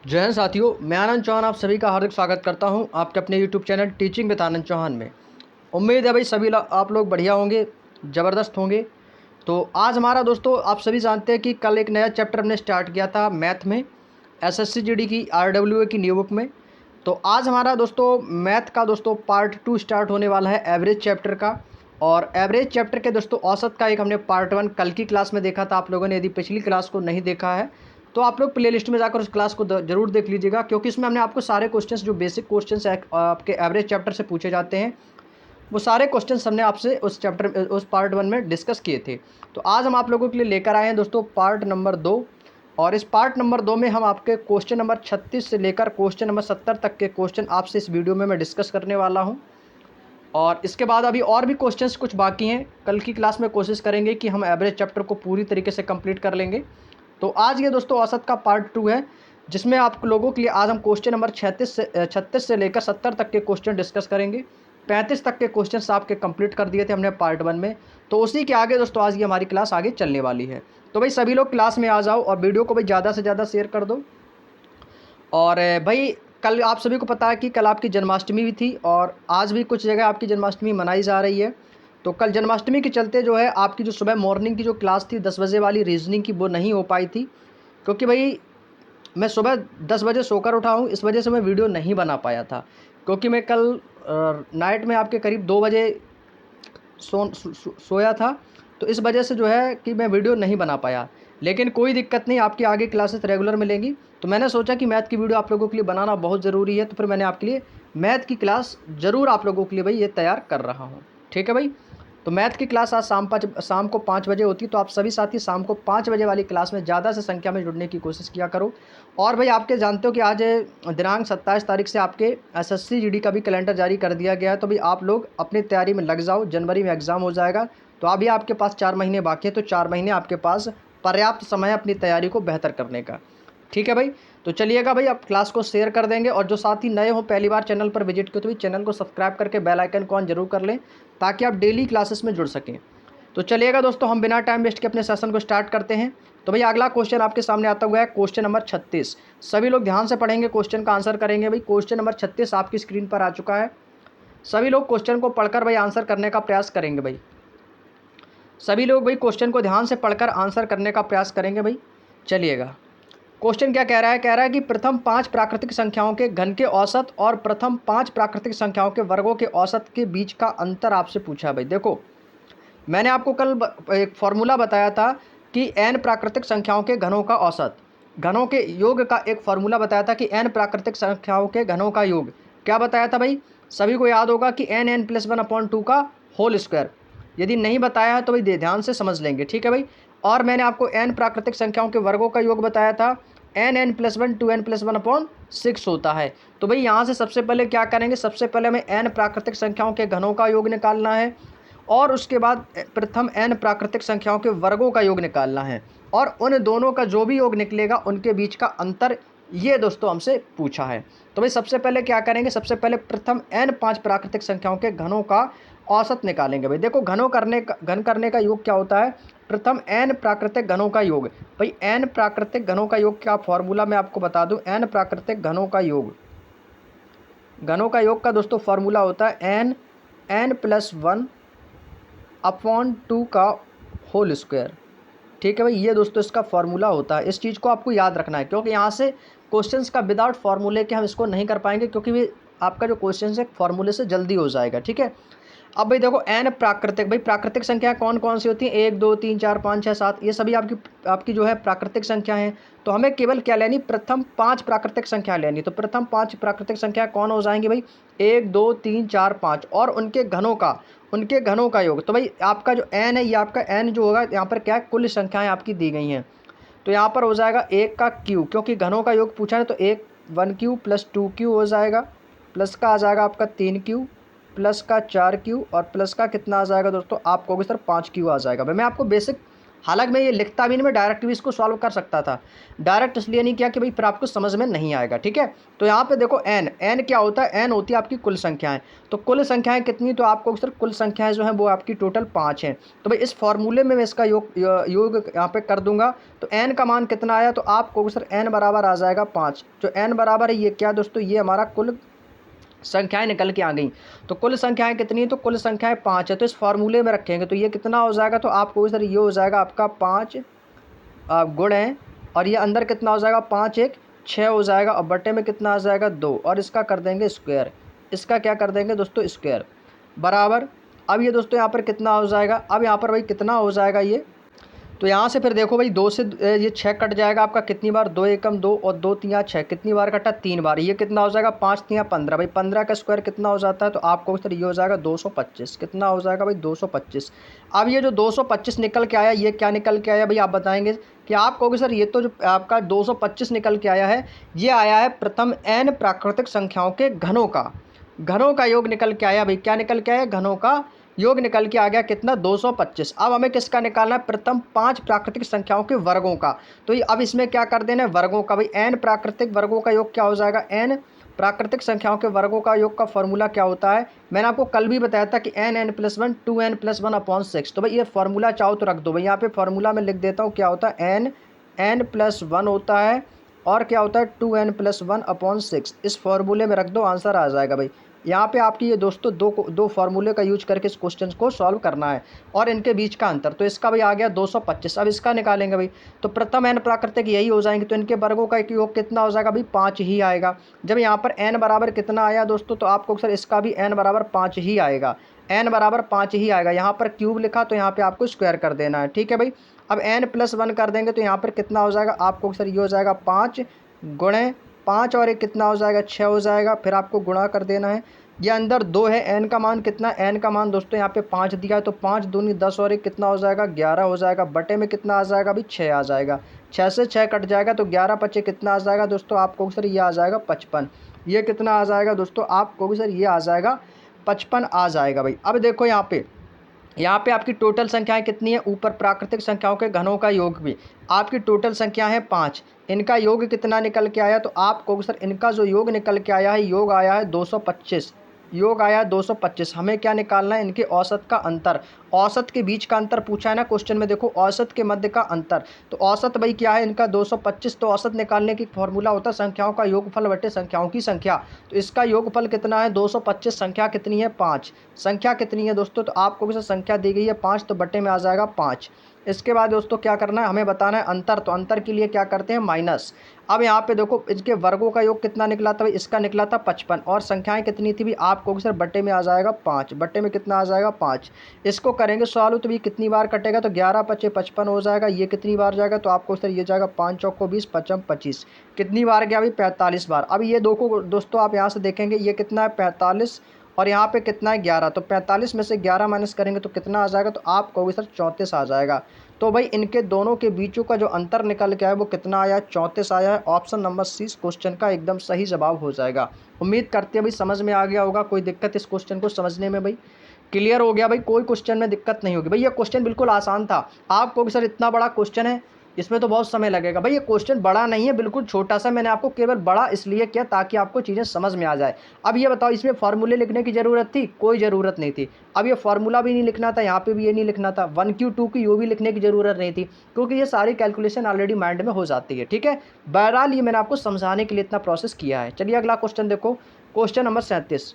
जय हिंद साथियों, मैं आनंद चौहान आप सभी का हार्दिक स्वागत करता हूं आपके अपने यूट्यूब चैनल टीचिंग विद आनंद चौहान में। उम्मीद है भाई सभी आप लोग बढ़िया होंगे, ज़बरदस्त होंगे। तो आज हमारा दोस्तों आप सभी जानते हैं कि कल एक नया चैप्टर हमने स्टार्ट किया था मैथ में, एसएससी जीडी की आरडब्ल्यूए की न्यू बुक में। तो आज हमारा दोस्तों मैथ का दोस्तों पार्ट 2 स्टार्ट होने वाला है एवरेज चैप्टर का। और एवरेज चैप्टर के दोस्तों औसत का एक हमने पार्ट 1 कल की क्लास में देखा था। आप लोगों ने यदि पिछली क्लास को नहीं देखा है तो आप लोग प्लेलिस्ट में जाकर उस क्लास को जरूर देख लीजिएगा, क्योंकि इसमें हमने आपको सारे क्वेश्चंस जो बेसिक क्वेश्चंस आपके एवरेज चैप्टर से पूछे जाते हैं वो सारे क्वेश्चंस हमने आपसे उस पार्ट 1 में डिस्कस किए थे। तो आज हम आप लोगों के लिए लेकर आए हैं दोस्तों पार्ट नंबर 2। और इस पार्ट नंबर 2 में हम आपके क्वेश्चन नंबर 36 से लेकर क्वेश्चन नंबर 70 तक के क्वेश्चन आपसे इस वीडियो में मैं डिस्कस करने वाला हूँ। और इसके बाद अभी और भी क्वेश्चंस कुछ बाकी हैं। कल की क्लास में कोशिश करेंगे कि हम एवरेज चैप्टर को पूरी तरीके से कंप्लीट कर लेंगे। तो आज ये दोस्तों औसत का पार्ट 2 है, जिसमें आप लोगों के लिए आज हम क्वेश्चन नंबर 36 से लेकर 70 तक के क्वेश्चन डिस्कस करेंगे। 35 तक के क्वेश्चन आपके कंप्लीट कर दिए थे हमने पार्ट 1 में। तो उसी के आगे दोस्तों आज ये हमारी क्लास आगे चलने वाली है। तो भाई सभी लोग क्लास में आ जाओ और वीडियो को भाई ज़्यादा से ज़्यादा शेयर कर दो। और भाई कल आप सभी को पता है कि कल आपकी जन्माष्टमी भी थी और आज भी कुछ जगह आपकी जन्माष्टमी मनाई जा रही है। तो कल जन्माष्टमी के चलते जो है आपकी जो सुबह मॉर्निंग की जो क्लास थी 10 बजे वाली रीजनिंग की, वो नहीं हो पाई थी, क्योंकि भाई मैं सुबह 10 बजे सोकर उठा हूँ, इस वजह से मैं वीडियो नहीं बना पाया था। क्योंकि मैं कल नाइट में आपके करीब 2 बजे सोया था, तो इस वजह से जो है कि मैं वीडियो नहीं बना पाया। लेकिन कोई दिक्कत नहीं, आपकी आगे क्लासेस रेगुलर मिलेंगी। तो मैंने सोचा कि मैथ की वीडियो आप लोगों के लिए बनाना बहुत ज़रूरी है, तो फिर मैंने आपके लिए मैथ की क्लास ज़रूर आप लोगों के लिए भाई ये तैयार कर रहा हूँ। ठीक है भाई। तो मैथ की क्लास आज शाम को 5 बजे होती है। तो आप सभी साथी शाम को 5 बजे वाली क्लास में ज़्यादा से संख्या में जुड़ने की कोशिश किया करो। और भाई आपके जानते हो कि आज दिनांक 27 तारीख से आपके एसएससी जीडी का भी कैलेंडर जारी कर दिया गया है। तो भाई आप लोग अपनी तैयारी में लग जाओ, जनवरी में एग्ज़ाम हो जाएगा। तो अभी आपके पास 4 महीने बाकी है, तो 4 महीने आपके पास पर्याप्त समय अपनी तैयारी को बेहतर करने का। ठीक है भाई। तो चलिएगा भाई, आप क्लास को शेयर कर देंगे। और जो साथी नए हो, पहली बार चैनल पर विजिट किया, तो भी चैनल को सब्सक्राइब करके बेल आइकन को ऑन जरूर कर लें, ताकि आप डेली क्लासेस में जुड़ सकें। तो चलिएगा दोस्तों, हम बिना टाइम वेस्ट के अपने सेशन को स्टार्ट करते हैं। तो भाई अगला क्वेश्चन आपके सामने आता हुआ है क्वेश्चन नंबर 36। सभी लोग ध्यान से पढ़ेंगे, क्वेश्चन का आंसर करेंगे। भाई क्वेश्चन नंबर 36 आपकी स्क्रीन पर आ चुका है। सभी लोग क्वेश्चन को पढ़कर भाई आंसर करने का प्रयास करेंगे। भाई सभी लोग भाई क्वेश्चन को ध्यान से पढ़कर आंसर करने का प्रयास करेंगे। भाई चलिएगा, क्वेश्चन क्या कह रहा है। कह रहा है कि प्रथम 5 प्राकृतिक संख्याओं के घन के औसत और प्रथम 5 प्राकृतिक संख्याओं के वर्गों के औसत के बीच का अंतर आपसे पूछा। भाई देखो, मैंने आपको कल एक फॉर्मूला बताया था कि n प्राकृतिक संख्याओं के घनों का औसत, घनों के योग का एक फॉर्मूला बताया था कि n प्राकृतिक संख्याओं के घनों का योग क्या बताया था भाई। सभी को याद होगा कि n+1/2 का होल स्क्वायर। यदि नहीं बताया है तो भाई ध्यान से समझ लेंगे। ठीक है भाई। और मैंने आपको n प्राकृतिक संख्याओं के वर्गों का योग बताया था, n+1 2n+1/6 होता है। तो भाई यहाँ से सबसे पहले क्या करेंगे, सबसे पहले हमें n प्राकृतिक संख्याओं के घनों का योग निकालना है और उसके बाद प्रथम n प्राकृतिक संख्याओं के वर्गों का योग निकालना है। और उन दोनों का जो भी योग निकलेगा उनके बीच का अंतर, ये दोस्तों हमसे पूछा है। तो भाई सबसे पहले क्या करेंगे, सबसे पहले प्रथम n 5 प्राकृतिक संख्याओं के घनों का औसत निकालेंगे। भाई देखो, घन करने का योग क्या होता है, प्रथम n प्राकृतिक घनों का योग। भाई n प्राकृतिक घनों का योग क्या फॉर्मूला मैं आपको बता दूं। n प्राकृतिक घनों का योग, घनों का योग का दोस्तों फॉर्मूला होता है n+1/2 का होल स्क्वायर। ठीक है भाई, ये दोस्तों इसका फॉर्मूला होता है। इस चीज़ को आपको याद रखना है, क्योंकि यहाँ से क्वेश्चंस का विदाउट फार्मूले के हम इसको नहीं कर पाएंगे, क्योंकि आपका जो क्वेश्चन है फार्मूले से जल्दी हो जाएगा। ठीक है। अब भाई देखो, n प्राकृतिक, भाई प्राकृतिक संख्या कौन कौन सी होती है, 1 2 3 4 5 6 7, ये सभी आपकी जो है प्राकृतिक संख्या है। तो हमें केवल क्या लेनी, प्रथम 5 प्राकृतिक संख्या लेनी। तो प्रथम 5 प्राकृतिक संख्या कौन हो जाएंगी भाई, 1 2 3 4 5 और उनके घनों का योग। तो भाई आपका जो n है, ये आपका n जो होगा यहाँ पर क्या है, कुल संख्याएं आपकी दी गई हैं। तो यहाँ पर हो जाएगा 1 का क्यू, क्योंकि घनों का योग पूछा है। तो 1 + 2q हो जाएगा, प्लस का आ जाएगा आपका 3q, प्लस का 4q और प्लस का कितना आ जाएगा दोस्तों, आप कहोगे सर 5q आ जाएगा। भाई मैं आपको बेसिक हालांकि मैं ये लिखता भी नहीं, मैं डायरेक्ट भी इसको सॉल्व कर सकता था। डायरेक्ट इसलिए नहीं किया कि भाई फिर आपको समझ में नहीं आएगा, ठीक है। तो यहाँ पे देखो एन, एन क्या होता है, एन होती है आपकी कुल संख्याएं। तो कुल संख्याएं कितनी, तो आपको सर कुल संख्याएं जो हैं वो आपकी टोटल 5 हैं। तो भाई इस फॉर्मूले में मैं इसका योग यहाँ पे कर दूंगा। तो एन का मान कितना आया, तो आपको सर एन बराबर आ जाएगा 5। जो एन बराबर है ये क्या दोस्तों, ये हमारा कुल संख्याएं निकल के आ गई। तो कुल संख्याएं कितनी है, तो कुल संख्याएं 5 है। तो इस फार्मूले में रखेंगे तो ये कितना हो जाएगा, तो आपको सर ये हो जाएगा आपका 5 गुण है, और ये अंदर कितना हो जाएगा 5 1 6 हो जाएगा, और बटे में कितना आ जाएगा 2, और इसका कर देंगे स्क्वायर। इसका क्या कर देंगे दोस्तों, स्क्वायर बराबर। अब ये दोस्तों यहाँ पर कितना हो जाएगा, अब यहाँ पर भाई कितना हो जाएगा ये, तो यहाँ से फिर देखो भाई 2 से ये 6 कट जाएगा आपका, कितनी बार, 2 एकम 2 और 2 तिया 6, कितनी बार कटा, 3 बार। ये कितना हो जाएगा, 5 तिया 15, भाई 15 का स्क्वायर कितना हो जाता है, तो आपको सर ये हो जाएगा 225। कितना हो जाएगा भाई 225। अब ये जो 225 निकल के आया, ये क्या निकल के आया भाई, आप बताएंगे कि आप कहोगे सर ये तो जो आपका 225 निकल के आया है, ये आया है प्रथम n प्राकृतिक संख्याओं के घनों का योग निकल के आया। भाई क्या निकल के आया, घनों का योग निकल के आ गया कितना, 225। अब हमें किसका निकालना है, प्रथम 5 प्राकृतिक संख्याओं के वर्गों का। तो ये अब इसमें क्या कर देना है, वर्गों का। भाई n प्राकृतिक वर्गों का योग क्या हो जाएगा, n प्राकृतिक संख्याओं के वर्गों का योग का फॉर्मूला क्या होता है, मैंने आपको कल भी बताया था कि n+1 2n+1/6। तो भाई ये फॉर्मूला चाहो तो रख दो। भाई यहाँ पे फॉर्मूला में लिख देता हूँ, क्या होता है, n+1 होता है, और क्या होता है 2n+1/6। इस फॉर्मूले में रख दो, आंसर आ जाएगा। भाई यहाँ पे आपकी ये दोस्तों दो फार्मूले का यूज करके इस क्वेश्चन को सॉल्व करना है, और इनके बीच का अंतर। तो इसका भाई आ गया 225। अब इसका निकालेंगे भाई, तो प्रथम n प्राकृतिक यही हो जाएंगे, तो इनके वर्गों का एक योग कितना हो जाएगा भाई, 5 ही आएगा। जब यहाँ पर n बराबर कितना आया दोस्तों, तो आपको सर इसका भी n बराबर 5 ही आएगा, n बराबर 5 ही आएगा। यहाँ पर क्यूब लिखा तो यहाँ पर आपको स्क्वायर कर देना है, ठीक है भाई। अब n+1 कर देंगे तो यहाँ पर कितना हो जाएगा, आपको सर ये हो जाएगा 5 गुणे 5, और एक कितना हो जाएगा, 6 हो जाएगा। फिर आपको गुणा कर देना है, ये अंदर 2 है, n का मान कितना, n का मान दोस्तों यहाँ पे 5 दिया है, तो 5 दूनी 10, और एक कितना हो जाएगा 11 हो जाएगा। बटे में कितना आ जाएगा अभी, 6 आ जाएगा। 6 से 6 कट जाएगा, तो 11 पचे कितना आ जाएगा दोस्तों, आपको सर ये आ जाएगा 55। ये कितना आ जाएगा दोस्तों, आपको सर ये आ जाएगा 55 आ जाएगा। भाई अब देखो यहाँ पे आपकी टोटल संख्याएं कितनी है, ऊपर प्राकृतिक संख्याओं के घनों का योग भी आपकी टोटल संख्या है 5। इनका योग कितना निकल के आया, तो आपको सर इनका जो योग निकल के आया है, योग आया है 225। योग आया 225। हमें क्या निकालना है, इनके औसत का अंतर। औसत के बीच का अंतर पूछा है ना क्वेश्चन में, देखो औसत के मध्य का अंतर। तो औसत भाई क्या है इनका 225। तो औसत निकालने की फॉर्मूला होता है संख्याओं का योगफल बटे संख्याओं की संख्या। तो इसका योगफल कितना है 225, संख्या कितनी है 5। संख्या कितनी है दोस्तों, तो आपको भी संख्या दी गई है 5, तो बटे में आ जाएगा 5। इसके बाद दोस्तों क्या करना है, हमें बताना है अंतर। तो अंतर के लिए क्या करते हैं, माइनस। अब यहाँ पे देखो इसके वर्गों का योग कितना निकला था भाई, इसका निकला था 55, और संख्याएं कितनी थी भी, आपको सर बटे में आ जाएगा 5। बटे में कितना आ जाएगा 5। इसको करेंगे सॉल्व, तो भी कितनी बार कटेगा, तो 11 पचे 55 हो जाएगा। ये कितनी बार जाएगा, तो आपको सर ये जाएगा 5 चौक को 20, 55 25, कितनी बार गया भाई 45 बार। अब ये दोस्तों आप यहाँ से देखेंगे ये कितना है 45, और यहाँ पे कितना है 11। तो 45 में से 11 माइनस करेंगे तो कितना आ जाएगा, तो आप कहोगे सर 34 आ जाएगा। तो भाई इनके दोनों के बीचों का जो अंतर निकल के आया वो कितना आया, 34 आया है। ऑप्शन नंबर सी इस क्वेश्चन का एकदम सही जवाब हो जाएगा। उम्मीद करते हैं भाई समझ में आ गया होगा। कोई दिक्कत इस क्वेश्चन को समझने में भाई, क्लियर हो गया भाई, कोई क्वेश्चन में दिक्कत नहीं होगी भाई। ये क्वेश्चन बिल्कुल आसान था। आप कहोगे सर इतना बड़ा क्वेश्चन है, इसमें तो बहुत समय लगेगा। भाई ये क्वेश्चन बड़ा नहीं है, बिल्कुल छोटा सा। मैंने आपको केवल बड़ा इसलिए किया ताकि आपको चीज़ें समझ में आ जाए। अब ये बताओ इसमें फार्मूले लिखने की ज़रूरत थी, कोई ज़रूरत नहीं थी। अब ये फार्मूला भी नहीं लिखना था, यहाँ पे भी ये नहीं लिखना था, 1Q 2Q यू भी लिखने की ज़रूरत नहीं थी, क्योंकि ये सारी कैलकुलेशन ऑलरेडी माइंड में हो जाती है, ठीक है। बहरहाल ये मैंने आपको समझाने के लिए इतना प्रोसेस किया है। चलिए अगला क्वेश्चन देखो, क्वेश्चन नंबर 37।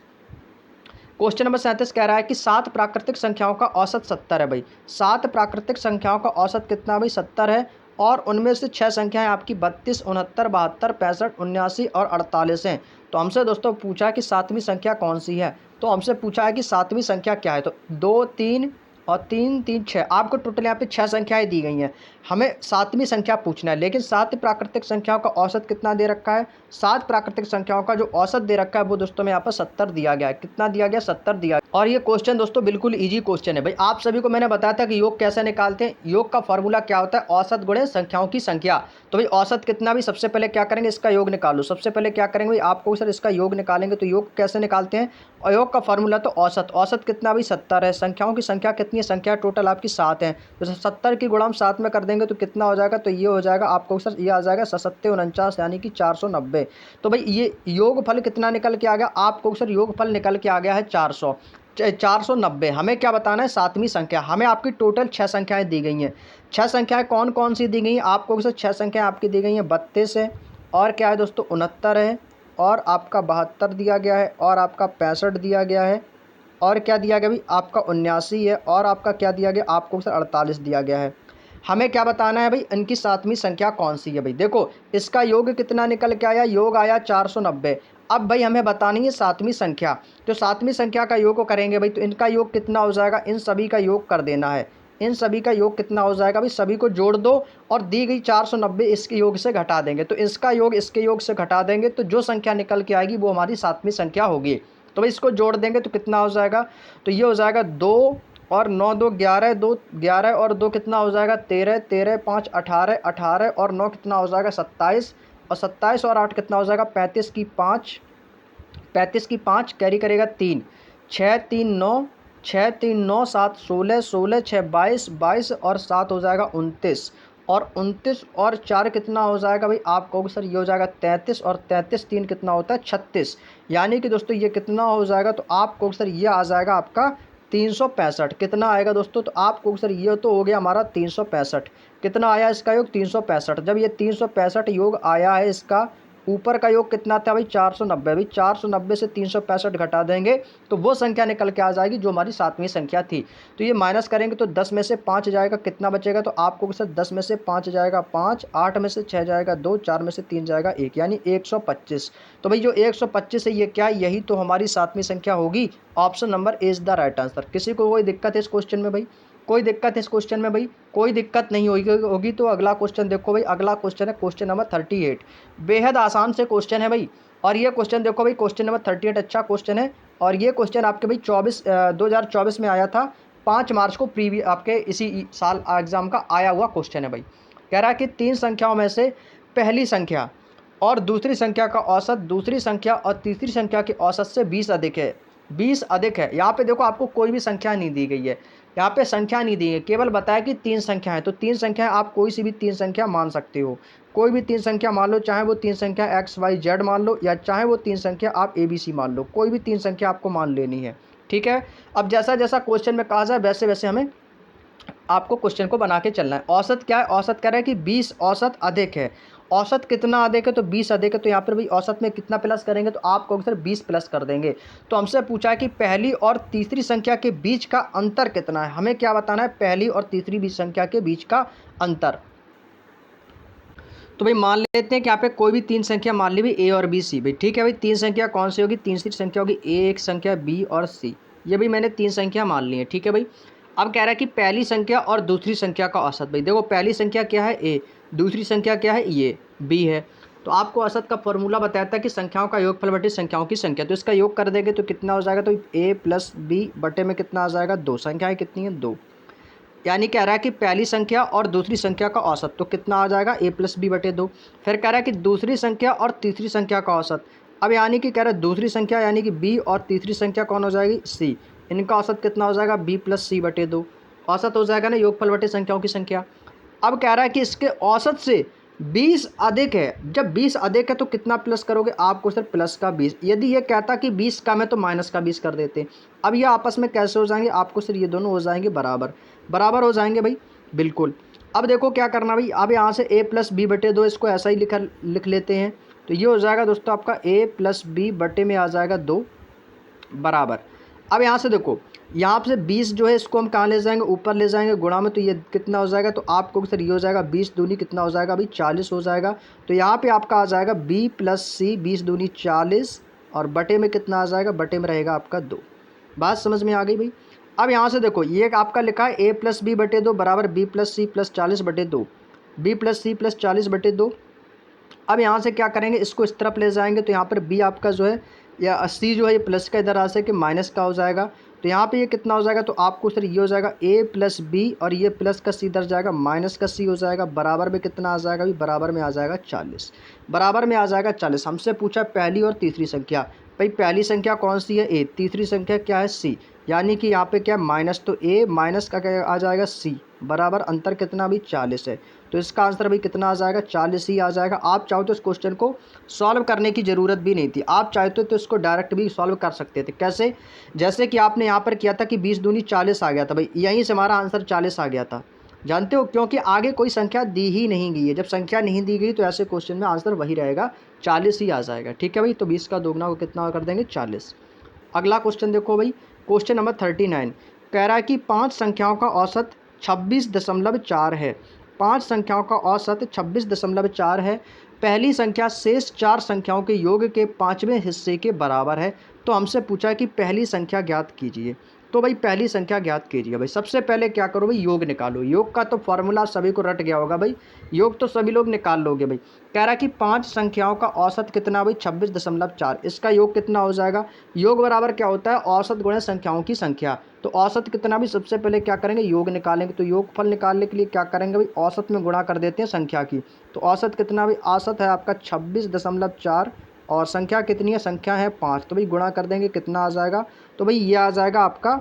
क्वेश्चन नंबर 37 कह रहा है कि 7 प्राकृतिक संख्याओं का औसत 70 है। भाई 7 प्राकृतिक संख्याओं का औसत कितना भाई 70 है, और उनमें से 6 संख्याएं आपकी 32, 69, 72, 65, 79 और 48 हैं। तो हमसे दोस्तों पूछा है कि 7वीं संख्या कौन सी है। तो हमसे पूछा है कि 7वीं संख्या क्या है। तो 2 3 और 3 3 6, आपको टोटल यहाँ पे 6 संख्याएं दी गई हैं। हमें 7वीं संख्या पूछना है, लेकिन 7 प्राकृतिक संख्याओं का औसत कितना दे रखा है। 7 प्राकृतिक संख्याओं का जो औसत दे रखा है वो दोस्तों में यहाँ पर 70 दिया गया है। कितना दिया गया, 70 दिया गया। और ये क्वेश्चन दोस्तों बिल्कुल इजी क्वेश्चन है। भाई आप सभी को मैंने बताया था कि योग कैसे निकालते हैं। योग का फॉर्मूला क्या होता है, औसत गुणे संख्याओं की संख्या। तो भाई औसत कितना, भी सबसे पहले क्या करेंगे, इसका योग निकालो। सबसे पहले क्या करेंगे भाई, आपको सर इसका योग निकालेंगे। तो योग कैसे निकालते हैं, और योग का फॉर्मूला तो औसत। औसत कितना भी 70 है, संख्याओं की संख्या कितनी कितनी संख्या टोटल आपकी 7 है। तो 70 की गुणा हम 7 में कर देंगे तो कितना हो जाएगा, तो ये हो जाएगा आपको सर, ये आ जाएगा 7 यानी कि 490। तो भाई ये योगफल कितना निकल के आ गया आपको सर, योगफल निकल के आ गया है 490। हमें क्या बताना है, 7वीं संख्या। हमें आपकी टोटल 6 संख्याएं दी गई हैं। 6 संख्याएं कौन कौन सी दी गई हैं आपको सर, 6 संख्याएं आपकी दी गई हैं 32 है, और क्या है दोस्तों 69 है, और आपका 72 दिया गया है, और आपका 65 दिया गया है, और क्या दिया गया भाई आपका 79 है, और आपका क्या दिया गया आपको सर 48 दिया गया है। हमें क्या बताना है भाई, इनकी 7वीं संख्या कौन सी है भाई। देखो इसका योग कितना निकल के आया, योग आया 490। अब भाई हमें बतानी है 7वीं संख्या। तो 7वीं संख्या का योग करेंगे भाई, तो इनका योग कितना हो जाएगा, इन सभी का योग कर देना है। इन सभी का योग कितना हो जाएगा भाई, सभी को जोड़ दो और दी गई 490 इसके योग से घटा देंगे, तो इसका योग इसके योग से घटा देंगे, तो जो संख्या निकल के आएगी वो हमारी 7वीं संख्या होगी। तो भाई इसको जोड़ देंगे तो कितना हो जाएगा, तो ये हो जाएगा 2 और 9 2 11, 2 11 और 2 कितना हो जाएगा 13, 13 5 18, 18 और 9 कितना हो जाएगा 27, और 27 और 8 कितना हो जाएगा 35 की 5, 35 की 5 कैरी करेगा 3, 6 3 9, 6 3 9 7 16, 16 6 22, 22 और 7 हो जाएगा 29, और 29 और 4 कितना हो जाएगा भाई आप कहोगे सर ये हो जाएगा 33, और 33 3 कितना होता है 36। यानी कि दोस्तों ये कितना हो जाएगा, तो आप कहोगे सर ये आ जाएगा आपका 365। कितना आएगा दोस्तों, तो आप कहोगे सर ये तो हो गया हमारा 365। कितना आया इसका योग 365। जब ये 365 योग आया है, इसका ऊपर का योग कितना था भाई 490। भाई 490 से 365 घटा देंगे तो वो संख्या निकल के आ जाएगी जो हमारी 7वीं संख्या थी। तो ये माइनस करेंगे तो 10 में से 5 जाएगा, कितना बचेगा, तो आपको सर 10 में से 5 जाएगा 5, 8 में से 6 जाएगा 2, 4 में से 3 जाएगा 1, यानी 125। तो भाई जो 125 है ये क्या है, यही तो हमारी 7वीं संख्या होगी। Option number is the right answer. किसी को कोई दिक्कत है इस क्वेश्चन में भाई, कोई दिक्कत है इस क्वेश्चन में भाई, कोई दिक्कत नहीं होगी तो अगला क्वेश्चन देखो भाई। अगला क्वेश्चन है क्वेश्चन नंबर 38। बेहद आसान से क्वेश्चन है भाई, और ये क्वेश्चन देखो भाई क्वेश्चन नंबर 38 अच्छा क्वेश्चन है, और ये क्वेश्चन आपके भाई 2024 में आया था 5 मार्च को, आपके इसी साल एग्जाम का आया हुआ क्वेश्चन है भाई। कह रहा है कि 3 संख्याओं में से पहली संख्या और दूसरी संख्या का औसत दूसरी संख्या और तीसरी संख्या के औसत से 20 अधिक है। 20 अधिक है। यहाँ पे देखो आपको कोई भी संख्या नहीं दी गई है, यहाँ पे संख्या नहीं दी है, केवल बताया कि 3 संख्या है। तो 3 संख्या आप कोई सी भी 3 संख्या मान सकते हो, कोई भी 3 संख्या मान लो, चाहे वो 3 संख्या XYZ मान लो, या चाहे वो 3 संख्या आप ABC मान लो, कोई भी 3 संख्या आपको मान लेनी है। ठीक है, अब जैसा जैसा क्वेश्चन में कहा जाए वैसे वैसे हमें आपको क्वेश्चन को बना के चलना है। औसत क्या है, औसत कह रहा है कि 20 औसत अधिक है। औसत कितना अधिक है, तो 20 अधिक है। तो यहाँ पर भी औसत में कितना प्लस करेंगे, तो आप कहोगे सर 20 प्लस कर देंगे। तो हमसे पूछा है कि पहली और तीसरी संख्या के बीच का अंतर कितना है। हमें क्या बताना है, पहली और तीसरी भी संख्या के बीच का अंतर। तो भाई मान लेते हैं कि यहाँ पे कोई भी 3 संख्या मान ली भाई A और B C। भाई ठीक है भाई, 3 संख्या कौन सी होगी, तीसरी संख्या होगी A, एक संख्या B और C। ये भी मैंने 3 संख्या मान ली है। ठीक है भाई, अब कह रहा है कि पहली संख्या और दूसरी संख्या का औसत। भाई देखो पहली संख्या क्या है A, दूसरी संख्या क्या है ये B है। तो आपको औसत का फॉर्मूला बताया था कि संख्याओं का योगफल बटे संख्याओं की संख्या। तो इसका योग कर देंगे तो कितना हो जाएगा, तो A प्लस B बटे में कितना आ जाएगा 2। संख्याएँ कितनी हैं 2, यानी कह रहा है कि पहली संख्या और दूसरी संख्या का औसत। तो कितना आ जाएगा A प्लस B बटे 2। फिर कह रहा है कि दूसरी संख्या और तीसरी संख्या का औसत। अब यानी कि कह रहा है दूसरी संख्या यानी कि B और तीसरी संख्या कौन हो जाएगी C। इनका औसत कितना हो जाएगा B प्लस C बटे 2। औसत हो जाएगा ना योगफल बटे संख्याओं की संख्या। अब कह रहा है कि इसके औसत से 20 अधिक है। जब 20 अधिक है तो कितना प्लस करोगे, आपको सर प्लस का 20। यदि ये कहता कि 20 कम है तो माइनस का 20 कर देते। अब ये आपस में कैसे हो जाएंगे, आपको सर ये दोनों हो जाएंगे बराबर, बराबर हो जाएंगे भाई बिल्कुल। अब देखो क्या करना भाई, अब यहाँ से A प्लस B बटे 2 इसको ऐसा ही लिख लेते हैं। तो ये हो जाएगा दोस्तों आपका A प्लस B बटे में आ जाएगा 2 बराबर। अब यहाँ से देखो यहाँ से 20 जो है इसको हम कहाँ ले जाएंगे, ऊपर ले जाएंगे गुणा में। तो ये कितना हो जाएगा, तो आपको सर ये हो जाएगा 20 दूनी कितना हो जाएगा भाई 40 हो जाएगा। तो यहाँ पे आपका आ जाएगा B प्लस C 20 दूनी 40, और बटे में कितना आ जाएगा, बटे में रहेगा आपका 2। बात समझ में आ गई भाई। अब यहाँ से देखो ये आपका लिखा है A प्लस B बटे 2 बराबर B प्लस C प्लस 40 बटे 2, B प्लस C प्लस 40 बटे 2। अब यहाँ से क्या करेंगे, इसको इस तरफ ले जाएंगे तो यहाँ पर B आपका जो है या 80 जो है ये प्लस का इधर आ से कि माइनस का हो जाएगा। तो यहाँ पे ये कितना हो जाएगा, तो आपको सर ये हो जाएगा A प्लस B और ये प्लस का C इधर जाएगा, माइनस का C हो जाएगा। बराबर में कितना आ जाएगा, बराबर में आ जाएगा 40, बराबर में आ जाएगा 40। हमसे पूछा पहली और तीसरी संख्या। भाई पहली संख्या कौन सी है A, तीसरी संख्या क्या है C। यानी कि यहाँ पे क्या माइनस, तो ए माइनस का क्या आ जाएगा सी बराबर अंतर कितना भी 40 है। तो इसका आंसर भी कितना आ जाएगा 40 ही आ जाएगा। आप चाहो तो इस क्वेश्चन को सॉल्व करने की ज़रूरत भी नहीं थी, आप चाहते तो इसको डायरेक्ट भी सॉल्व कर सकते थे। कैसे? जैसे कि आपने यहाँ पर किया था कि 20 दूनी 40 आ गया था भाई, यहीं से हमारा आंसर 40 आ गया था। जानते हो क्योंकि आगे कोई संख्या दी ही नहीं गई है। जब संख्या नहीं दी गई तो ऐसे क्वेश्चन में आंसर वही रहेगा, 40 ही आ जाएगा। ठीक है भाई, तो 20 का दोगुना को कितना कर देंगे 40। अगला क्वेश्चन देखो भाई, क्वेश्चन नंबर 39 कह रहा है कि 5 संख्याओं का औसत 26.4 है। 5 संख्याओं का औसत 26.4 है। पहली संख्या शेष 4 संख्याओं के योग के 5वें हिस्से के बराबर है। तो हमसे पूछा है कि पहली संख्या ज्ञात कीजिए। तो भाई पहली संख्या ज्ञात कीजिए। भाई सबसे पहले क्या करो भाई, योग निकालो। योग का तो फॉर्मूला सभी को रट गया होगा भाई, योग तो सभी लोग निकाल लोगे भाई। कह रहा है कि 5 संख्याओं का औसत कितना भाई 26.4, इसका योग कितना हो जाएगा। योग बराबर क्या होता है, औसत गुणा संख्याओं की संख्या। तो औसत कितना भी सबसे पहले क्या करेंगे, योग निकालेंगे। तो योगफल निकालने के लिए क्या करेंगे भाई, औसत में गुणा कर देते हैं संख्या की। तो औसत कितना भाई, औसत है आपका 26.4 और संख्या कितनी है, संख्या है 5। तो भाई गुणा कर देंगे, कितना आ जाएगा। तो भाई ये आ जाएगा आपका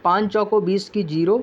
5 चौको 20 की 0,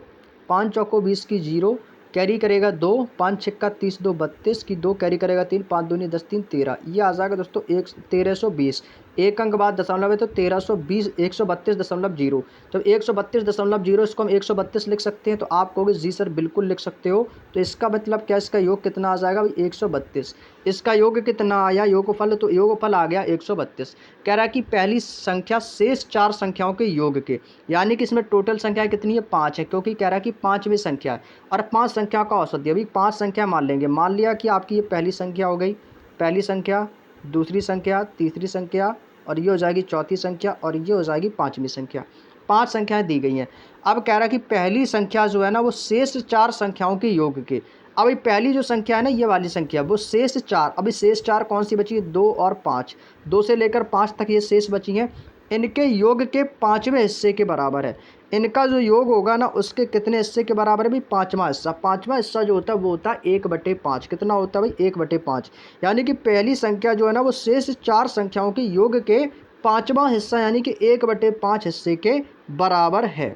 5 चौको 20 की 0, कैरी करेगा 2, 5 छिक्का 30, 2 32 की 2 कैरी करेगा 3, 5 दूनी 10, 3 13। ये आ जाएगा दोस्तों 1320। एक अंक बाद दशमलव है तो 1320, 132.0। जब 132.0 इसको हम 132 लिख सकते हैं। तो आप कहोगे जी सर बिल्कुल लिख सकते हो। तो इसका मतलब क्या, इसका योग कितना आ जाएगा भाई 132। इसका योग कितना आया, योगफल, तो योगफल आ गया 132। कह रहा है कि पहली संख्या शेष 4 संख्याओं के योग के, यानी कि इसमें टोटल संख्या कितनी है 5 है, क्योंकि कह रहा है कि 5वीं संख्या है और 5 संख्या का औसत दिया। अभी 5 संख्या मान लेंगे, मान लिया कि आपकी ये पहली संख्या हो गई, पहली संख्या, दूसरी संख्या, तीसरी संख्या और ये हो जाएगी चौथी संख्या और ये हो जाएगी 5वीं संख्या। 5 संख्याएं दी गई हैं। अब कह रहा है कि पहली संख्या जो है ना वो शेष 4 संख्याओं के योग के। अब ये पहली जो संख्या है ना ये वाली संख्या वो शेष 4, अभी शेष 4 कौन सी बची है, 2 और 5, 2 से लेकर 5 तक ये शेष बची हैं। इनके योग के 5वें हिस्से के बराबर है। इनका जो योग होगा ना उसके कितने हिस्से के बराबर है भाई, 5वां हिस्सा। 5वां हिस्सा जो होता है वो होता है 1/5। कितना होता है भाई 1/5। यानी कि पहली संख्या जो है ना वो शेष 4 संख्याओं के योग के 5वां हिस्सा यानी कि 1/5 हिस्से के बराबर है।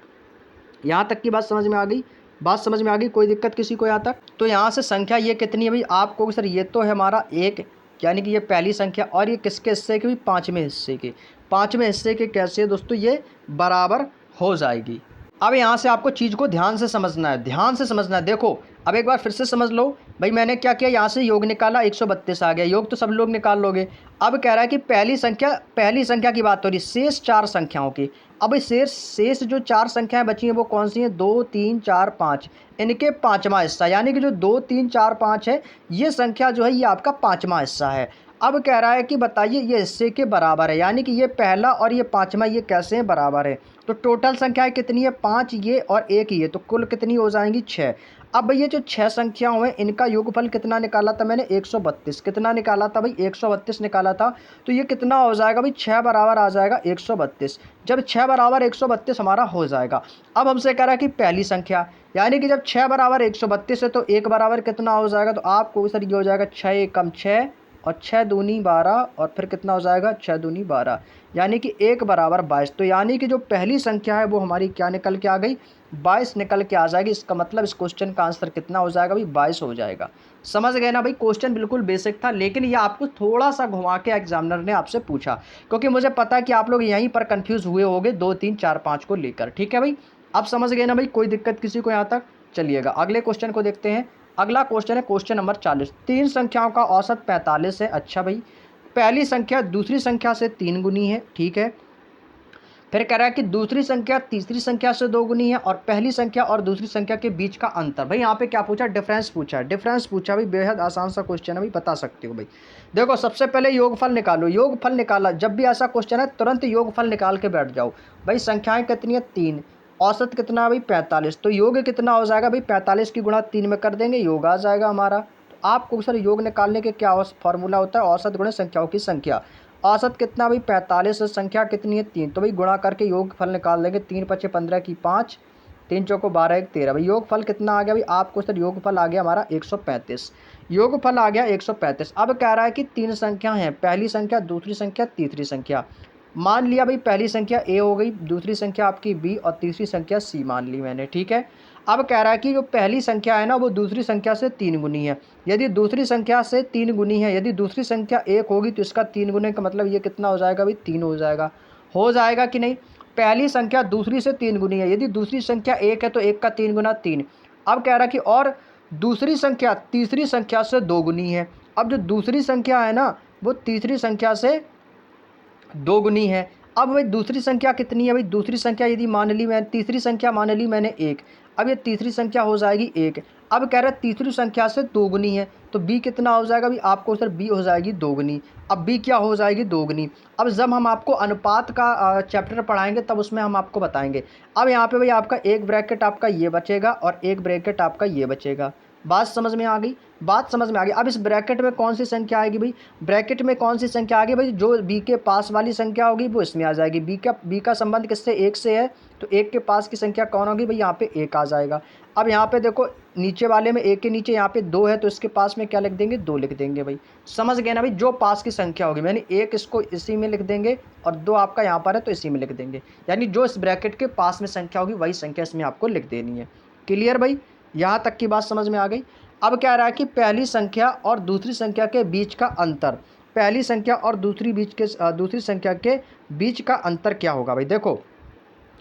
यहाँ तक की बात समझ में आ गई, बात समझ में आ गई, कोई दिक्कत किसी को यहाँ तक। तो यहाँ से संख्या ये कितनी है भाई, आपको सर ये तो है हमारा 1, यानी कि ये पहली संख्या, और ये किसके हिस्से के भी 5वें हिस्से के। 5वें हिस्से के कैसे दोस्तों, ये बराबर हो जाएगी। अब यहाँ से आपको चीज़ को ध्यान से समझना है, ध्यान से समझना है। देखो अब एक बार फिर से समझ लो भाई, मैंने क्या किया, यहाँ से योग निकाला 132 आ गया, योग तो सब लोग निकाल लोगे। अब कह रहा है कि पहली संख्या की बात हो रही शेष 4 संख्याओं की। अब शेष जो 4 संख्याएं बची हैं वो कौन सी हैं, 2 3 4 5, इनके 5वां हिस्सा, यानी कि जो 2 3 4 5 है ये संख्या जो है ये आपका 5वां हिस्सा है। अब कह रहा है कि बताइए ये हिस्से के बराबर है, यानी कि ये पहला और ये 5वां ये कैसे हैं, बराबर है। तो टोटल संख्याएं कितनी है, 5 ये और 1 ये, तो कुल कितनी हो जाएंगी 6। अब ये जो 6 संख्याओं हैं इनका योगफल कितना निकाला था मैंने, 132। कितना निकाला था भाई, 132 निकाला था। तो ये कितना हो जाएगा भाई, 6 बराबर आ जाएगा 132। जब 6 बराबर 132 हमारा हो जाएगा। अब हमसे कह रहा है कि पहली संख्या, यानी कि जब 6 बराबर 132 है तो 1 बराबर कितना हो जाएगा। तो आपको सर ये हो जाएगा 6 एकम 6 और 6 दूनी 12 और फिर कितना हो जाएगा 6 दूनी 12, यानी कि 1 बराबर 22। तो यानी कि जो पहली संख्या है वो हमारी क्या निकल के आ गई, 22 निकल के आ जाएगी। इसका मतलब इस क्वेश्चन का आंसर कितना हो जाएगा भाई, 22 हो जाएगा। समझ गए ना भाई, क्वेश्चन बिल्कुल बेसिक था, लेकिन ये आपको थोड़ा सा घुमा के एग्जामिनर ने आपसे पूछा, क्योंकि मुझे पता है कि आप लोग यहीं पर कंफ्यूज हुए होंगे 2 3 4 5 को लेकर। ठीक है भाई, अब समझ गए ना भाई, कोई दिक्कत किसी को यहाँ तक। चलिएगा अगले क्वेश्चन को देखते हैं। अगला क्वेश्चन है क्वेश्चन नंबर 40। 3 संख्याओं का औसत 45 है। अच्छा भाई, पहली संख्या दूसरी संख्या से 3 गुनी है, ठीक है। फिर कह रहा है कि दूसरी संख्या तीसरी संख्या से 2 गुनी है और पहली संख्या और दूसरी संख्या के बीच का अंतर। भाई यहाँ पे क्या पूछा, डिफरेंस पूछा। डिफरेंस पूछा भाई, बेहद आसान सा क्वेश्चन है भाई, बता सकते हो भाई। देखो सबसे पहले योगफल निकालो। योगफल निकाला, जब भी ऐसा क्वेश्चन है तुरंत योगफल निकाल के बैठ जाओ। भाई संख्याएं कितनी है 3, औसत कितना है भाई 45। तो योग कितना हो जाएगा भाई, 45 की गुणा 3 में कर देंगे, योग आ जाएगा हमारा। तो आपको सर योग निकालने के क्या फॉर्मूला होता है, औसत गुणा संख्याओं की संख्या। औसत कितना भाई 45, संख्या कितनी है 3, तो भाई गुणा करके योग फल निकाल देंगे। 3 5 15 की 5, 3 चौको 12 1 13। भाई योग फल कितना आ गया भाई, आपको सर योग फल आ गया हमारा 135। योग फल आ गया 135। अब कह रहा है कि 3 संख्या हैं, पहली संख्या दूसरी संख्या तीसरी संख्या। मान लिया भाई पहली संख्या ए हो गई, दूसरी संख्या आपकी बी और तीसरी संख्या सी मान ली मैंने, ठीक है। अब कह रहा है कि जो पहली संख्या है ना वो दूसरी संख्या से 3 गुनी है। यदि दूसरी संख्या से 3 गुनी है, यदि दूसरी संख्या 1 होगी तो इसका 3 गुने का मतलब ये कितना हो जाएगा भाई 3 हो जाएगा कि नहीं। पहली संख्या दूसरी से 3 गुनी है, यदि दूसरी संख्या 1 है तो 1 का 3 गुना 3। अब कह रहा है कि और दूसरी संख्या तीसरी संख्या से 2 गुनी है। अब जो दूसरी संख्या है ना वो तीसरी संख्या से 2 गुनी है। अब भाई दूसरी संख्या कितनी है भाई, दूसरी संख्या यदि मान ली मैं तीसरी संख्या मान ली मैंने 1, अब ये तीसरी संख्या हो जाएगी 1। अब कह रहा है तीसरी संख्या से 2 गुनी है, तो b कितना हो जाएगा भाई आपको सर, b हो जाएगी 2 गुनी। अब b क्या हो जाएगी 2 गुनी। अब जब हम आपको अनुपात का चैप्टर पढ़ाएंगे तब उसमें हम आपको बताएंगे। अब यहाँ पे भाई आपका एक ब्रैकेट आपका ये बचेगा और एक ब्रैकेट आपका ये बचेगा। बात समझ में आ गई, बात समझ में आ गई। अब इस ब्रैकेट में कौन सी संख्या आएगी भाई, ब्रैकेट में कौन सी संख्या आएगी भाई, जो b के पास वाली संख्या होगी वो इसमें आ जाएगी। b का संबंध किससे, 1 से है, तो 1 के पास की संख्या कौन होगी भाई, यहाँ पे 1 आ जाएगा। अब यहाँ पे देखो नीचे वाले में 1 के नीचे यहाँ पे 2 है तो इसके पास में क्या लिख देंगे, 2 लिख देंगे भाई। समझ गए ना भाई, जो पास की संख्या होगी, मैंने 1 इसको इसी में लिख देंगे और 2 आपका यहाँ पर है तो इसी में लिख देंगे। यानी जो इस ब्रैकेट के पास में संख्या होगी वही संख्या इसमें आपको लिख देनी है। क्लियर भाई, यहाँ तक की बात समझ में आ गई। अब क्या रहा है कि पहली संख्या और दूसरी संख्या के बीच का अंतर, पहली संख्या और दूसरी संख्या के बीच का अंतर क्या होगा भाई। देखो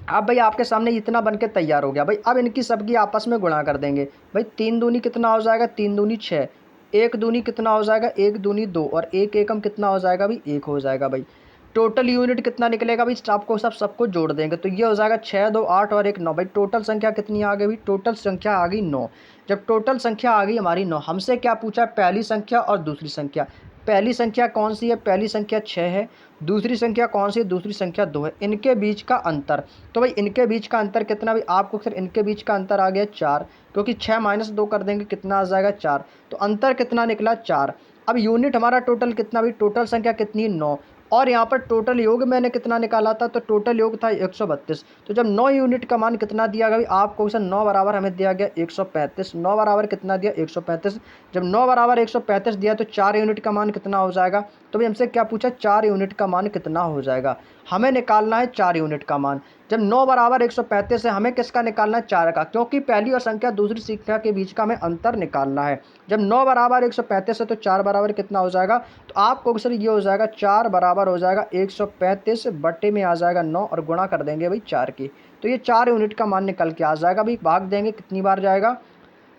अब भाई आपके सामने इतना बन के तैयार हो गया भाई। अब इनकी सबकी आपस में गुणा कर देंगे भाई। 3 दूनी कितना हो जाएगा, 3 दूनी 6, 1 दूनी कितना हो जाएगा, 1 दूनी 2 और 1 एकम कितना हो जाएगा भाई, 1 हो जाएगा भाई। टोटल यूनिट कितना निकलेगा भाई, आपको सबको जोड़ देंगे तो ये हो जाएगा 6 2 8 और 1 9 भाई। टोटल संख्या कितनी आ गई भाई, टोटल संख्या आ गई 9। जब टोटल संख्या आ गई हमारी 9, हमसे क्या पूछा है, पहली संख्या और दूसरी संख्या। पहली संख्या कौन सी है, पहली संख्या 6 है। दूसरी संख्या कौन सी है, दूसरी संख्या 2 है। इनके बीच का अंतर, तो भाई इनके बीच का अंतर कितना भाई, आपको फिर इनके बीच का अंतर आ गया 4, क्योंकि 6 - 2 कर देंगे कितना आ जाएगा 4, तो अंतर कितना निकला 4। अब यूनिट हमारा टोटल कितना भाई, टोटल संख्या कितनी है 9, और यहाँ पर टोटल योग मैंने कितना निकाला था, तो टोटल योग था 132। तो जब 9 यूनिट का मान कितना दिया गया आपको, सर 9 बराबर हमें दिया गया 135। 9 बराबर कितना दिया 135। जब 9 बराबर 135 दिया तो 4 यूनिट का मान कितना हो जाएगा, तो भाई हमसे क्या पूछा, 4 यूनिट का मान कितना हो जाएगा, हमें निकालना है 4 यूनिट का मान। जब 9 बराबर 135 है हमें किसका निकालना है, 4 का, क्योंकि पहली और संख्या दूसरी संख्या के बीच का हमें अंतर निकालना है। जब 9 बराबर 135 है तो 4 बराबर कितना हो जाएगा, तो आपको सर ये हो जाएगा 4 बराबर हो जाएगा 135 बट्टे में आ जाएगा 9 और गुणा कर देंगे भाई 4 की, तो ये 4 यूनिट का मान निकल के आ जाएगा भाई। भाग देंगे कितनी बार जाएगा,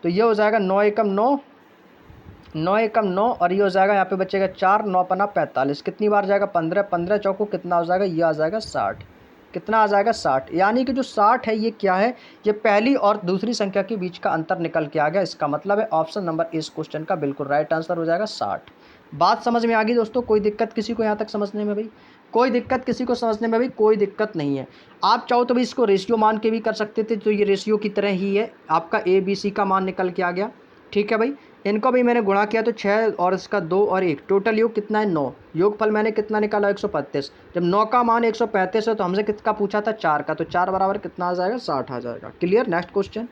तो ये हो जाएगा 9 एकम 9, 9 एकम 9 और ये हो जाएगा यहाँ पे बचेगा 4, 9 पना 45, कितनी बार जाएगा 15, 15 चौको कितना हो जाएगा, ये आ जाएगा 60, कितना आ जाएगा 60। यानी कि जो 60 है ये क्या है, ये पहली और दूसरी संख्या के बीच का अंतर निकल के आ गया। इसका मतलब है ऑप्शन नंबर इस क्वेश्चन का बिल्कुल राइट आंसर हो जाएगा 60। बात समझ में आ गई दोस्तों, कोई दिक्कत किसी को यहाँ तक समझने में भाई, कोई दिक्कत किसी को समझने में भाई, कोई दिक्कत नहीं है। आप चाहो तो भाई इसको रेशियो मान के भी कर सकते थे, तो ये रेशियो की तरह ही है, आपका ABC का मान निकल के आ गया, ठीक है भाई। इनको भी मैंने गुणा किया तो 6 और इसका 2 और 1, टोटल योग कितना है 9, योगफल मैंने कितना निकाला 135। जब 9 का मान 135 है तो हमसे कितना पूछा था 4 का, तो 4 बराबर कितना आ जाएगा 60 आ जाएगा। Clear, next question.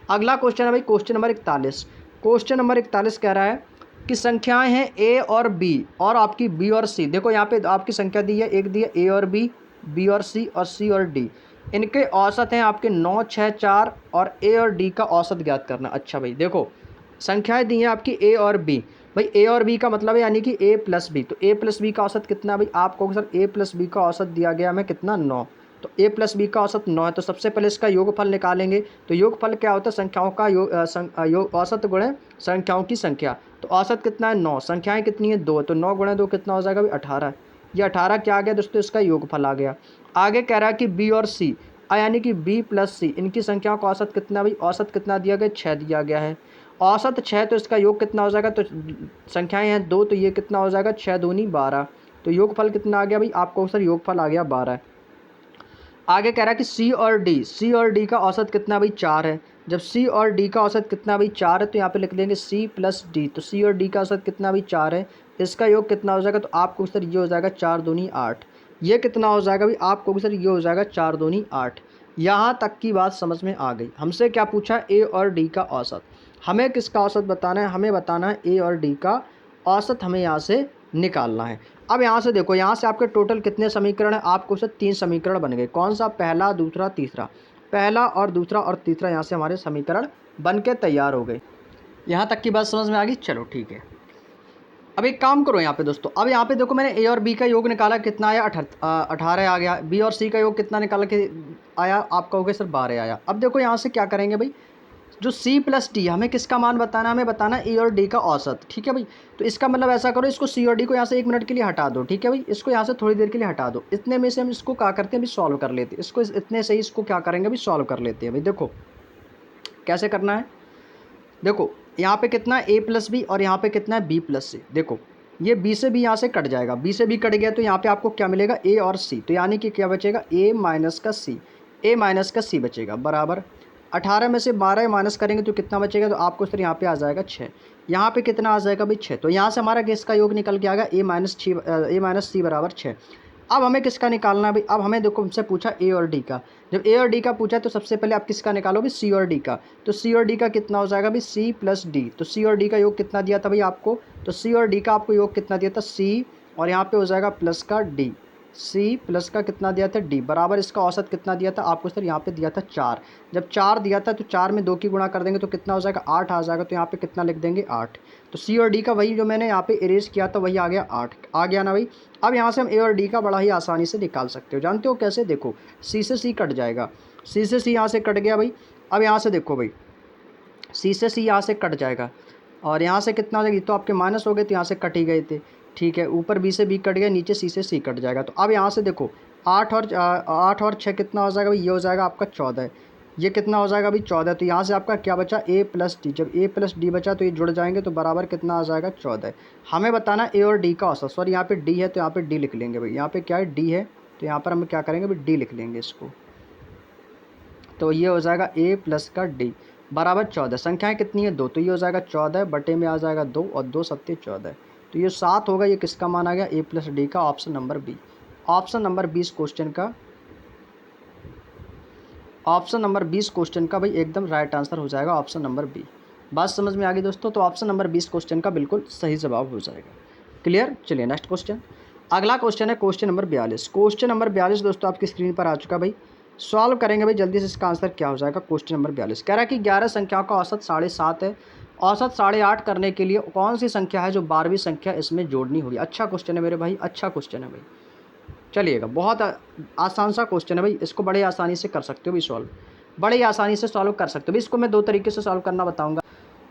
अगला क्वेश्चन है भाई क्वेश्चन नंबर 41। क्वेश्चन नंबर 41 कह रहा है कि संख्याएं हैं A और B और आपकी B और C। देखो यहाँ पे आपकी संख्या दी है, एक दी है A और B, B और C और D। इनके औसत हैं आपके 9 6 4 और A और D का औसत ज्ञात करना। अच्छा भाई देखो संख्याएं दी हैं आपकी A और B, भाई A और B का मतलब है यानी कि A प्लस B, तो A प्लस B का औसत कितना भाई, आपको सर A प्लस B का औसत दिया गया हमें कितना 9, तो A प्लस B का औसत 9 है। तो सबसे पहले इसका योगफल निकालेंगे, तो योगफल क्या होता है, संख्याओं का औसत गुणे संख्याओं की संख्या, तो औसत कितना है 9, संख्याएं कितनी है 2, तो 9 गुणे 2 कितना हो जाएगा भाई 18। ये 18 क्या आ गया दोस्तों, इसका योगफल आ गया। आगे कह रहा है कि B और C यानी कि B प्लस C, इनकी संख्याओं का औसत कितना भाई, औसत कितना दिया गया 6 दिया गया है। औसत 6 तो इसका योग कितना हो जाएगा, तो संख्याएं हैं 2 तो ये कितना हो जाएगा 6 दूनी 12, तो योगफल कितना आ गया भाई, आपको सर योगफल आ गया 12। आगे कह रहा है कि C और D का औसत कितना भाई 4 है। जब C और D का औसत कितना भाई 4 है तो यहाँ पे लिख देंगे C प्लस D, तो C और D का औसत कितना भाई 4 है, इसका योग कितना हो जाएगा, तो आपको सर ये हो जाएगा 4 दूनी 8। ये कितना हो जाएगा भाई, आपको सर ये हो जाएगा 4 दूनी 8। यहाँ तक की बात समझ में आ गई। हमसे क्या पूछा, A और D का औसत, हमें किसका औसत बताना है, हमें बताना है A और D का औसत, हमें यहाँ से निकालना है। अब यहाँ से देखो, यहाँ से आपके टोटल कितने समीकरण हैं, आपको से 3 समीकरण बन गए। कौन सा? पहला, दूसरा, तीसरा। पहला और दूसरा और तीसरा यहाँ से हमारे समीकरण बन के तैयार हो गए। यहाँ तक की बात समझ में आ गई? चलो ठीक है। अब एक काम करो यहाँ पे दोस्तों, अब यहाँ पे देखो मैंने ए और बी का योग निकाला, कितना आया? 18 आ गया। बी और सी का योग कितना निकाला के आया? आप कहोगे सर 12 आया। अब देखो यहाँ से क्या करेंगे भाई, जो सी प्लस डी, हमें किसका मान बताना है? हमें बताना है ए और डी का औसत। ठीक है भाई, तो इसका मतलब ऐसा करो, इसको सी और डी को यहाँ से 1 मिनट के लिए हटा दो। ठीक है भाई, इसको यहाँ से थोड़ी देर के लिए हटा दो। इतने में से हम इसको क्या करते हैं अभी? सॉल्व कर लेते हैं इसको। इतने से ही इसको क्या करेंगे अभी? सॉल्व कर लेते हैं भाई। देखो कैसे करना है, देखो यहाँ पे कितना है? ए प्लस बी, और यहाँ पे कितना है? बी प्लस सी। देखो ये बी से बी यहाँ से कट जाएगा, बी से बी कट गया तो यहाँ पे आपको क्या मिलेगा? ए और सी। तो यानी कि क्या बचेगा? ए माइनस का सी, ए माइनस का सी बचेगा, बराबर 18 में से 12 माइनस करेंगे तो कितना बचेगा? तो आपको सर यहाँ पे आ जाएगा 6। यहाँ पे कितना आ जाएगा भाई? 6। तो यहाँ से हमारा किसका योग निकल के आएगा? ए माइनस सी बराबर 6। अब हमें किसका निकालना है भाई? अब हमें देखो हमसे पूछा ए और डी का। जब ए और डी का पूछा तो सबसे पहले आप किसका निकालोगे? सी और डी का। तो सी और डी का कितना हो जाएगा भाई? C plus D. तो सी और डी का योग कितना दिया था भाई आपको? तो सी और डी का आपको योग कितना दिया था? सी, और यहाँ पे हो जाएगा प्लस का डी। सी प्लस का कितना दिया था? डी, बराबर इसका औसत कितना दिया था आपको? सर यहाँ पे दिया था 4। जब 4 दिया था तो 4 में 2 की गुणा कर देंगे तो कितना हो जाएगा? 8 आ जाएगा। तो यहाँ पे कितना लिख देंगे? 8। तो सी और डी का वही जो मैंने यहाँ पे इरेज किया था वही आ गया 8, आ गया ना भाई। अब यहाँ से हम ए और डी का बड़ा ही आसानी से निकाल सकते हो। जानते हो कैसे? देखो सी से सी कट जाएगा, सी से सी यहाँ से कट गया भाई। अब यहाँ से देखो भाई, सी से सी यहाँ से कट जाएगा, और यहाँ से कितना हो जाएगा? तो आपके माइनस हो गए तो यहाँ से कट ही गए थे। ठीक है, ऊपर बी से बी कट गया, नीचे सी से सी कट जाएगा। तो अब यहाँ से देखो 8 और 6 कितना हो जाएगा भाई? ये हो जाएगा आपका 14। ये कितना हो जाएगा भाई? 14। तो यहाँ से आपका क्या बचा? ए प्लस डी। जब ए प्लस डी बचा तो ये जुड़ जाएंगे तो बराबर कितना आ जाएगा? 14। हमें बताना ए और डी का औसत। सॉरी यहाँ पे डी है तो यहाँ पे डी लिख लेंगे भाई। यहाँ पे क्या है? डी है, तो यहाँ पर हम क्या करेंगे भाई? डी लिख लेंगे इसको। तो ये हो जाएगा ए प्लस का डी बराबर 14। संख्याएं कितनी है? 2। तो ये हो जाएगा 14 बटे में आ जाएगा 2, और 2 सत्ते 14। तो ये 7 होगा। ये किसका मान आ गया? ए प्लस डी का, option number B. Option number 20 question का, ऑप्शन नंबर 20 क्वेश्चन का भाई एकदम राइट आंसर हो जाएगा ऑप्शन नंबर बी। बात समझ में आ गई दोस्तों? तो ऑप्शन नंबर 20 क्वेश्चन का बिल्कुल सही जवाब हो जाएगा। क्लियर? चलिए नेक्स्ट क्वेश्चन। अगला क्वेश्चन है क्वेश्चन नंबर 42। क्वेश्चन नंबर 42 दोस्तों आपकी स्क्रीन पर आ चुका भाई। सॉल्व करेंगे भाई जल्दी से। इसका आंसर क्या हो जाएगा? क्वेश्चन नंबर 42 कह रहा है कि 11 संख्याओं का औसत 7.5 है। औसत 8.5 करने के लिए कौन सी संख्या है जो 12वीं संख्या इसमें जोड़नी होगी? अच्छा क्वेश्चन है मेरे भाई, अच्छा क्वेश्चन है भाई। चलिएगा, बहुत आसान सा क्वेश्चन है भाई, इसको बड़े आसानी से कर सकते हो भाई सॉल्व, बड़े आसानी से सॉल्व कर सकते हो भाई। इसको मैं 2 तरीके से सॉल्व करना बताऊंगा।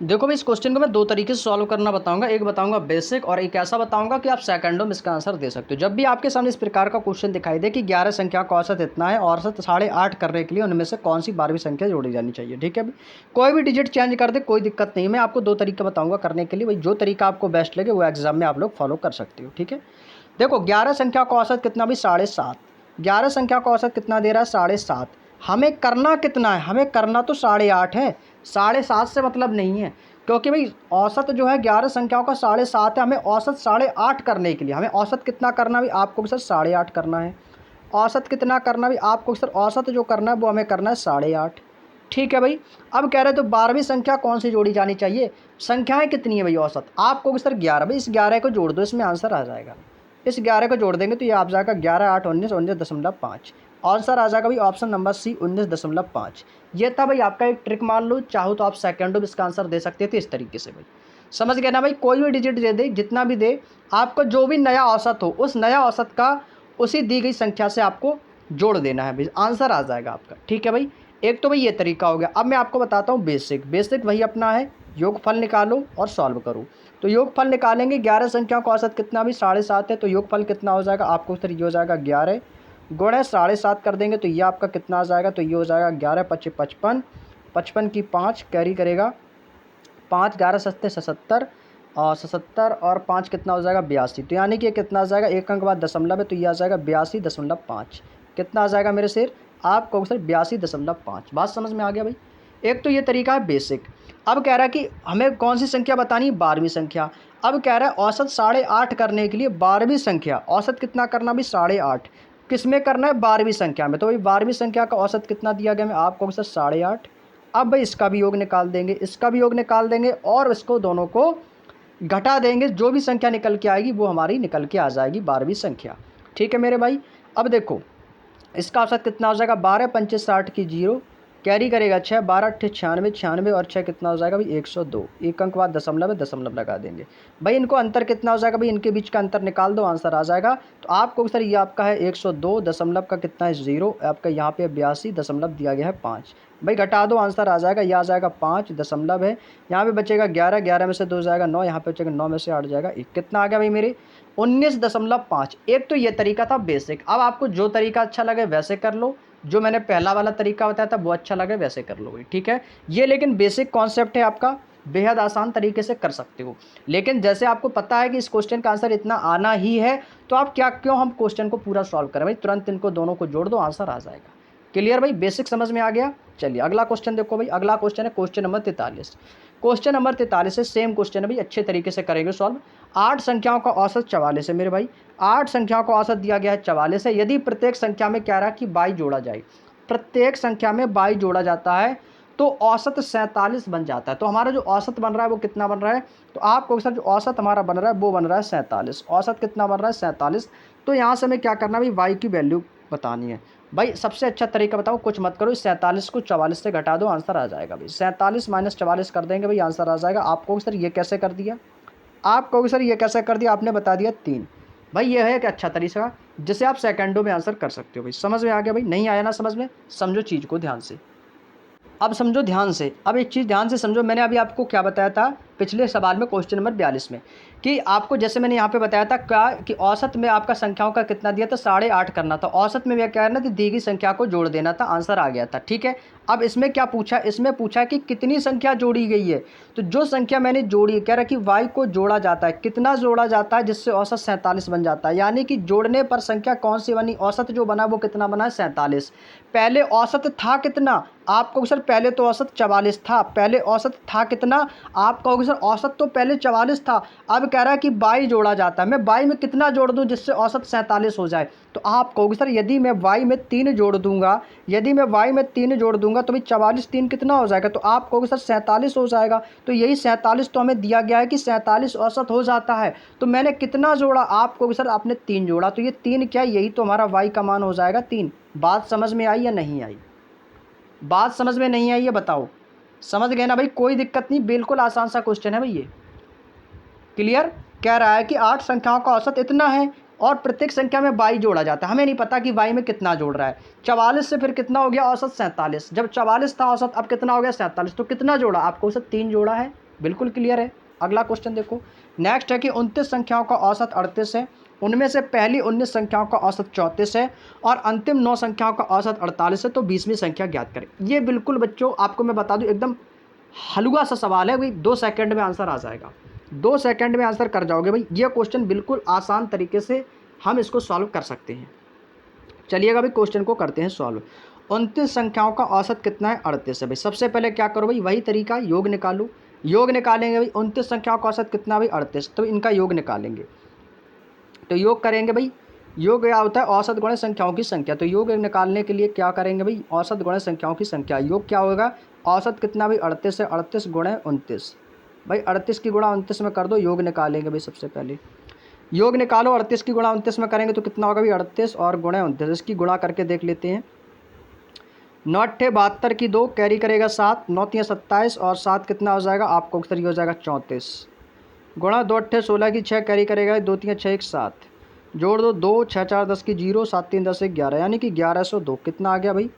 देखो भाई, इस क्वेश्चन को मैं 2 तरीके से सॉल्व करना बताऊंगा। एक बताऊंगा बेसिक, और एक ऐसा बताऊंगा कि आप सेकंडों में इसका आंसर दे सकते हो। जब भी आपके सामने इस प्रकार का क्वेश्चन दिखाई दे कि 11 संख्या का औसत इतना है, औसत 8.5 करने के लिए उनमें से कौन सी 12वीं संख्या जोड़ी जानी चाहिए? ठीक है भाई, कोई भी डिजिट चेंज कर दे कोई दिक्कत नहीं। मैं आपको 2 तरीका बताऊंगा करने के लिए भाई, जो तरीका आपको बेस्ट लगे वो एग्जाम में आप लोग फॉलो कर सकते हो। ठीक है, देखो 11 संख्या का औसत कितना भाई? 7.5। 11 संख्या का औसत कितना दे रहा है? 7.5। हमें करना कितना है? हमें करना तो 8.5 है, 7.5 से मतलब नहीं है, क्योंकि भाई औसत जो है 11 संख्याओं का 7.5 है। हमें औसत 8.5 करने के लिए हमें औसत कितना करना भी? आपको भी सर 8.5 करना है। औसत कितना करना भी आपको सर? औसत जो करना है वो हमें करना है 8.5। ठीक है भाई, अब कह रहे तो 12वीं संख्या कौन सी जोड़ी जानी चाहिए? संख्याएं कितनी है भाई? औसत आपको भी सर 11। भाई इस 11 को जोड़ दो, इसमें आंसर आ जाएगा। इस 11 को जोड़ देंगे तो ये आ जाएगा 11 8 19 19.5। आंसर आ जाएगा भाई ऑप्शन नंबर सी 19.5। ये था भाई आपका एक ट्रिक, मान लो चाहो तो आप सेकंडों में इसका आंसर दे सकते थे इस तरीके से भाई। समझ गए ना भाई? कोई भी डिजिट दे दे, जितना भी दे, आपको जो भी नया औसत हो उस नया औसत का उसी दी गई संख्या से आपको जोड़ देना है भाई, आंसर आ जाएगा आपका। ठीक है भाई, एक तो भाई ये तरीका हो गया। अब मैं आपको बताता हूँ बेसिक। बेसिक वही अपना है, योगफल निकालो और सॉल्व करो। तो योगफल निकालेंगे, 11 संख्याओं का औसत कितना भी? 7.5 है। तो योगफल कितना हो जाएगा आपको? सर ये हो जाएगा 11 गुणे 7.5 कर देंगे तो ये आपका कितना आ जाएगा? तो ये हो जाएगा 11 5 55, 55 की 5 कैरी करेगा 5, 11 सत्ते 77, और 77 और 5 कितना हो जाएगा? 82। तो यानी कि कितना आ जाएगा? एक अंक बाद दशमलव है तो ये आ जाएगा 82.5। कितना आ जाएगा मेरे शेर? आपको सर 82.5। बात समझ में आ गया भाई? एक तो ये तरीका है बेसिक। अब कह रहा है कि हमें कौन सी संख्या बतानी है? 12वीं संख्या। अब कह रहा है औसत 8.5 करने के लिए 12वीं संख्या, औसत कितना करना भी? 8.5। किस में करना है? 12वीं संख्या में। तो भाई 12वीं संख्या का औसत कितना दिया गया? मैं आपको सर 8.5। अब भाई इसका भी योग निकाल देंगे, इसका भी योग निकाल देंगे, और इसको दोनों को घटा देंगे, जो भी संख्या निकल के आएगी वो हमारी निकल के आ जाएगी 12वीं संख्या। ठीक है मेरे भाई। अब देखो इसका औसत कितना हो जाएगा, 12 पंचे 60 की 0 कैरी करेगा 6, 12 अट्ठे 96, 96 और 6 कितना हो जाएगा भाई 102। एक अंक बाद दशमलव है, दशमलव लगा देंगे भाई। इनको अंतर कितना हो जाएगा भाई, इनके बीच का अंतर निकाल दो, आंसर आ जाएगा। तो आपको सर ये आपका है 102, दशमलव का कितना है 0, आपका यहाँ पे 82, दशमलव दिया गया है 5 भाई। घटा दो, आंसर आ जाएगा, यह आ जाएगा 5, दशमलव है यहाँ पे बचेगा 11, 11 में से 2 जाएगा 9, यहाँ पे बचेगा 9 में से 8 जाएगा 1, कितना आ गया भाई मेरे 19.5। एक तो ये तरीका था बेसिक। अब आपको जो तरीका अच्छा लगे वैसे कर लो, जो मैंने पहला वाला तरीका बताया था वो अच्छा लगे वैसे कर लो भाई, ठीक है। ये लेकिन बेसिक कॉन्सेप्ट है आपका, बेहद आसान तरीके से कर सकते हो। लेकिन जैसे आपको पता है कि इस क्वेश्चन का आंसर इतना आना ही है, तो आप क्यों हम क्वेश्चन को पूरा सॉल्व करें भाई, तुरंत इनको दोनों को जोड़ दो, आंसर आ जाएगा। क्लियर भाई, बेसिक समझ में आ गया। चलिए अगला क्वेश्चन देखो भाई, अगला क्वेश्चन है क्वेश्चन नंबर 43। क्वेश्चन नंबर 43 है, सेम क्वेश्चन है भाई, अच्छे तरीके से करेंगे सॉल्व। 8 संख्याओं का औसत 44 है मेरे भाई, 8 संख्याओं का औसत दिया गया है 44 है। यदि प्रत्येक संख्या में क्या रहा कि 22 जोड़ा जाए, प्रत्येक संख्या में 22 जोड़ा जाता है तो औसत 47 बन जाता है। तो हमारा जो औसत बन रहा है वो कितना बन रहा है, तो आपको सर जो औसत हमारा बन रहा है वो बन रहा है 47। औसत कितना बन रहा है 47। तो यहाँ से हमें क्या करना है भाई, y की वैल्यू बतानी है भाई। सबसे अच्छा तरीका बताओ, कुछ मत करो, इस 47 को 44 से घटा दो, आंसर आ जाएगा भाई। 47 माइनस 44 कर देंगे भाई, आंसर आ जाएगा। आपको सर ये कैसे कर दिया, आप कहोगे सर ये कैसे कर दिया, आपने बता दिया 3 भाई। ये है एक अच्छा तरीका जिसे आप सेकंडों में आंसर कर सकते हो भाई। समझ में आ गया भाई, नहीं आया ना समझ में, समझो चीज़ को ध्यान से। अब समझो ध्यान से, अब एक चीज़ ध्यान से समझो, मैंने अभी आपको क्या बताया था पिछले सवाल में क्वेश्चन नंबर 42 में, कि आपको जैसे मैंने यहाँ पे बताया था क्या कि औसत में आपका संख्याओं का कितना दिया था 8.5 करना था, औसत में क्या करना था दी गई संख्या को जोड़ देना था, आंसर आ गया था। ठीक है, अब इसमें क्या पूछा, इसमें पूछा कि कितनी संख्या जोड़ी गई है। तो जो संख्या मैंने जोड़ी, कह रहा कि y को जोड़ा जाता है, कितना जोड़ा जाता है जिससे औसत 47 बन जाता है, यानी कि जोड़ने पर संख्या कौन सी बनी, औसत जो बना वो कितना बना है 47। पहले औसत था कितना, आप कहोगे सर पहले तो औसत 44 था, पहले औसत था कितना, आप कहोगे सर औसत तो पहले 44 था। अब कह रहा है कि 22 जोड़ा जाता है, मैं y में कितना जोड़ दूं जिससे औसत 47 हो जाए। तो आप कहोगे सर यदि मैं y में 3 जोड़ दूंगा, यदि मैं y में 3 जोड़ दूंगा तो भाई 44 3 कितना हो जाएगा, तो आप कहोगे सर 47 हो जाएगा। तो यही 47 तो हमें दिया गया है कि 47 औसत हो जाता है, तो मैंने कितना जोड़ा, आप कहोगे सर आपने 3 जोड़ा, तो ये 3 क्या, यही तो हमारा y का मान हो जाएगा 3। बात समझ में आई या नहीं आई, बात समझ में नहीं आई है बताओ, समझ गए ना भाई, कोई दिक्कत नहीं, बिल्कुल आसान सा क्वेश्चन है भाई ये। क्लियर, कह रहा है कि 8 संख्याओं का औसत इतना है और प्रत्येक संख्या में 22 जोड़ा जाता है, हमें नहीं पता कि y में कितना जोड़ रहा है। 44 से फिर कितना हो गया औसत 47, जब 44 था औसत अब कितना हो गया 47, तो कितना जोड़ा, आपको औसत 3 जोड़ा है, बिल्कुल क्लियर है। अगला क्वेश्चन देखो, नेक्स्ट है कि 29 संख्याओं का औसत 38 है, उनमें से पहली 19 संख्याओं का औसत 34 है और अंतिम 9 संख्याओं का औसत 48 है, तो 20वीं संख्या ज्ञात करें। ये बिल्कुल बच्चों आपको मैं बता दूं एकदम हलवा सा सवाल है भाई, 2 सेकंड में आंसर आ जाएगा, 2 सेकंड में आंसर कर जाओगे भाई। ये क्वेश्चन बिल्कुल आसान तरीके से हम इसको सॉल्व कर सकते हैं। चलिएगा भाई क्वेश्चन को करते हैं सॉल्व। 29 संख्याओं का औसत कितना है 38 है भाई। सबसे पहले क्या करो भाई, वही तरीका, योग निकालो, योग निकालेंगे भाई। 29 संख्याओं का औसत कितना भाई 38, तो इनका योग निकालेंगे। तो योग करेंगे भाई, योग क्या होता है औसत गुणे संख्याओं की संख्या। तो योग निकालने के लिए क्या करेंगे भाई, औसत गुणे संख्याओं की संख्या, योग क्या होगा, औसत कितना भाई 38 है, 38 गुणे 29 भाई, 38 की गुणा 29 में कर दो, योग निकालेंगे भाई। सबसे पहले योग निकालो, 38 की गुणा 29 में करेंगे तो कितना होगा भाई 38 और गुणे 29, इसकी गुणा करके देख लेते हैं। 9 अट्ठे 72 की 2 कैरी करेगा 7, 9 3 27 और 7 कितना हो जाएगा, आपको अक्सर ये हो जाएगा 34, गुणा 2 अट्ठे 16 की 6 कैरी करेगा 2 3 6 1 7, जोड़ दो 2 6 4 10 की 0, 7 3 10 1 11, यानी कि 1102। कितना आ गया भाई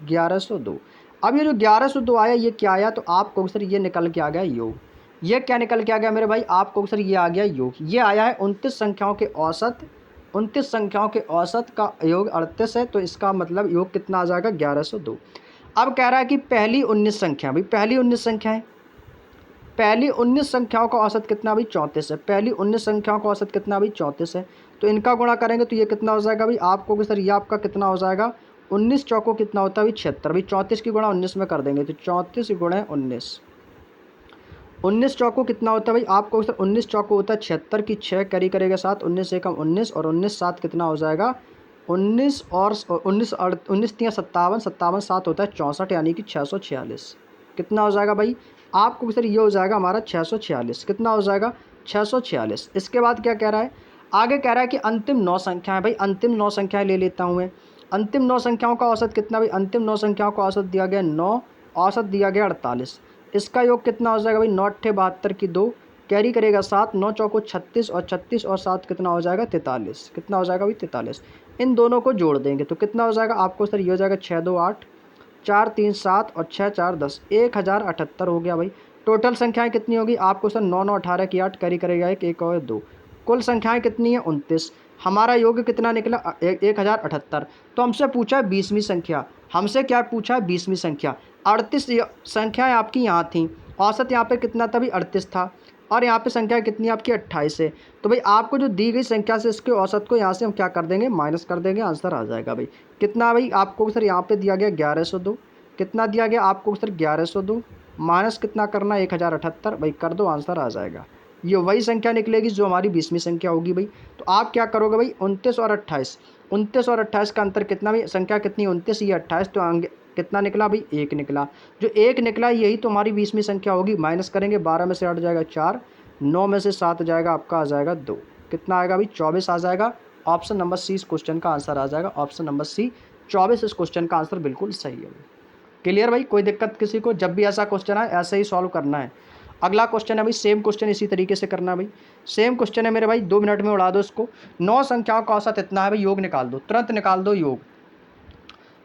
1102। अब ये जो 1102 आया ये क्या आया, तो आपको अक्सर ये निकल के आ गया योग। ये क्या निकल के आ गया मेरे भाई, आपको अक्सर ये आ गया योग। ये आया है 29 संख्याओं के औसत, 29 संख्याओं के औसत का योग 38 है, तो इसका मतलब योग कितना आ जाएगा 1102। अब कह रहा है कि पहली 19 संख्या, भाई पहली 19 संख्या है, पहली 19 संख्याओं का औसत कितना भाई 34 है, पहली 19 संख्याओं का औसत कितना भाई 34 है, तो इनका गुणा करेंगे तो ये कितना हो जाएगा भाई, आपको भी सर ये आपका कितना हो जाएगा 19 चौको कितना होता है भाई 76 भाई, 34 की गुणा 19 में कर देंगे तो 34 गुणे 19, 19 चौको कितना होता है भाई, आपको सर 19 चौको होता है 76 की 6 कैरी करेगा 7, 19 से कम 19 और 19 7 कितना हो जाएगा 19 और 19 19 3 57, 57 7 होता है 64, यानी कि 646। कितना हो जाएगा भाई, आपको सर ये हो जाएगा हमारा 646, कितना हो जाएगा 646। इसके बाद क्या कह रहा है, आगे कह रहा है कि अंतिम 9 संख्याएं। भाई अंतिम 9 संख्याएं ले लेता हूँ मैं। अंतिम 9 संख्याओं का औसत कितना, भाई अंतिम 9 संख्याओं का औसत दिया गया 9, औसत दिया गया 48। इसका योग कितना हो जाएगा भाई, 9 अट्ठे 72 की 2, कैरी करेगा 7, 9 चौको 36 और 36 और 7 कितना हो जाएगा 43। कितना हो जाएगा भाई 43। इन दोनों को जोड़ देंगे तो कितना हो जाएगा आपको सर, ये हो जाएगा 6 2 8, 4 3 7 और 6 4 10, 1078 हो गया भाई। टोटल संख्याएं कितनी होगी आपको सर, 9 9 18 की 8, कैरी करेगा 1 1 और 2, कुल संख्याएं कितनी है 29। हमारा योग कितना निकला 1078। तो हमसे पूछा है 20वीं संख्या, हमसे क्या पूछा है 20वीं संख्या। 38 संख्याएं आपकी यहाँ थी, औसत यहाँ पे कितना था भाई 38 था, और यहाँ पे संख्या कितनी है आपकी 28 है। तो भाई आपको जो दी गई संख्या से इसके औसत को यहाँ से हम क्या कर देंगे, माइनस कर देंगे, आंसर आ जाएगा भाई कितना। भाई आपको सर यहाँ पे दिया गया 1102, कितना दिया गया आपको सर 1102, माइनस कितना करना है 1078, भाई कर दो, आंसर आ जाएगा। ये वही संख्या निकलेगी जो हमारी 20वीं संख्या होगी भाई। तो आप क्या करोगे भाई, 29 और 28, 29 और 28 का अंतर कितना भाई, संख्या कितनी 29, ये 28, तो कितना निकला भाई 1 निकला। जो 1 निकला यही तो हमारी 20वीं संख्या होगी। माइनस करेंगे, 12 में से 8 जाएगा 4, 9 में से 7 जाएगा आपका आ जाएगा 2, कितना आएगा भाई 24 आ जाएगा। ऑप्शन नंबर सी इस क्वेश्चन का आंसर आ जाएगा। ऑप्शन नंबर सी 24 इस क्वेश्चन का आंसर बिल्कुल सही है। क्लियर भाई, कोई दिक्कत किसी को, जब भी ऐसा क्वेश्चन आए ऐसे ही सॉल्व करना है। अगला क्वेश्चन है भाई, सेम क्वेश्चन इसी तरीके से करना है भाई। सेम क्वेश्चन है मेरे भाई, 2 मिनट में उड़ा दो इसको। 9 संख्याओं का औसत इतना है भाई, योग निकाल दो, तुरंत निकाल दो योग।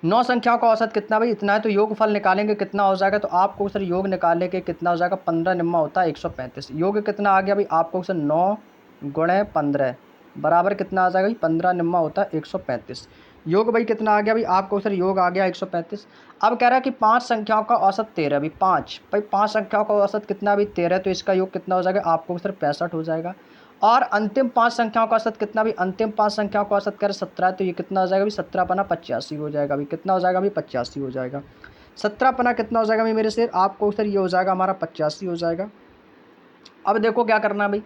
9 संख्याओं का औसत कितना भाई, इतना है, तो योगफल निकालेंगे कितना हो जाएगा। तो आपको सर योग निकालने के कितना हो जाएगा, 15 निम्मा होता है 135। योग कितना आ गया भाई आपको सर, 9 गुणे 15 बराबर कितना आ जाएगा भाई, 15 निम्मा होता है 135। योग भाई कितना आ गया भाई आपको सर, योग आ गया 135। अब कह रहा है कि 5 संख्याओं का औसत 13 भाई, 5 भाई 5 संख्याओं का औसत कितना भाई 13, तो इसका योग कितना हो जाएगा आपको सर 65 हो जाएगा। और अंतिम 5 संख्याओं का औसत कितना भी, अंतिम 5 संख्याओं का औसत कर 17, तो ये कितना हो जाएगा भी 17 पना 85 हो जाएगा भाई। कितना हो जाएगा भाई 85 हो जाएगा। 17 पना कितना हो जाएगा भाई मेरे से आपको सर, ये हो जाएगा हमारा 85 हो जाएगा। अब देखो क्या करना भाई,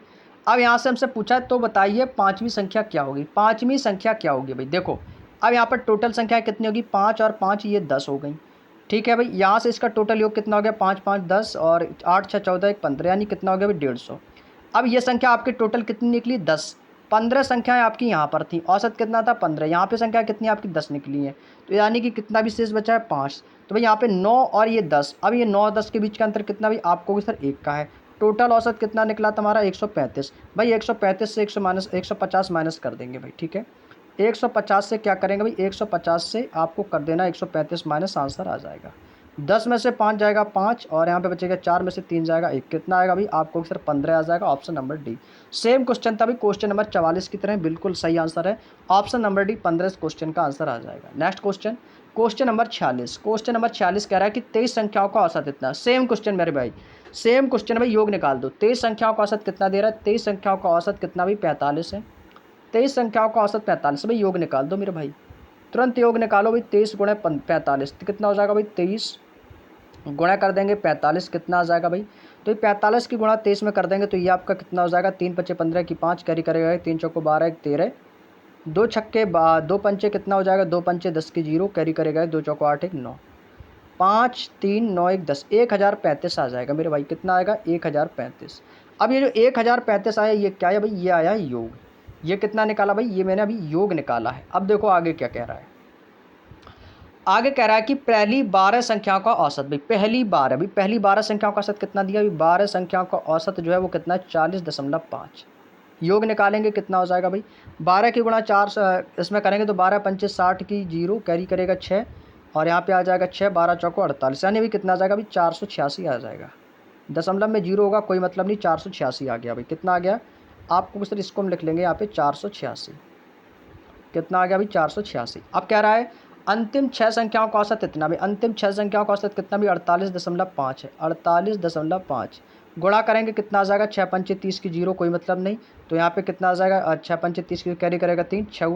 अब यहाँ से हमसे पूछा है तो बताइए 5वीं संख्या क्या होगी। 5वीं संख्या क्या होगी भाई, देखो अब यहाँ पर टोटल संख्या कितनी होगी, 5 और 5 ये 10 हो गई। ठीक है भाई, यहाँ से इसका टोटल योग कितना हो गया, 5 5 10 और 8 6 14 1 15, यानी कितना हो गया भाई 150। अब ये संख्या आपकी टोटल कितनी निकली 10। 15 संख्याएं आपकी यहाँ पर थी, औसत कितना था 15, यहाँ पे संख्या कितनी आपकी 10 निकली है, तो यानी कि कितना भी शेष बचा है 5। तो भाई यहाँ पे 9 और ये 10, अब ये 9 10 के बीच का अंतर कितना भाई आपको भी सर 1 का है। टोटल औसत कितना निकला तुम्हारा 135। भाई 135 से 150 माइनस कर देंगे भाई, ठीक है। 150 से क्या करेंगे भाई, 150 से आपको कर देना 135 माइनस, आंसर आ जाएगा। 10 में से 5 जाएगा 5, और यहाँ पे बचेगा 4 में से 3 जाएगा 1, कितना आएगा भाई आपको सर 15 आ जाएगा। Option number D. Same question था भाई क्वेश्चन नंबर 44 की तरह, बिल्कुल सही आंसर है। ऑप्शन नंबर डी 15 इस क्वेश्चन का आंसर आ जाएगा। Next question, question number 46। Question number 46 कह रहा है कि 23 संख्याओं का औसत इतना। सेम क्वेश्चन मेरे भाई, सेम क्वेश्चन भाई, योग निकाल दो। 23 संख्याओं का औसत कितना दे रहा है, 23 संख्याओं का औसत कितना भाई 45 है। 23 संख्याओं का औसत 45 भाई, योग निकाल दो मेरे भाई, तुरंत योग निकालो भाई। 23 गुणे 45 तो कितना हो जाएगा भाई, 23 गुणा कर देंगे 45, कितना आ जाएगा भाई, तो ये 45 की गुणा 23 में कर देंगे तो ये आपका कितना हो जाएगा, 3 पच्चे 15 की 5, कैरी करेगा 3 चौको 12 1 13, 2 छक्के 2 पंचे कितना हो जाएगा, 2 पंचे 10 की 0, कैरी करेगा 2 चौको 8 1 9, 5 3 9 1 10, 1035 आ जाएगा मेरे भाई। कितना आएगा 1035। अब ये जो 1035 आया ये क्या है भाई, ये आया योग। ये कितना निकाला भाई, ये मैंने अभी योग निकाला है। अब देखो आगे क्या कह रहा है, आगे कह रहा है कि पहली 12 संख्याओं का औसत भाई, पहली 12 संख्याओं का औसत कितना दिया भाई, 12 संख्याओं का औसत जो है वो कितना है 40.5। योग निकालेंगे कितना हो जाएगा भाई, 12 की गुणा 4 इसमें करेंगे तो 12 पंचे 60 की 0, कैरी करेगा 6, और यहाँ पे आ जाएगा 6 12 चौको 48, यानी भाई कितना आ जाएगा भाई 486 आ जाएगा। दशमलव में 0 होगा कोई मतलब नहीं, 486 आ गया भाई। कितना आ गया आपको सर, इसको हम लिख लेंगे यहाँ पे 486। कितना आ गया भाई 486। अब कह रहा है अंतिम 6 संख्याओं का औसत इतना भी, अंतिम 6 संख्याओं का औसत कितना भी 48.5 है। 48.5 गुणा करेंगे कितना आ जाएगा, 6 पंचे 30 की 0, कोई मतलब नहीं, तो यहाँ पे कितना आ जाएगा 6 पंचे 30 की कैरी करेगा 3, 6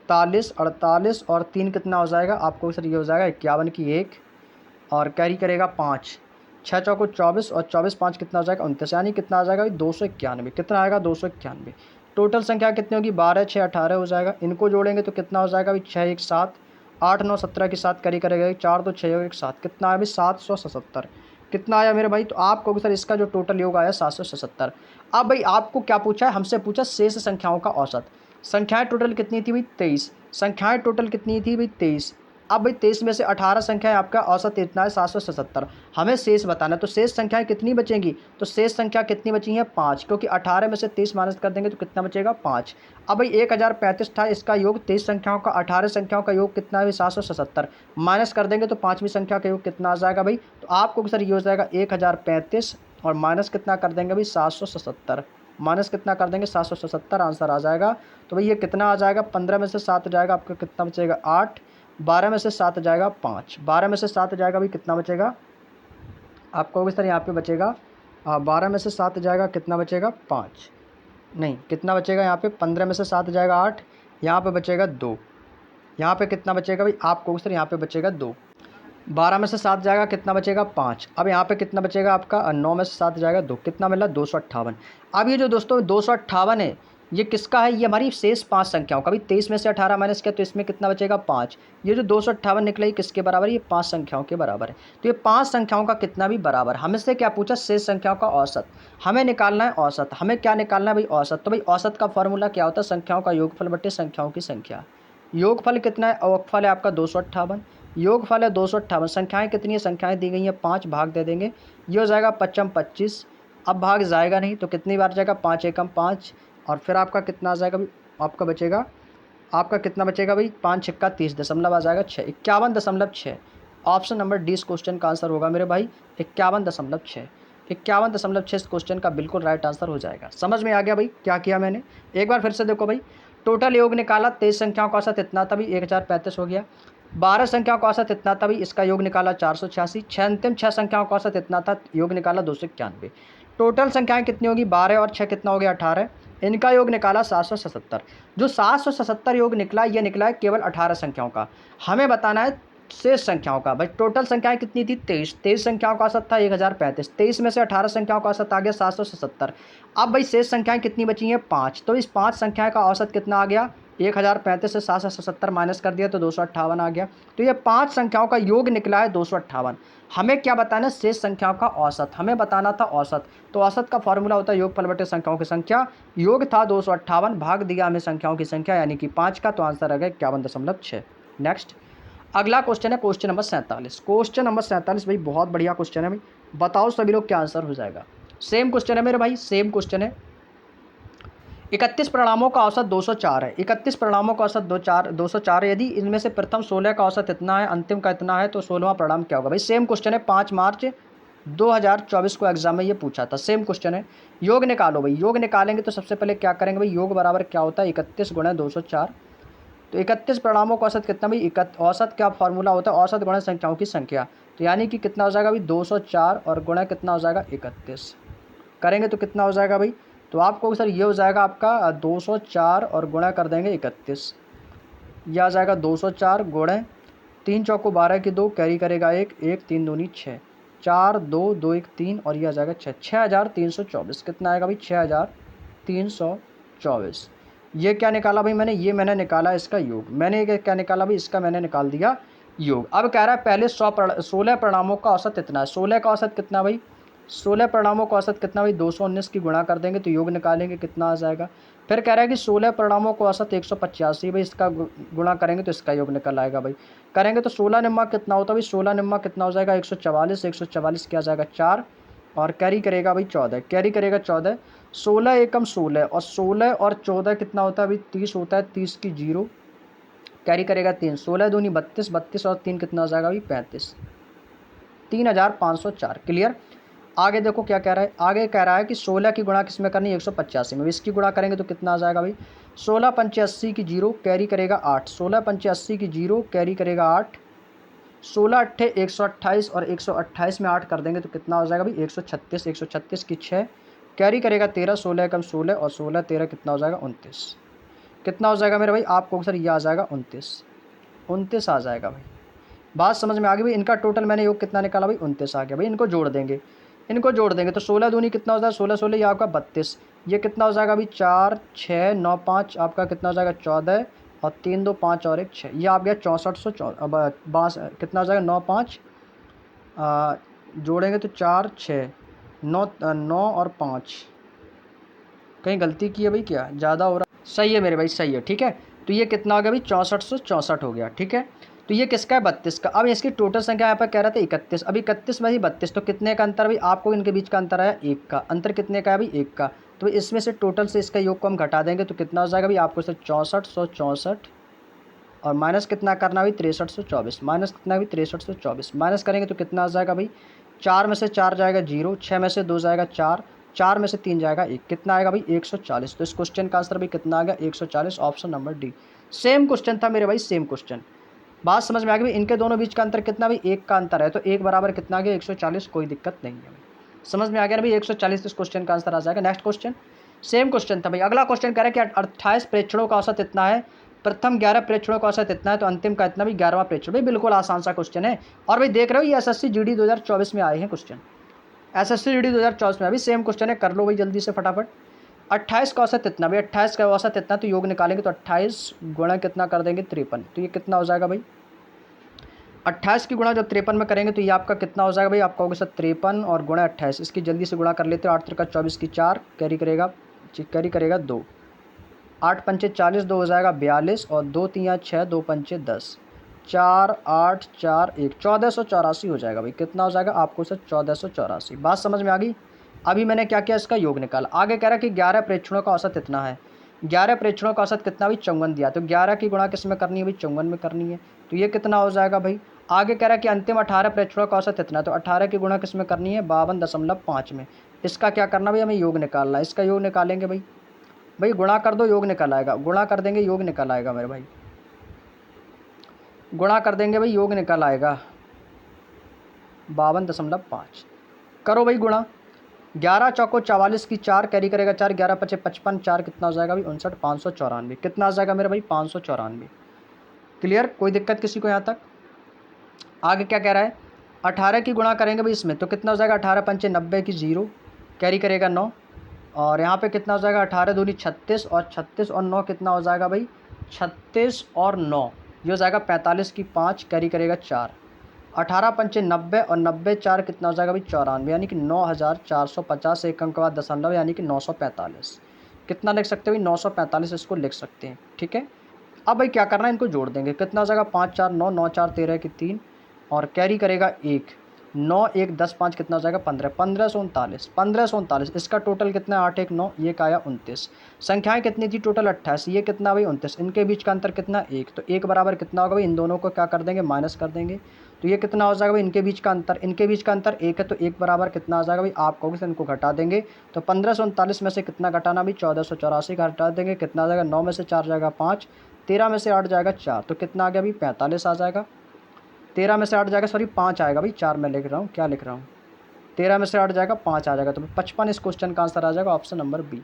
48 48 और 3 कितना हो जाएगा आपको सर, ये हो जाएगा 51 की 1, और कैरी करेगा 5, 6 चौको 24 और 24 5 कितना हो जाएगा 29, यानी कितना आ जाएगा भाई 291। कितना आएगा 291। टोटल संख्या कितनी होगी, 12 6 18 हो जाएगा। इनको जोड़ेंगे तो कितना हो जाएगा भाई 6 1 7, 8 9 17 की 7 कैरी करेगा 4 2 6 1 7, कितना है भाई 777। कितना आया मेरे भाई? तो आपको सर इसका जो टोटल योग आया 777। अब भाई आपको क्या पूछा है? हमसे पूछा शेष संख्याओं का औसत। संख्याएं टोटल कितनी थी भाई? 23। संख्याएं टोटल कितनी थी भाई? 23। अब भाई 23 में से 18 संख्याएं, आपका औसत इतना है 777। हमें शेष बताना है, तो शेष संख्याएं कितनी बचेंगी? तो शेष संख्या कितनी बची हैं? 5, क्योंकि 18 में से 23 माइनस कर देंगे तो कितना बचेगा? 5। अब भाई 1035 था, इसका योग 23 संख्याओं का, 18 संख्याओं का योग कितना है? 777 माइनस कर देंगे तो पाँचवीं संख्या का योग कितना आ जाएगा भाई? तो आपको सर ये हो जाएगा 1035 और माइनस कितना कर देंगे भाई? 777। माइनस कितना कर देंगे? 777 आंसर आ जाएगा। तो भाई ये कितना आ जाएगा? 15 में से 7 जाएगा, आपका कितना बचेगा? 8। 12 में से 7 जाएगा 5। 12 में से 7 जाएगा भाई, कितना बचेगा? आपको भी सर यहाँ पे बचेगा 12 में से 7 जाएगा, कितना बचेगा? 5। नहीं, कितना बचेगा यहाँ पे? 15 में से 7 जाएगा 8, यहाँ पे बचेगा 2। यहाँ पे कितना बचेगा भाई? आपको सर यहाँ पे बचेगा 2। 12 में से 7 जाएगा, कितना बचेगा? 5। अब यहाँ पे कितना बचेगा आपका? 9 में से 7 जाएगा 2, कितना मिला? 258। अब ये जो दोस्तों 258 है, ये किसका है? ये हमारी शेष 5 संख्याओं का। भाई 23 में से 18 माइनस किया तो इसमें कितना बचेगा? 5। ये जो 258 निकला, ये किसके बराबर है? ये 5 संख्याओं के बराबर है। तो ये 5 संख्याओं का कितना भी बराबर। हमसे क्या पूछा? शेष संख्याओं का औसत। हमें निकालना है औसत। हमें क्या निकालना है भाई? औसत। तो भाई औसत का फॉर्मूला क्या होता है? संख्याओं का योगफल बटे संख्याओं की संख्या। योगफल कितना है? अवकफल है आपका 258। योगफल है 258। संख्याएं कितनी है? संख्याएं दी गई हैं 5, भाग दे देंगे, ये हो जाएगा 55 25। अब भाग जाएगा नहीं तो कितनी बार जाएगा? 5 एकम 5, और फिर आपका कितना आ जाएगा भाई? आपका बचेगा, आपका कितना बचेगा भाई? 5 छक्का 30, दशमलव आ जाएगा 6, 51.6। ऑप्शन नंबर डी इस क्वेश्चन का आंसर होगा मेरे भाई, 51.6। 51.6 इस क्वेश्चन का बिल्कुल राइट आंसर हो जाएगा। समझ में आ गया भाई क्या किया मैंने? एक बार फिर से देखो भाई, टोटल योग निकाला, 23 संख्याओं का औसत इतना था भाई, 1035 हो गया। 12 संख्याओं का औसत इतना था भाई, इसका योग निकाला 486। अंतिम 6 संख्याओं का औसत इतना था, योग निकाला 291। टोटल संख्याएं कितनी होगी? 12 और 6 कितना हो गया? 18। इनका योग निकाला 777। जो 777 योग निकला, ये निकला है केवल 18 संख्याओं का। हमें बताना है शेष संख्याओं का। भाई टोटल संख्याएं कितनी थी? 23। 23 संख्याओं का औसत था 1035। 23 में से 18 संख्याओं का औसत आ गया 777। अब भाई शेष संख्याएं कितनी बची हैं? 5। तो इस 5 संख्याएं का औसत कितना आ गया? 1035 से 777 माइनस कर दिया तो 258 आ गया। तो ये 5 संख्याओं का योग निकला है 258। हमें क्या बताना है? शेष संख्याओं का औसत। हमें बताना था औसत। तो औसत का फॉर्मूला होता है योगफल बटे संख्याओं की संख्या। योग था 258, भाग दिया हमें संख्याओं की संख्या यानी कि 5 का, तो आंसर आ गया 51.6। नेक्स्ट अगला क्वेश्चन है क्वेश्चन नंबर 47। क्वेश्चन नंबर 47 भाई बहुत बढ़िया क्वेश्चन है भाई। बताओ सभी लोग क्या आंसर हो जाएगा? सेम क्वेश्चन है मेरे भाई, सेम क्वेश्चन है। 31 परिणामों का औसत 204 है। 31 परिणामों का औसत 204 है। यदि इनमें से प्रथम 16 का औसत इतना है, अंतिम का इतना है, तो 16वां परिणाम क्या होगा? भाई सेम क्वेश्चन है, 5 मार्च 2024 को एग्जाम में ये पूछा था। सेम क्वेश्चन है। योग निकालो भाई। योग निकालेंगे तो सबसे पहले क्या करेंगे भाई? योग बराबर क्या होता है? 31 गुणा 204। तो 31 परिणामों का औसत कितना भाई? औसत क्या फॉर्मूला होता है? औसत गुणा संख्याओं की संख्या। तो यानी कि कितना हो जाएगा भाई? 204 और गुणा कितना हो जाएगा? 31 करेंगे तो कितना हो जाएगा भाई? तो आपको सर ये हो जाएगा आपका 204 और गुणा कर देंगे 31। यह आ जाएगा 204 गुणा 3 चौको 12 की 2, कैरी करेगा 1, 1 3 दूनी 6, 4 2 2 1 3 और ये आ जाएगा 6, 6324। कितना आएगा भाई? 6324। ये क्या निकाला भाई मैंने? ये मैंने निकाला इसका योग। मैंने क्या निकाला भाई? इसका मैंने निकाल दिया योग। अब कह रहा है पहले 16 परिणामों का औसत इतना है। 16 का औसत कितना भाई? 16 परिणामों का औसत कितना भाई? 219 की गुणा कर देंगे तो योग निकालेंगे, कितना आ जाएगा? फिर कह रहा है कि 16 परिणामों का औसत 185 भाई, इसका गुणा करेंगे तो इसका योग निकल आएगा भाई। करेंगे तो 16 निम्मा कितना होता है भाई? 16 निम्मा कितना हो जाएगा? 144। 144 क्या जाएगा? 4 और कैरी करेगा भाई 14, कैरी करेगा 14। 16 एकम 16 और 16 और 14 कितना होता है भाई? 30 होता है। 30 की 0 कैरी करेगा 3, 16 दूनी 32, 32 और 3 कितना हो जाएगा भाई? 35। 3504। क्लियर। आगे देखो क्या कह रहा है? आगे कह रहा है कि 16 की गुणा किस में करनी है? 185 में। इसकी गुणा करेंगे तो कितना आ जाएगा भाई? 16 पंचे 80 की 0 कैरी करेगा 8, 16 पंचे 80 की 0 कैरी करेगा 8, 16 अट्ठे 128 और 128 में 8 कर देंगे तो कितना हो जाएगा भाई? 136। 136 की 6 कैरी करेगा 13, 16 कम 16 और 16 13 कितना हो जाएगा? 29। कितना हो जाएगा मेरे भाई? आपको सर ये आ जाएगा 29। 29 आ जाएगा भाई। बात समझ में आ गई भाई? इनका टोटल मैंने योग कितना निकाला भाई? 29 आ गया भाई। इनको जोड़ देंगे, इनको जोड़ देंगे तो 16 दूनी कितना हो जाएगा? 16 16 ये आपका 32। ये कितना हो जाएगा अभी? 4 6 9 5 आपका कितना हो जाएगा? 14 और 3 2 5 और 1 6, ये आप गया 6400। अब कितना हो जाएगा? 9 5 जोड़ेंगे तो 4 6 9 9 और 5, कहीं गलती की है भाई क्या, ज़्यादा हो रहा, सही है मेरे भाई, सही है, ठीक है। तो ये कितना हो गया भाई, 6464 हो गया, ठीक है। तो ये किसका है, 32 का। अब इसकी टोटल संख्या यहाँ पर कह रहा था 31, अभी 31 में ही 32, तो कितने का अंतर भाई, आपको इनके बीच का अंतर आया 1 का, अंतर कितने का है भाई, 1 का। तो इसमें से टोटल से इसका योग को हम घटा देंगे तो कितना हो जाएगा भाई, आपको से 6464 और माइनस कितना करना भाई, 6324, माइनस कितना भाई 6324, माइनस करेंगे तो कितना आ जाएगा भाई, 4 में से 4 जाएगा 0, 6 में से 2 जाएगा 4, 4 में से 3 जाएगा 1, कितना आएगा भाई 140। तो इस क्वेश्चन का आंसर भाई कितना आ गया 140, option number D. Same question था मेरे भाई, सेम क्वेश्चन। बात समझ में आ गई भाई, इनके दोनों बीच का अंतर कितना भाई, 1 का अंतर है, तो 1 बराबर कितना आ गया 140, कोई दिक्कत नहीं है भाई, समझ में आ गया ना भाई, 140 इस क्वेश्चन का आंसर आ जाएगा। नेक्स्ट क्वेश्चन, सेम क्वेश्चन था भाई। अगला क्वेश्चन कह रहा है कि 28 प्रेक्षणों का औसत इतना है, प्रथम 11 प्रेक्षणों का औसत इतना है, तो अंतिम का इतना भी 11वां प्रेक्षण। भाई बिल्कुल आसान सा क्वेश्चन है, और भाई देख रहे हो ये एसएससी जीडी 2024 में आए हैं क्वेश्चन, एसएससी जीडी 2024 में अभी सेम क्वेश्चन है, कर लो भाई जल्दी से फटाफट। 28 का औसत इतना भाई, 28 का औसत इतना, तो योग निकालेंगे तो 28 गुणा कितना कर देंगे 53, तो ये कितना हो जाएगा भाई, 28 की गुणा जब 53 में करेंगे तो ये आपका कितना हो जाएगा भाई, आपका होगा सर 53 और गुणा 28, इसकी जल्दी से गुणा कर लेते हो, 8 3 24 की 4 कैरी करेगा 2, 8 पंचे 40, 2 हो जाएगा 42 और 2 3 6, 2 पंचे 10, 4 8 4 1, 1484 हो जाएगा भाई, कितना हो जाएगा आपको सर 1484। बात समझ में आ गई। अभी मैंने क्या किया, इसका योग निकाला। आगे कह रहा है कि 11 प्रेक्षणों का औसत इतना है, 11 प्रेक्षणों का औसत कितना भाई 54 दिया, तो 11 की गुणा किस में करनी है भाई, 54 में करनी है, तो ये कितना हो जाएगा भाई। आगे कह रहा है कि अंतिम 18 प्रेक्षणों का औसत इतना, तो 18 की गुणा किस में करनी है 52.5 में, इसका क्या करना भाई, हमें योग निकालना है, इसका योग निकालेंगे भाई, भाई गुणा कर दो योग निकल आएगा, गुणा कर देंगे योग निकल आएगा मेरे भाई, गुणा कर देंगे भाई योग निकल आएगा 52.5, करो भाई गुणा, 11 चौको 44 की 4 कैरी करेगा 4, 11 पचे 55, 4 कितना हो जाएगा भाई 59, 594, कितना आ जाएगा मेरे भाई 594। क्लियर, कोई दिक्कत किसी को यहाँ तक। आगे क्या कह रहा है, 18 की गुणा करेंगे भाई इसमें तो कितना हो जाएगा, 18 पंचे 90 की 0 कैरी करेगा 9, और यहाँ पे कितना हो जाएगा 18 दूनी 36 और 36 और 9 कितना हो जाएगा भाई 36 और 9, ये हो जाएगा 45 की 5 कैरी करेगा 4, 18 पंचे 90 और 90 4 कितना हो जाएगा भाई 94, यानी कि 9450, एक अंक के बाद दशमलव यानी कि 945, कितना लिख सकते हो भाई 945, इसको लिख सकते हैं, ठीक है। अब भाई क्या करना है, इनको जोड़ देंगे, कितना हो जाएगा 5 4 9, 9 4 13 की 3 और कैरी करेगा 1, 9 1 10 5 कितना हो जाएगा 15, 1539, 1539, इसका टोटल कितना है 8 1 9, ये का आया 29, संख्याएं कितनी थी टोटल 28, ये कितना भाई 29, इनके बीच का अंतर कितना 1, तो 1 बराबर कितना होगा भाई, इन दोनों को क्या कर देंगे माइनस कर देंगे, तो ये कितना हो जाएगा भाई, इनके बीच का अंतर 1 है, तो 1 बराबर कितना आ जाएगा भाई, आप कहोगे इनको घटा देंगे, तो 1539 में से कितना घटाना भाई 1484 का घटा देंगे, कितना आ जाएगा 9 में से 4 जाएगा 5, 13 में से 8 जाएगा 4, तो कितना आ गया भाई 45 आ जाएगा, 13 में से 8 जाएगा, सॉरी 5 आएगा भाई, 4 में लिख रहा हूँ, क्या लिख रहा हूँ, 13 में से 8 जाएगा 5 आ जाएगा, तो 55 इस क्वेश्चन का आंसर आ जाएगा, option number B.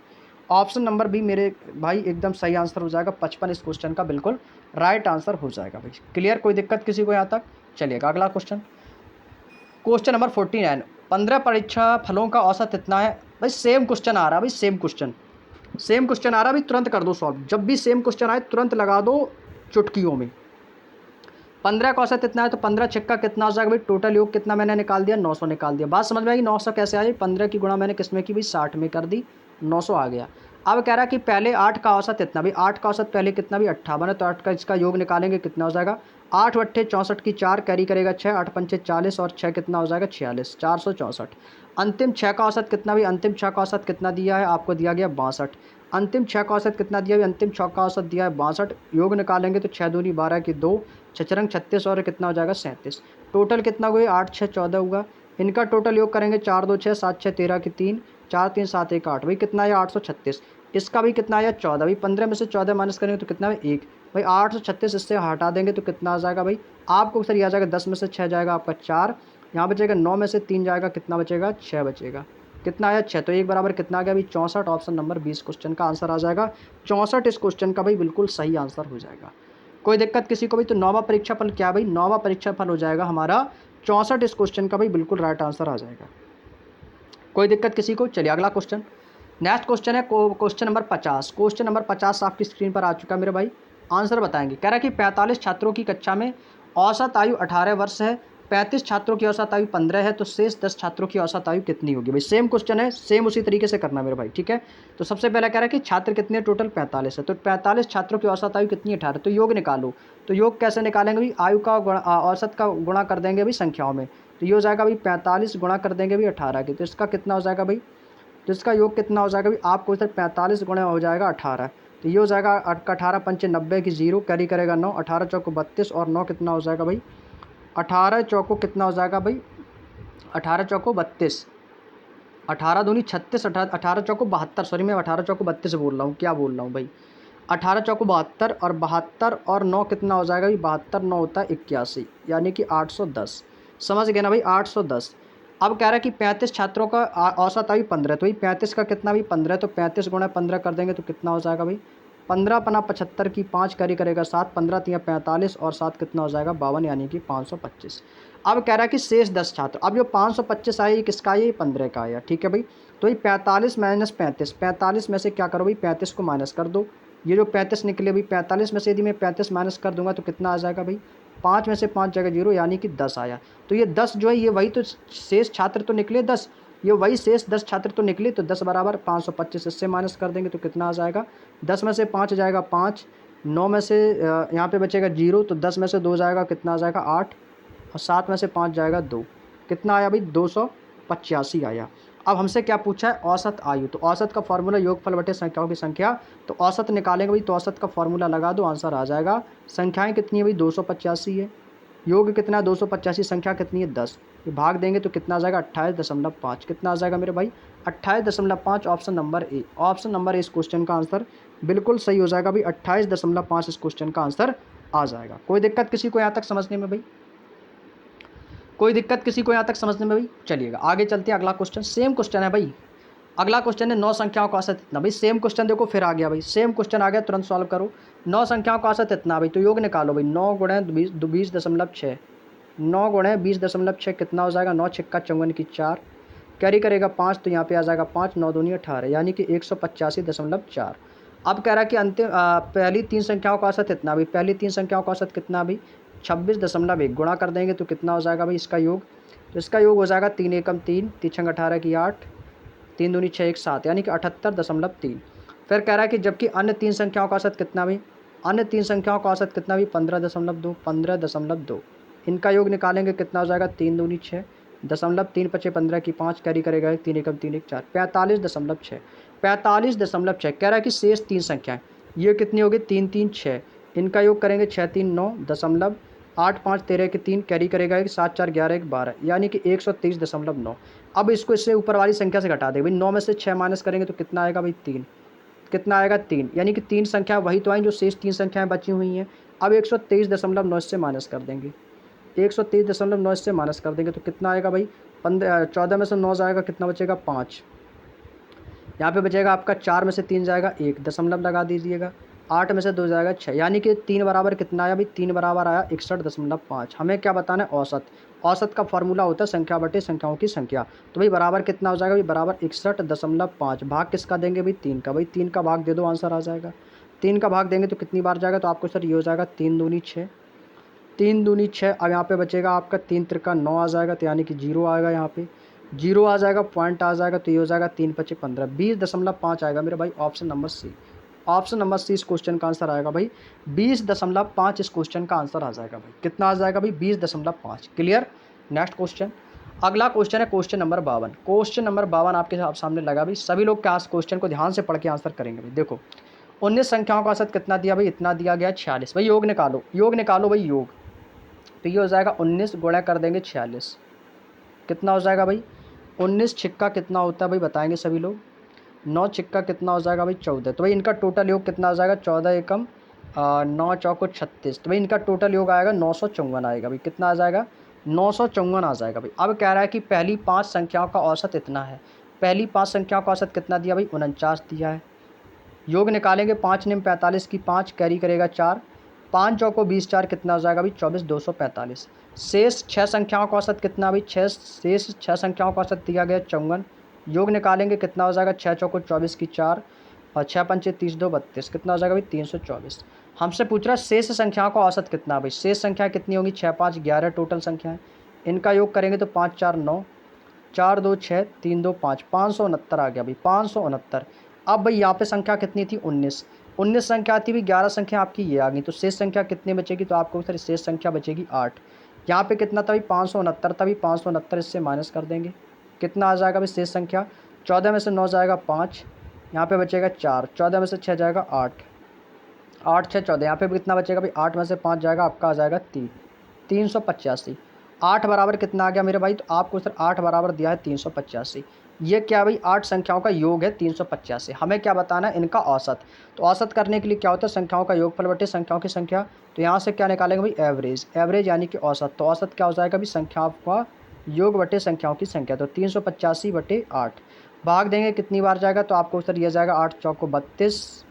Option number B मेरे भाई एकदम सही आंसर हो जाएगा, 55 इस क्वेश्चन का बिल्कुल राइट आंसर हो जाएगा भाई। क्लियर, कोई दिक्कत किसी को यहाँ तक। चलिएगा अगला क्वेश्चन, क्वेश्चन नंबर 49, 15 परीक्षा फलों का औसत इतना है। भाई सेम क्वेश्चन आ रहा है भाई, सेम क्वेश्चन आ रहा है भाई, तुरंत कर दो सॉल्व, जब भी सेम क्वेश्चन आए तुरंत लगा दो चुटकियों में। 15 का औसत इतना है, तो 15 छक्का कितना हो जाएगा भाई, टोटल योग कितना मैंने निकाल दिया 900 निकाल दिया। बात समझ में आएगी, 900 कैसे आई, 15 की गुणा मैंने किस में की भाई 60 में कर दी, 900 आ गया। अब कह रहा है कि पहले 8 का औसत इतना, भाई 8 का औसत पहले कितना भी 58 है, तो 8 का इसका योग निकालेंगे कितना हो जाएगा, 8 अट्ठे 64 की 4 कैरी करेगा 6, 8 पंचे 40 और 6 कितना हो जाएगा 46, 464। अंतिम 6 का औसत कितना भी, अंतिम 6 का औसत कितना दिया है आपको, दिया गया 62, अंतिम 6 का औसत कितना दिया है, अंतिम 6 का औसत दिया है 62, योग निकालेंगे तो 6 दूनी 12 की 2, 6 36 और कितना हो जाएगा 37, टोटल कितना हुआ 8 6 14 होगा, इनका टोटल योग करेंगे 4 2 6 7 6 13 की 3, 4 3 7 1 8, भाई कितना आया 836, इसका भी कितना आया 14, भाई 15 में से 14 माइनस करेंगे तो कितना है 1, भाई 836 इससे हटा देंगे तो कितना आ जाएगा भाई आपको सर, यह आ जाएगा 10 में से 6 जाएगा आपका 4, यहाँ बचेगा 9 में से 3 जाएगा, कितना बचेगा 6 बचेगा, कितना आया 6, तो 1 बराबर कितना आ गया भाई 64, ऑप्शन नंबर 20 क्वेश्चन का आंसर आ जाएगा 64, इस क्वेश्चन का भाई बिल्कुल सही आंसर हो जाएगा। कोई दिक्कत किसी को भाई, तो 9वां परीक्षा फल क्या भाई, 9वां परीक्षा फल हो जाएगा हमारा 64, इस क्वेश्चन का भाई बिल्कुल राइट आंसर आ जाएगा। कोई दिक्कत किसी को। चलिए अगला क्वेश्चन, नेक्स्ट क्वेश्चन है क्वेश्चन नंबर 50, क्वेश्चन नंबर 50 आपकी स्क्रीन पर आ चुका है मेरे भाई, आंसर बताएंगे। कह रहा है कि 45 छात्रों की कक्षा में औसत आयु 18 वर्ष है, 35 छात्रों की औसत आयु 15 है, तो शेष 10 छात्रों की औसत आयु कितनी होगी भाई। सेम क्वेश्चन है, सेम उसी तरीके से करना मेरे भाई, ठीक है। तो सबसे पहला कह रहा है कि छात्र कितने, टोटल 45 है, तो 45 छात्रों की औसत आयु कितनी है, 18। तो योग निकालो। तो योग कैसे निकालेंगे भाई, आयु का औसत का गुणा कर देंगे भाई संख्याओं में। तो ये हो जाएगा भाई 45 गुणा कर देंगे भाई 18 की, तो इसका कितना हो जाएगा भाई, तो इसका योग कितना हो जाएगा भाई, आपको इधर 45 गुणा हो जाएगा 18। तो ये हो जाएगा 18 पंचे 90 की 0, कैरी करेगा 9, 18 चौको 32 और 9 कितना हो जाएगा भाई, 18 चौको कितना हो जाएगा भाई, 18 चौको 32, 18 दूनी 36, 18 चौको 72, सॉरी मैं 18 चौको 32 बोल रहा हूँ, क्या बोल रहा हूँ भाई, 18 चौको 72 और 72 और 9 कितना हो जाएगा भाई, 72 9 होता है 81, यानी कि 810। समझ गए ना भाई, 810। अब कह रहा है कि 35 छात्रों का औसत आयु 15, तो भाई 35 का कितना भाई 15, तो 35 गुणा 15 कर देंगे तो कितना हो जाएगा भाई, 15 पना 75 की 5 कैरी करेगा 7, 15 तिया 45 और 7 कितना हो जाएगा 52, यानी कि 525। अब कह रहा है कि शेष 10 छात्र, अब जो 525 आया ये किसका आया, ये 15 का आया, ठीक है भाई। तो ये 45 माइनस 35, 45 में से क्या करो भाई 35 को माइनस कर दो, ये जो 35 निकले भाई 45 में से यदि मैं 35 माइनस कर दूंगा तो कितना आ जाएगा भाई, 5 में से 5 जगह 0, यानी कि 10 आया। तो ये 10 जो है ये वही तो शेष छात्र तो निकले 10, ये वही शेष 10 छात्र तो निकले, तो 10 बराबर 525, इससे माइनस कर देंगे तो कितना आ जाएगा, 10 में से 5 जाएगा 5, 9 में से यहाँ पे बचेगा 0, तो 10 में से 2 जाएगा कितना आ जाएगा 8, और 7 में से 5 जाएगा 2, कितना आया भाई 285 आया। अब हमसे क्या पूछा है, औसत आयु। तो औसत का फॉर्मूला योगफल बटे संख्याओं की संख्या, तो औसत निकालेंगे भाई, तो औसत का फॉर्मूला लगा दो, आंसर आ जाएगा। संख्याएं कितनी है भाई 285 है, योग कितना है 285, संख्या कितनी है 10, ये भाग देंगे तो कितना आ जाएगा 28.5, कितना आ जाएगा मेरे भाई 28.5, option number A. Option number A इस क्वेश्चन का आंसर बिल्कुल सही हो जाएगा भाई, 28.5 इस क्वेश्चन का आंसर आ जाएगा। कोई दिक्कत किसी को यहाँ तक समझने में भाई, कोई दिक्कत किसी को यहाँ तक समझने में भाई। चलिएगा आगे चलते हैं, अगला क्वेश्चन सेम क्वेश्चन है भाई। अगला क्वेश्चन है 9 संख्याओं का औसत इतना, भाई सेम क्वेश्चन देखो फिर आ गया भाई, सेम क्वेश्चन आ गया, तुरंत सॉल्व करो। 9 संख्याओं का औसत इतना भाई, तो योग निकालो भाई, 9 गुणे 20.6, 9 गुणे 20.6 कितना हो जाएगा, 9 छिक्का 54 की 4, कैरी करेगा 5, तो यहाँ पे आ जाएगा 5, 9 दूनी 18, यानी कि 185.4। अब कह रहा है कि अंतिम पहली 3 संख्याओं का औसत इतना भाई, पहली 3 संख्याओं का औसत कितना भाई 26.1, गुणा कर देंगे तो कितना हो जाएगा भाई इसका योग, तो इसका योग हो जाएगा 3 एकम 3, 3 छंग 18 की 8, 3 दूनी 6 1 7, यानी कि 78.3। फिर कह रहा है कि जबकि अन्य 3 संख्याओं का औसत कितना भाई, अन्य 3 संख्याओं का औसत कितना भी 15.2, 15.2, इनका योग निकालेंगे कितना हो जाएगा, 3 दूनी 6, 3 पचे 15 की 5, कैरी करेगा 3 एकम 3 1 4, 45.6, 45.6। कह रहा है कि शेष 3 संख्याएं ये कितनी होगी, 3 3 6, इनका योग करेंगे 6 3 9 दशमलव 8 5 13 के 3, कैरी करेगा 7 4 11 1 12, यानी कि 123.9। अब इसको इससे ऊपर वाली संख्या से घटा देंगे भाई, 9 में से 6 माइनस करेंगे तो कितना आएगा भाई 3, कितना आएगा 3, यानी कि 3 संख्या वही तो आई जो शेष 3 संख्याएं बची हुई हैं। अब 123.9 इससे माइनस कर देंगे, 123.9 इससे माइनस कर देंगे तो कितना आएगा भाई 14 में से 9 जाएगा, कितना बचेगा 5, यहाँ पे बचेगा आपका 4 में से 3 जाएगा 1, दशमलव लगा दीजिएगा, 8 में से 2 जाएगा 6, यानी कि 3 बराबर कितना आया भाई, 3 बराबर आया 61.5। हमें क्या बताना है, औसत। औसत का फॉर्मूला होता है संख्या बटे संख्याओं की संख्या, तो भाई बराबर कितना हो जाएगा भाई, बराबर 61.5। भाग किसका देंगे भाई 3 का, भाई 3 का भाग दे दो, आंसर आ जाएगा। 3 का भाग देंगे तो कितनी बार जाएगा, तो आपको सर ये हो जाएगा 3 दूनी 6, 3 दूनी 6। अब यहाँ पे बचेगा आपका 3 त्रिका 9 आ जाएगा, तो यानी कि 0 आएगा, यहाँ पे 0 आ जाएगा, पॉइंट आ जाएगा, तो ये हो जाएगा 3 पचे 15, 20.5 आएगा मेरे भाई, option number C. Option number C इस क्वेश्चन का आंसर आएगा भाई, 20.5 इस क्वेश्चन का आंसर आ जाएगा भाई, कितना आ जाएगा भाई 20.5। क्लियर। नेक्स्ट क्वेश्चन, अगला क्वेश्चन है क्वेश्चन नंबर 52। क्वेश्चन नंबर 52 आपके सामने लगा भाई, सभी लोग क्या क्वेश्चन को ध्यान से पढ़ के आंसर करेंगे भाई। देखो 19 संख्याओं का औसत कितना दिया भाई, इतना दिया गया 46, भाई योग निकालो, योग निकालो भाई योग, तो ये हो जाएगा 19 गुणा कर देंगे 46, कितना हो जाएगा भाई 19 छिक्का कितना होता है भाई बताएंगे सभी लोग, 9 छिक्का कितना हो जाएगा भाई 14, तो भाई इनका टोटल योग कितना हो जाएगा 14 एकम 9 चौको 36, तो भाई इनका टोटल योग आएगा 954 आएगा भाई, कितना आ जाएगा 954 आ जाएगा भाई। अब कह रहा है कि पहली 5 संख्याओं का औसत इतना है, पहली 5 संख्याओं का औसत कितना दिया भाई 49 दिया है, योग निकालेंगे 5 निम 45 की 5, कैरी करेगा 4, 5 चौको 20 4 कितना हो जाएगा भाई 24 245। शेष 6 संख्याओं का औसत कितना भाई, शेष 6 संख्याओं का औसत दिया गया 54, योग निकालेंगे कितना हो जाएगा 6 चौको 24 की 4 और 6 पंचे 30 2 32, कितना हो जाएगा भाई 324। हमसे पूछ रहा है शेष संख्याओं का औसत कितना भाई, शेष संख्या कितनी होंगी 6 5 11 टोटल संख्याएं, इनका योग करेंगे तो 5 4 9, 4 2 6, 3 2 5, 569 आ गया भाई, 569। अब भाई यहाँ पे संख्या कितनी थी, 19। 19 संख्या थी भाई, 11 संख्या आपकी ये आ गई, तो शेष संख्या कितनी बचेगी, तो आपको सर शेष संख्या बचेगी 8। यहाँ पे कितना था भाई, 569 था भाई, 569 इससे माइनस कर देंगे, कितना आ जाएगा भाई शेष संख्या, 14 में से 9 जाएगा 5, यहाँ पे बचेगा 4, 14 में से 6 जाएगा 8, 8 6 14, यहाँ पे भी कितना बचेगा भाई, 8 में से 5 जाएगा आपका आ जाएगा 3, 385। 8 बराबर कितना आ गया मेरे भाई, तो आपको सर 8 बराबर दिया है 385। ये क्या भाई, 8 संख्याओं का योग है 385। हमें क्या बताना है, इनका औसत। तो औसत करने के लिए क्या होता है, संख्याओं का योगफल बटे संख्याओं की संख्या। तो यहाँ से क्या निकालेंगे भाई, एवरेज, एवरेज यानी कि औसत। तो औसत क्या हो जाएगा भाई, संख्याओं का योग बटे संख्याओं की संख्या। तो 385 बटे 8 भाग देंगे, कितनी बार जाएगा, तो आपको सर यह जाएगा 8 चौको 32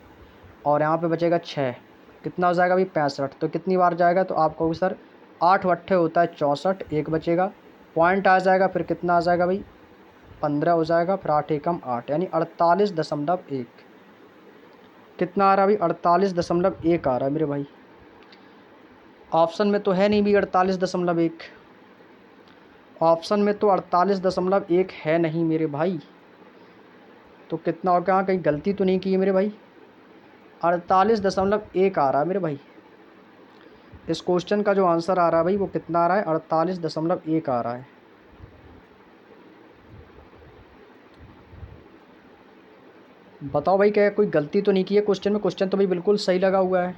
और यहाँ पे बचेगा 6, कितना हो जाएगा भाई 65। तो कितनी बार जाएगा, तो आपको सर 8 वट्ठे होता है 64, एक बचेगा, पॉइंट आ जाएगा, फिर कितना आ जाएगा भाई 15 हो जाएगा, फिर 8 एकम 8 यानी 48.1। कितना आ रहा है भाई, 48.1 आ रहा है मेरे भाई। ऑप्शन में तो है नहीं भी 48.1, ऑप्शन में तो 48.1 है नहीं मेरे भाई। तो कितना हो गया, कहीं गलती तो नहीं की है मेरे भाई, 48.1 आ रहा है मेरे भाई। इस क्वेश्चन का जो आंसर आ रहा है भाई वो कितना आ रहा है, 48.1 आ रहा है। बताओ भाई क्या कोई गलती तो नहीं की है क्वेश्चन में, क्वेश्चन तो भाई बिल्कुल सही लगा हुआ है,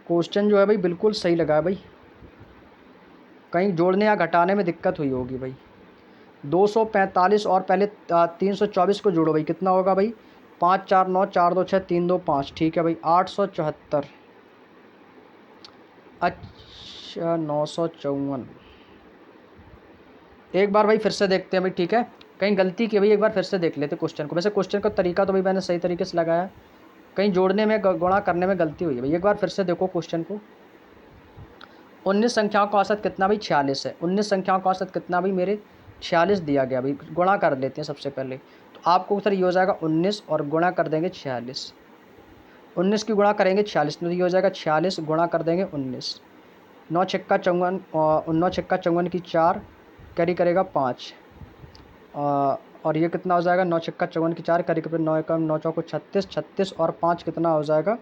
क्वेश्चन जो है भाई बिल्कुल सही लगा है भाई, कहीं जोड़ने या घटाने में दिक्कत हुई होगी भाई। 245 और पहले 324 को जोड़ो भाई, कितना होगा भाई, 5 4 9, 4 2 6, 3 2 5, ठीक है भाई 874। अच्छा 954। एक बार भाई फिर से देखते हैं भाई, ठीक है, कहीं गलती की भाई, एक बार फिर से देख लेते क्वेश्चन को। वैसे क्वेश्चन का तरीका तो भाई मैंने सही तरीके से लगाया, कहीं जोड़ने में गुणा करने में गलती हुई है भाई। एक बार फिर से देखो क्वेश्चन को। 19 संख्याओं का औसत कितना भाई, 46 है। 19 संख्याओं का औसत कितना भाई मेरे, 46 दिया गया भाई। गुणा कर लेते हैं सबसे पहले, तो आपको सर ये हो जाएगा 19 और गुणा कर देंगे 46। 19 की गुणा करेंगे 46, तो ये हो जाएगा 46 गुणा कर देंगे 19। 9 छक्का 54, 9 छक्का 54 की 4 कैरी करेगा 5, और ये कितना हो जाएगा, 9 छक्का 54 की 4 कैरी करेगा 9 एकम 9 चौको 36, 36 और 5 कितना हो जाएगा,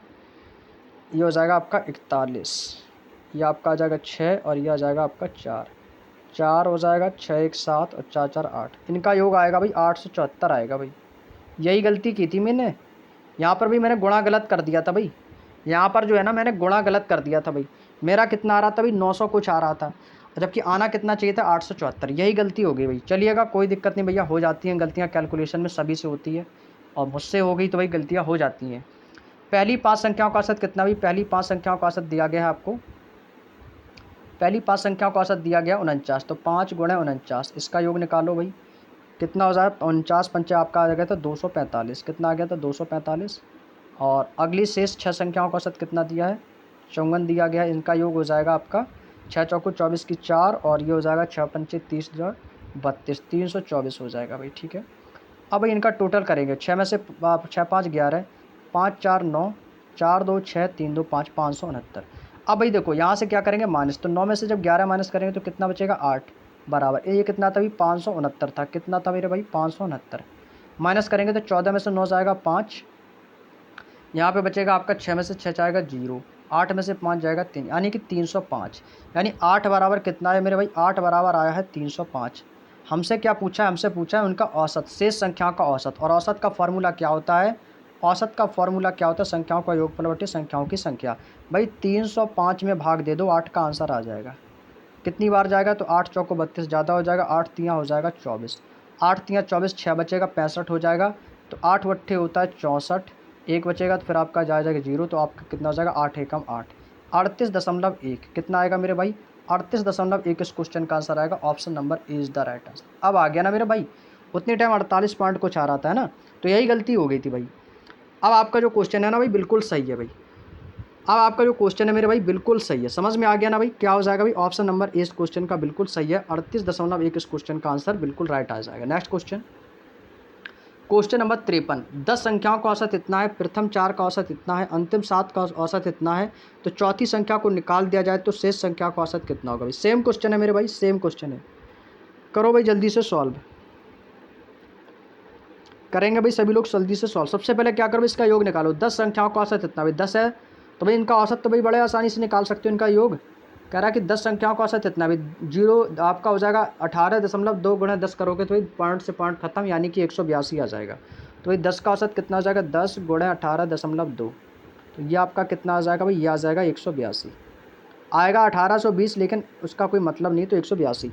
ये हो जाएगा आपका 41। ये आपका आ जाएगा 6 और ये आ जाएगा आपका 4, 4 हो जाएगा, 6 1 7 और 4 4 8। इनका योग आएगा भाई 874 आएगा भाई। यही गलती की थी मैंने, यहाँ पर भी मैंने गुणा गलत कर दिया था भाई, यहाँ पर जो है ना मैंने गुणा गलत कर दिया था भाई। मेरा कितना आ रहा था भाई, 900 कुछ आ रहा था, जबकि आना कितना चाहिए था, 874। यही गलती हो गई भाई। चलिएगा कोई दिक्कत नहीं भैया, हो जाती हैं गलतियाँ, कैलकुलेशन में सभी से होती है, और मुझसे हो गई तो भाई गलतियाँ हो जाती हैं। पहली 5 संख्याओं का औसत कितना भाई, पहली 5 संख्याओं का औसत दिया गया है आपको, पहली 5 संख्याओं का औसत दिया गया 49। तो 5 गुणे 49, इसका योग निकालो भाई, कितना हो जाएगा, 49 पंचे आपका आ गया था 245, कितना आ गया था 245। और अगली शेष 6 संख्याओं का औसत कितना दिया है, 54 दिया गया है। इनका योग हो जाएगा आपका 6 चौको 24 की 4 और ये हो जाएगा 6 पंचे 30 32, 324 हो जाएगा भाई, ठीक है। अब भाई इनका टोटल करेंगे, 6 में से 6 5 11, 5 4 9, 4 2 6, 3 2 5, 569। अब भाई देखो यहाँ से क्या करेंगे माइनस, तो 9 में से जब 11 माइनस करेंगे तो कितना बचेगा 8 बराबर, ये कितना था भाई 569 था, कितना था मेरे भाई 569। माइनस करेंगे तो 14 में से 9 जाएगा 5, यहाँ पे बचेगा आपका 6 में से 6 जाएगा 0, 8 में से 5 जाएगा 3, यानी कि 305। यानी 8 बराबर कितना है मेरे भाई, 8 बराबर आया है 305। हमसे क्या पूछा है, हमसे पूछा है उनका औसत, शेष संख्याओं का औसत। और औसत का फॉर्मूला क्या होता है, औसत का फॉर्मूला क्या होता है, संख्याओं का योगफल बटे संख्याओं की संख्या। भाई 305 में भाग दे दो, 8 का आंसर आ जाएगा। कितनी बार जाएगा, तो 8 चौको 32 ज़्यादा हो जाएगा, 8 तियाँ हो जाएगा 24, 8 तियाँ 24, 6 बचेगा 65 हो जाएगा। तो 8 वट्ठे होता है 64, एक बचेगा तो फिर आपका जाएगा 0, तो आपका कितना हो जाएगा 8 एकम 8, 38.1। कितना आएगा मेरे भाई, 38.1 इस क्वेश्चन का आंसर आएगा। Option number A is the right answer. अब आ गया ना मेरे भाई, उतनी टाइम 48 पॉइंट कुछ आ रहा था ना, तो यही गलती हो गई थी भाई। अब आपका जो क्वेश्चन है ना भाई बिल्कुल सही है भाई, अब आपका जो क्वेश्चन है मेरे भाई बिल्कुल सही है, समझ में आ गया ना भाई, क्या हो जाएगा भाई, ऑप्शन नंबर ए इस क्वेश्चन का बिल्कुल सही है, 38.1 इस क्वेश्चन का आंसर बिल्कुल राइट आ जाएगा। नेक्स्ट क्वेश्चन, क्वेश्चन नंबर 53, 10 संख्याओं का औसत इतना है, प्रथम 4 का औसत इतना है, अंतिम 7 का औसत इतना है, तो चौथी संख्या को निकाल दिया जाए तो शेष संख्या का औसत कितना होगा भाई। सेम क्वेश्चन है मेरे भाई, सेम क्वेश्चन है। करो भाई जल्दी से सॉल्व करेंगे भाई सभी लोग, जल्दी से सॉल्व। सबसे पहले क्या करो, इसका योग निकालो। 10 संख्याओं का औसत इतना भाई, 10 है तो भाई इनका औसत तो भाई बड़े आसानी से निकाल सकते हो इनका योग। कह रहा है कि 10 संख्याओं का औसत इतना भाई, जीरो आपका हो जाएगा 18.2 गुणा 10 करोगे तो भाई पॉइंट से पॉइंट खत्म, यानी कि 182 आ जाएगा। तो भाई 10 का औसत कितना हो जाएगा, 10 गुणा 18.2, तो ये आपका कितना आ जाएगा भाई, ये आ जाएगा 182। आएगा 1820 लेकिन उसका कोई मतलब नहीं, तो 182।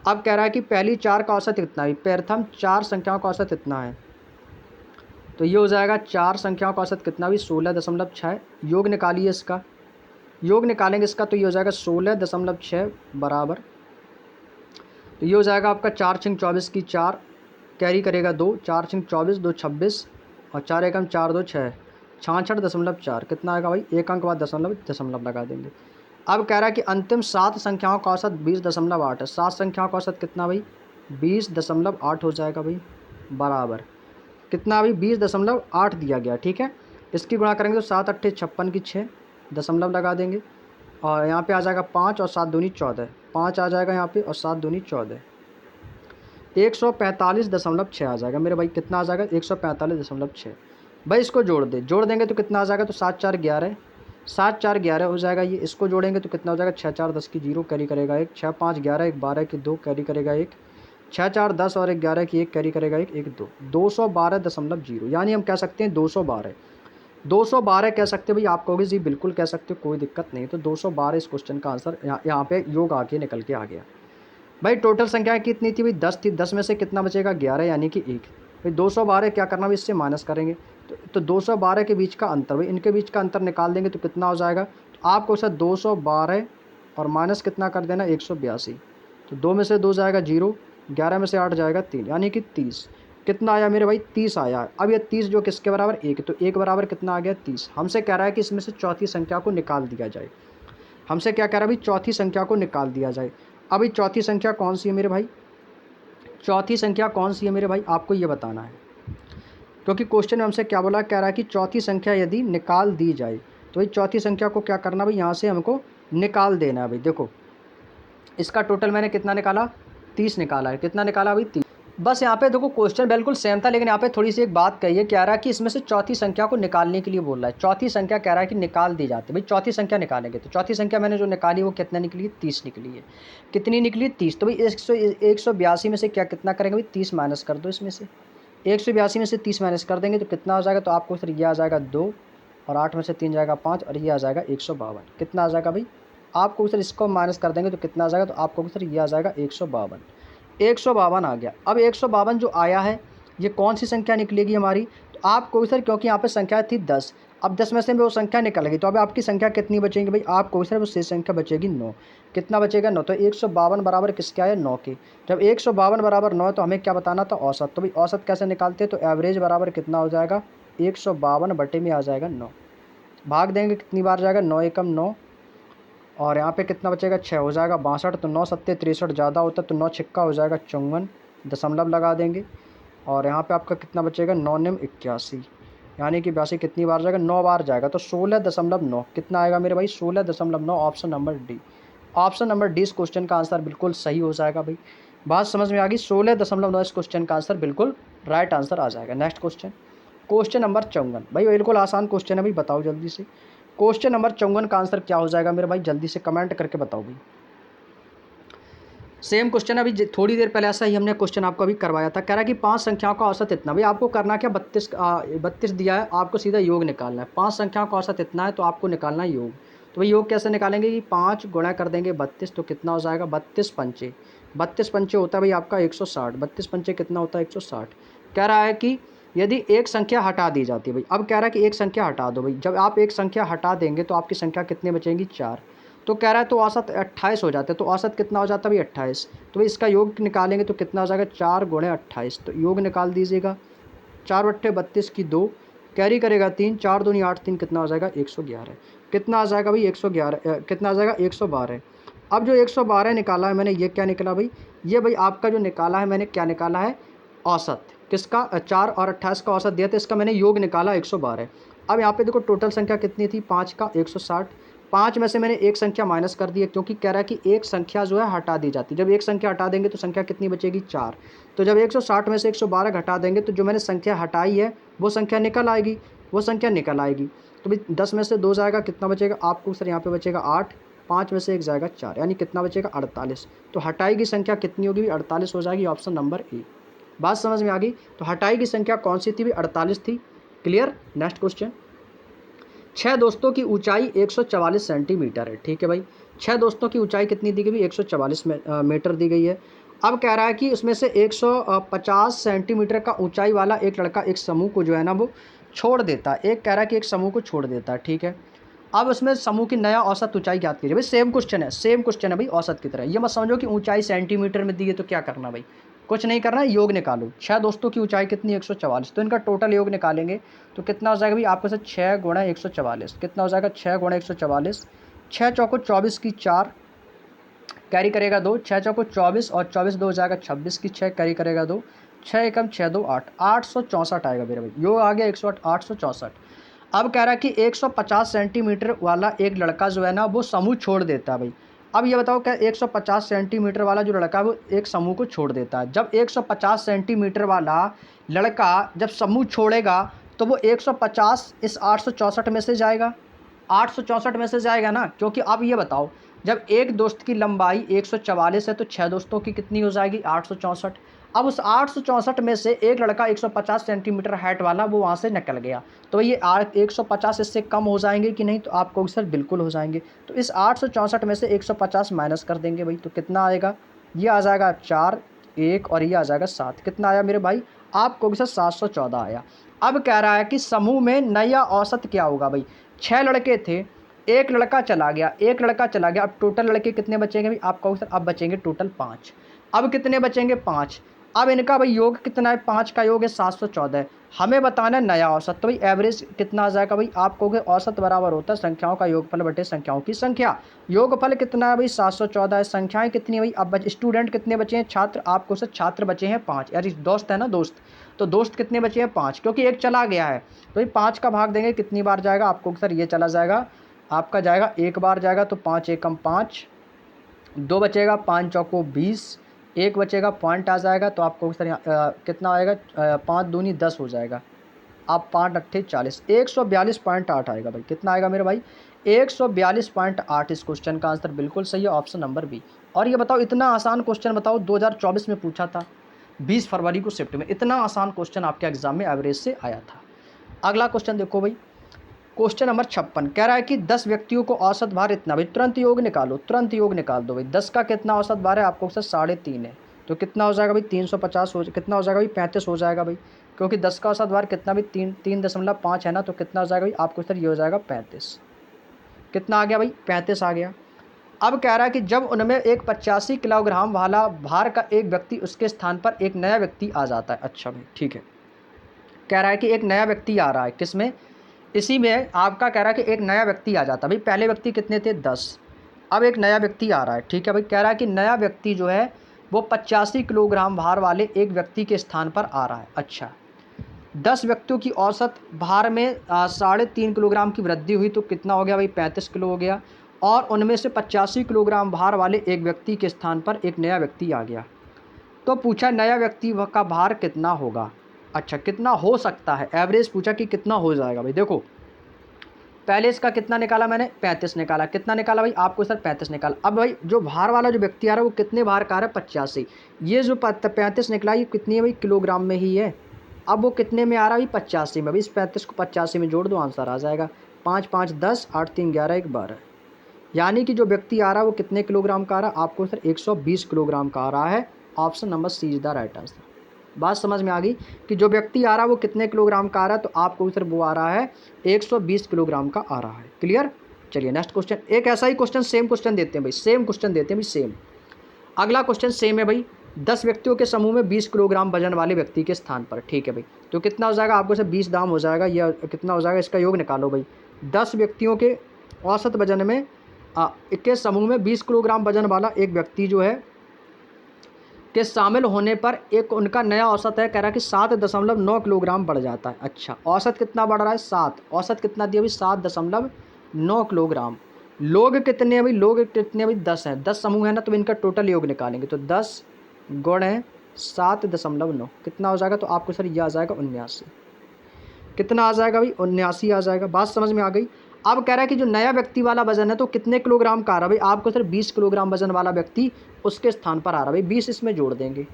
अब कह रहा है कि पहली 4 का औसत कितना है, प्रथम 4 संख्याओं का औसत इतना है, तो ये हो जाएगा 4 संख्याओं का औसत कितना भी 16.6। योग निकालिए इसका, योग निकालेंगे इसका तो ये हो जाएगा 16.6 बराबर, तो ये हो जाएगा आपका 4 छिंग 24 की 4 कैरी करेगा 2, 4 छिंग 24 2 26 और 4 एकम 4 2 6, 66.4 कितना आएगा भाई, एक अंक बाद दशमलव लगा देंगे। अब कह रहा है कि अंतिम 7 संख्याओं का औसत 20.8 है। 7 संख्याओं का औसत कितना भाई, 20.8 हो जाएगा भाई, बराबर कितना अभी 20.8 दिया गया, ठीक है। इसकी गुणा करेंगे तो 7 अट्ठे 56 की 6 दशमलव लगा देंगे, और यहाँ पे आ जाएगा 5 और 7 दूनी 14, 5 आ जाएगा यहाँ पे और 7 दूनी 14, 145.6 आ जाएगा मेरे भाई। कितना आ जाएगा, 145.6। भाई इसको जोड़ देंगे तो कितना आ जाएगा, तो 7 4 11, 7 4 11 हो जाएगा ये। इसको जोड़ेंगे तो कितना हो जाएगा, 6 4 10 की 0 कैरी करेगा 1, 6 5 11 1 12 की 2 कैरी करेगा 1, 6 4 10 और 11 की 1 कैरी करेगा 1 1 2, 212.0, यानी हम कह सकते हैं 212, 212 कह सकते हैं भाई। आप कहोगे जी बिल्कुल कह सकते हो, कोई दिक्कत नहीं। तो 212 इस क्वेश्चन का आंसर यहाँ पे योग आके निकल के आ गया। भाई टोटल संख्या कितनी थी भाई, 10 थी, 10 में से कितना बचेगा 11, यानी कि 1। भाई 212 क्या करना भाई, इससे माइनस करेंगे तो 212 के बीच का अंतर, भाई इनके बीच का अंतर निकाल देंगे तो कितना हो जाएगा, तो आपको सर 212 और माइनस कितना कर देना 182, तो 2 में से 2 जाएगा 0, 11 में से 8 जाएगा 3, यानी कि 30। कितना आया मेरे भाई, 30 आया। अब ये 30 जो किसके बराबर, 1, तो 1 बराबर कितना आ गया 30। हमसे कह रहा है कि इसमें से चौथी संख्या को निकाल दिया जाए। हमसे क्या कह रहा है भाई, चौथी संख्या को निकाल दिया जाए। अभी चौथी संख्या कौन सी है मेरे भाई, चौथी संख्या कौन सी है मेरे भाई, आपको ये बताना है। क्योंकि क्वेश्चन में हमसे क्या बोला, कह रहा है कि चौथी संख्या यदि निकाल दी जाए, तो भाई चौथी संख्या को क्या करना भाई, यहाँ से हमको निकाल देना है भाई। देखो इसका टोटल मैंने कितना निकाला, 30 निकाला है। कितना निकाला भाई, 30। बस यहाँ पे देखो क्वेश्चन बिल्कुल सेम था, लेकिन यहाँ पे थोड़ी सी एक बात कही है, कह रहा है कि इसमें से चौथी संख्या को निकालने के लिए बोल रहा है। चौथी संख्या कह रहा है कि निकाल दी जाती है भाई, चौथी संख्या निकालेंगे तो चौथी संख्या मैंने जो निकाली वो कितना निकली है, 30 निकली है। कितनी निकली, 30। तो भाई 182 में से क्या कितना करेंगे भाई, 30 माइनस कर दो इसमें से। 182 में से 30 माइनस कर देंगे तो कितना हो जाएगा, तो आपको फिर ये आ जाएगा 2 और 8 में से 3 जाएगा 5 और ये आ जाएगा 152। कितना आ जाएगा भाई, आपको सर इसको माइनस कर देंगे तो कितना आ जाएगा, तो आपको सर ये आ जाएगा 152। 152 आ गया। अब 152 जो आया है ये कौन सी संख्या निकलेगी हमारी, तो आपको सर क्योंकि यहाँ पे संख्या थी 10, अब 10 में से वो संख्या निकल गई, तो अब आपकी संख्या कितनी बचेगी भाई, आपको सर वो शेष संख्या बचेगी 9। कितना बचेगा, 9। तो 152 बराबर किसके आया, 9 के। जब 152 बराबर 9 तो हमें क्या बताना था, औसत। तो भाई औसत कैसे निकालते हैं, तो एवरेज बराबर कितना हो जाएगा, 152 बटे में आ जाएगा 9, भाग देंगे कितनी बार जाएगा, 9 एकम 9, और यहाँ पे कितना बचेगा, 6 हो जाएगा 62, तो 9 सत्ते 63 ज़्यादा होता है, तो 9 छिक्का हो जाएगा 54, दशमलव लगा देंगे, और यहाँ पे आपका कितना बचेगा, 9 निम 81, यानी कि 82 कितनी बार जाएगा, 9 बार जाएगा, तो 16.9 कितना आएगा मेरे भाई, 16.9। Option number D, option number D इस क्वेश्चन का आंसर बिल्कुल सही हो जाएगा भाई। बात समझ में आ गई, 16.9 इस क्वेश्चन का आंसर बिल्कुल राइट आंसर आ जाएगा। नेक्स्ट क्वेश्चन, क्वेश्चन नंबर 54 भाई, बिल्कुल आसान क्वेश्चन है भाई, बताओ जल्दी से। क्वेश्चन नंबर 54 का आंसर क्या हो जाएगा मेरे भाई, जल्दी से कमेंट करके बताओ भाई। सेम क्वेश्चन अभी थोड़ी देर पहले ऐसा ही हमने क्वेश्चन आपको अभी करवाया था। कह रहा है कि 5 संख्याओं का औसत इतना, भाई आपको करना क्या, 32 दिया है, आपको सीधा योग निकालना है। 5 संख्याओं का औसत इतना है तो आपको निकालना है योग। तो भाई योग कैसे निकालेंगे कि 5 गुणा कर देंगे 32, तो कितना हो जाएगा, 32 पंचे, 32 पंचे होता है भाई आपका 160, 32 पंचे कितना होता है 160। कह रहा है कि यदि एक संख्या हटा दी जाती है भाई, अब कह रहा है कि एक संख्या हटा दो भाई, जब आप एक संख्या हटा देंगे तो आपकी संख्या कितनी बचेंगी, 4। तो कह रहा है तो औसत 28 हो जाता है, तो औसत कितना हो जाता है भाई 28। तो भाई इसका योग निकालेंगे तो कितना हो जाएगा, 4 गुणे 28, तो योग निकाल दीजिएगा, 4 बट्टे 32 की 2 कैरी करेगा 3, 4 दूनी 8, 3 कितना हो जाएगा 111। कितना आ जाएगा भाई 111, कितना आ जाएगा 112। अब जो 112 निकाला है मैंने, ये क्या निकला भाई, ये भाई आपका जो निकाला है मैंने क्या निकाला है, औसत। किसका 4 और 28 का औसत दिया था, इसका मैंने योग निकाला 112। अब यहाँ पे देखो टोटल संख्या कितनी थी, 5 का 160। 5 में से मैंने एक संख्या माइनस कर दी है, क्योंकि कह रहा है कि एक संख्या जो है हटा दी जाती है। जब एक संख्या हटा देंगे तो संख्या कितनी बचेगी, 4। तो जब 160 में से 112 घटा देंगे तो जो मैंने संख्या हटाई है वो संख्या निकल आएगी, वो संख्या निकल आएगी। तो भाई 10 में से 2 जाएगा, कितना बचेगा आपको सर, यहाँ पे बचेगा 8। 5 में से 1 जाएगा 4, यानी कितना बचेगा 48। तो हटाई की संख्या कितनी होगी, 48 हो जाएगी, ऑप्शन नंबर ए। बात समझ में आ गई। तो हटाई की संख्या कौन सी थी, 48 थी। क्लियर। Next question. 6 दोस्तों की ऊंचाई 144 सेंटीमीटर है, ठीक है भाई। 6 दोस्तों की ऊंचाई कितनी दी गई, 144 मीटर दी गई है। अब कह रहा है कि उसमें से 150 सेंटीमीटर का ऊंचाई वाला एक लड़का एक समूह को जो है ना वो छोड़ देता है। एक कह रहा है कि एक समूह को छोड़ देता है, ठीक है। अब उसमें समूह की नया औसत ऊंचाई ज्ञात कीजिए। भाई सेम क्वेश्चन है, सेम क्वेश्चन है भाई, औसत की तरह। ये मत समझो कि ऊंचाई सेंटीमीटर में दी है तो क्या करना भाई, कुछ नहीं करना है, योग निकालो। 6 दोस्तों की ऊंचाई कितनी, 144। तो इनका टोटल योग निकालेंगे तो कितना हो जाएगा भाई आपके साथ, 6 गुणा 144। कितना हो जाएगा, 6 गुणा 144। 6 चौको 24 की 4 कैरी करेगा 2, 6 चौको 24 और 24 2 हो जाएगा 26 की 6 कैरी करेगा 2, 6 एकम 6 2 8, 864 आएगा मेरे भाई। योग आ गया 864। अब कह रहा है कि 150 सेंटीमीटर वाला एक लड़का जो है ना वो समूह छोड़ देता है भाई। अब ये बताओ क्या 150 सेंटीमीटर वाला जो लड़का है वो एक समूह को छोड़ देता है। जब 150 सेंटीमीटर वाला लड़का जब समूह छोड़ेगा तो वो 150 इस 864 में से जाएगा, 864 में से जाएगा ना। क्योंकि अब ये बताओ जब एक दोस्त की लंबाई 144 है तो 6 दोस्तों की कितनी हो जाएगी, 864। अब उस 864 में से एक लड़का 150 सेंटीमीटर हाइट वाला वो वहाँ से निकल गया, तो ये 150 इससे कम हो जाएंगे कि नहीं, तो आपको सर बिल्कुल हो जाएंगे। तो इस 864 में से 150 माइनस कर देंगे भाई, तो कितना आएगा, ये आ जाएगा 4 1 और ये आ जाएगा 7। कितना आया मेरे भाई, आपको सर 714 आया। अब कह रहा है कि समूह में नया औसत क्या होगा भाई। 6 लड़के थे, एक लड़का चला गया, एक लड़का चला गया, अब टोटल लड़के कितने बचेंगे भाई, आप कहोगे सर अब बचेंगे टोटल 5। अब कितने बचेंगे 5। अब इनका भाई योग कितना है, 5 का योग है 714। हमें बताना है नया औसत, तो भाई एवरेज कितना आ जाएगा भाई, आप कहोगे औसत बराबर होता है संख्याओं का योगफल बटे संख्याओं की संख्या। योगफल कितना है भाई 714 है, संख्याएं कितनी है भाई। अब स्टूडेंट कितने बचे हैं, छात्र, आपको सर छात्र बचे हैं 5। यार दोस्त है ना दोस्त, तो दोस्त कितने बचे हैं 5, क्योंकि एक चला गया है। तो भाई 5 का भाग देंगे कितनी बार जाएगा, आपको सर ये चला जाएगा, आपका जाएगा एक बार जाएगा, तो 5 एकम 5, 2 बचेगा, 5 चौको 20, एक बचेगा पॉइंट आ जाएगा, तो आपको सर कितना आएगा, 5 दूनी 10 हो जाएगा, आप 5 अट्ठे 40, 142.8 आएगा भाई। कितना आएगा मेरे भाई, 142.8। इस क्वेश्चन का आंसर बिल्कुल सही है, ऑप्शन नंबर बी। और ये बताओ इतना आसान क्वेश्चन बताओ 2024 में पूछा था, 20 फरवरी को शिफ्ट में, इतना आसान क्वेश्चन आपके एग्जाम में एवरेज से आया था। अगला क्वेश्चन देखो भाई, क्वेश्चन नंबर 56 कह रहा है कि 10 व्यक्तियों को औसत भार इतना, भाई तुरंत योग निकालो, तुरंत योग निकाल दो भाई। 10 का कितना औसत भार है, आपको सर 3.5 है, तो कितना हो जाएगा भाई 350 हो, कितना हो जाएगा भाई 35 हो जाएगा भाई, क्योंकि 10 का औसत भार कितना भी 3.5 है ना, तो कितना हो जाएगा भाई आपको सर ये हो जाएगा 35। कितना आ गया भाई 35 आ गया। अब कह रहा है कि जब उनमें एक 85 किलोग्राम वाला भार का एक व्यक्ति, उसके स्थान पर एक नया व्यक्ति आ जाता है। अच्छा भाई ठीक है, कह रहा है कि एक नया व्यक्ति आ रहा है, किसमें, इसी में आपका कह रहा है कि एक नया व्यक्ति आ जाता है। भाई पहले व्यक्ति कितने थे 10, अब एक नया व्यक्ति आ रहा है, ठीक है भाई। कह रहा है कि नया व्यक्ति जो है वो 85 किलोग्राम भार वाले एक व्यक्ति के स्थान पर आ रहा है। अच्छा, 10 व्यक्तियों की औसत भार में 3.5 किलोग्राम की वृद्धि हुई, तो कितना हो गया भाई 35 किलो हो गया। और उनमें से 85 किलोग्राम भार वाले एक व्यक्ति के स्थान पर एक नया व्यक्ति आ गया, तो पूछा नया व्यक्ति का भार कितना होगा। अच्छा, कितना हो सकता है, एवरेज पूछा कि कितना हो जाएगा भाई। देखो पहले इसका कितना निकाला मैंने, 35 निकाला, कितना निकाला भाई आपको सर 35 निकाला। अब भाई जो भार वाला जो व्यक्ति आ रहा है वो कितने भार का आ रहा है, 85। ये जो 35 निकला ये कितनी है भाई, किलोग्राम में ही है। अब वो कितने में आ रहा है भाई 85 में, भाई इस 35 को 85 में जोड़ दो, आंसर आ जाएगा 5 5 10, 8 3 11 1 12। यानी कि जो व्यक्ति आ रहा है वो कितने किलोग्राम का आ रहा है, आपको सर 120 किलोग्राम का आ रहा है। Option number C is the right answer. बात समझ में आ गई कि जो व्यक्ति आ रहा है वो कितने किलोग्राम का आ रहा है, तो आपको सर वो आ रहा है 120 किलोग्राम का आ रहा है। क्लियर। चलिए नेक्स्ट क्वेश्चन, एक ऐसा ही क्वेश्चन, सेम क्वेश्चन देते हैं भाई, सेम क्वेश्चन देते हैं भाई, सेम। अगला क्वेश्चन सेम है भाई, 10 व्यक्तियों के समूह में 20 किलोग्राम वजन वाले व्यक्ति के स्थान पर, ठीक है भाई। तो कितना हो जाएगा आपको सर 20 दाम हो जाएगा, या कितना हो जाएगा, इसका योग निकालो भाई। 10 व्यक्तियों के औसत वजन में के समूह में 20 किलोग्राम वजन वाला एक व्यक्ति जो है के शामिल होने पर एक उनका नया औसत है, कह रहा है कि 7.9 किलोग्राम बढ़ जाता है। अच्छा, औसत कितना बढ़ रहा है? 7। औसत कितना दिया भाई? 7.9 किलोग्राम। लोग कितने हैं भाई? लोग कितने भाई? 10 हैं। 10 समूह है ना, तो इनका टोटल योग निकालेंगे तो 10 गुणे 7.9 कितना हो जाएगा? तो आपको सर यह आ जाएगा 79। कितना आ जाएगा भाई? 79 आ जाएगा। बात समझ में आ गई? अब कह रहा है कि जो नया व्यक्ति वाला वजन है तो कितने किलोग्राम का आ रहा है भाई? आपको सर 20 किलोग्राम वजन वाला व्यक्ति उसके स्थान पर आ रहा है भाई। 20 इसमें जोड़ देंगे,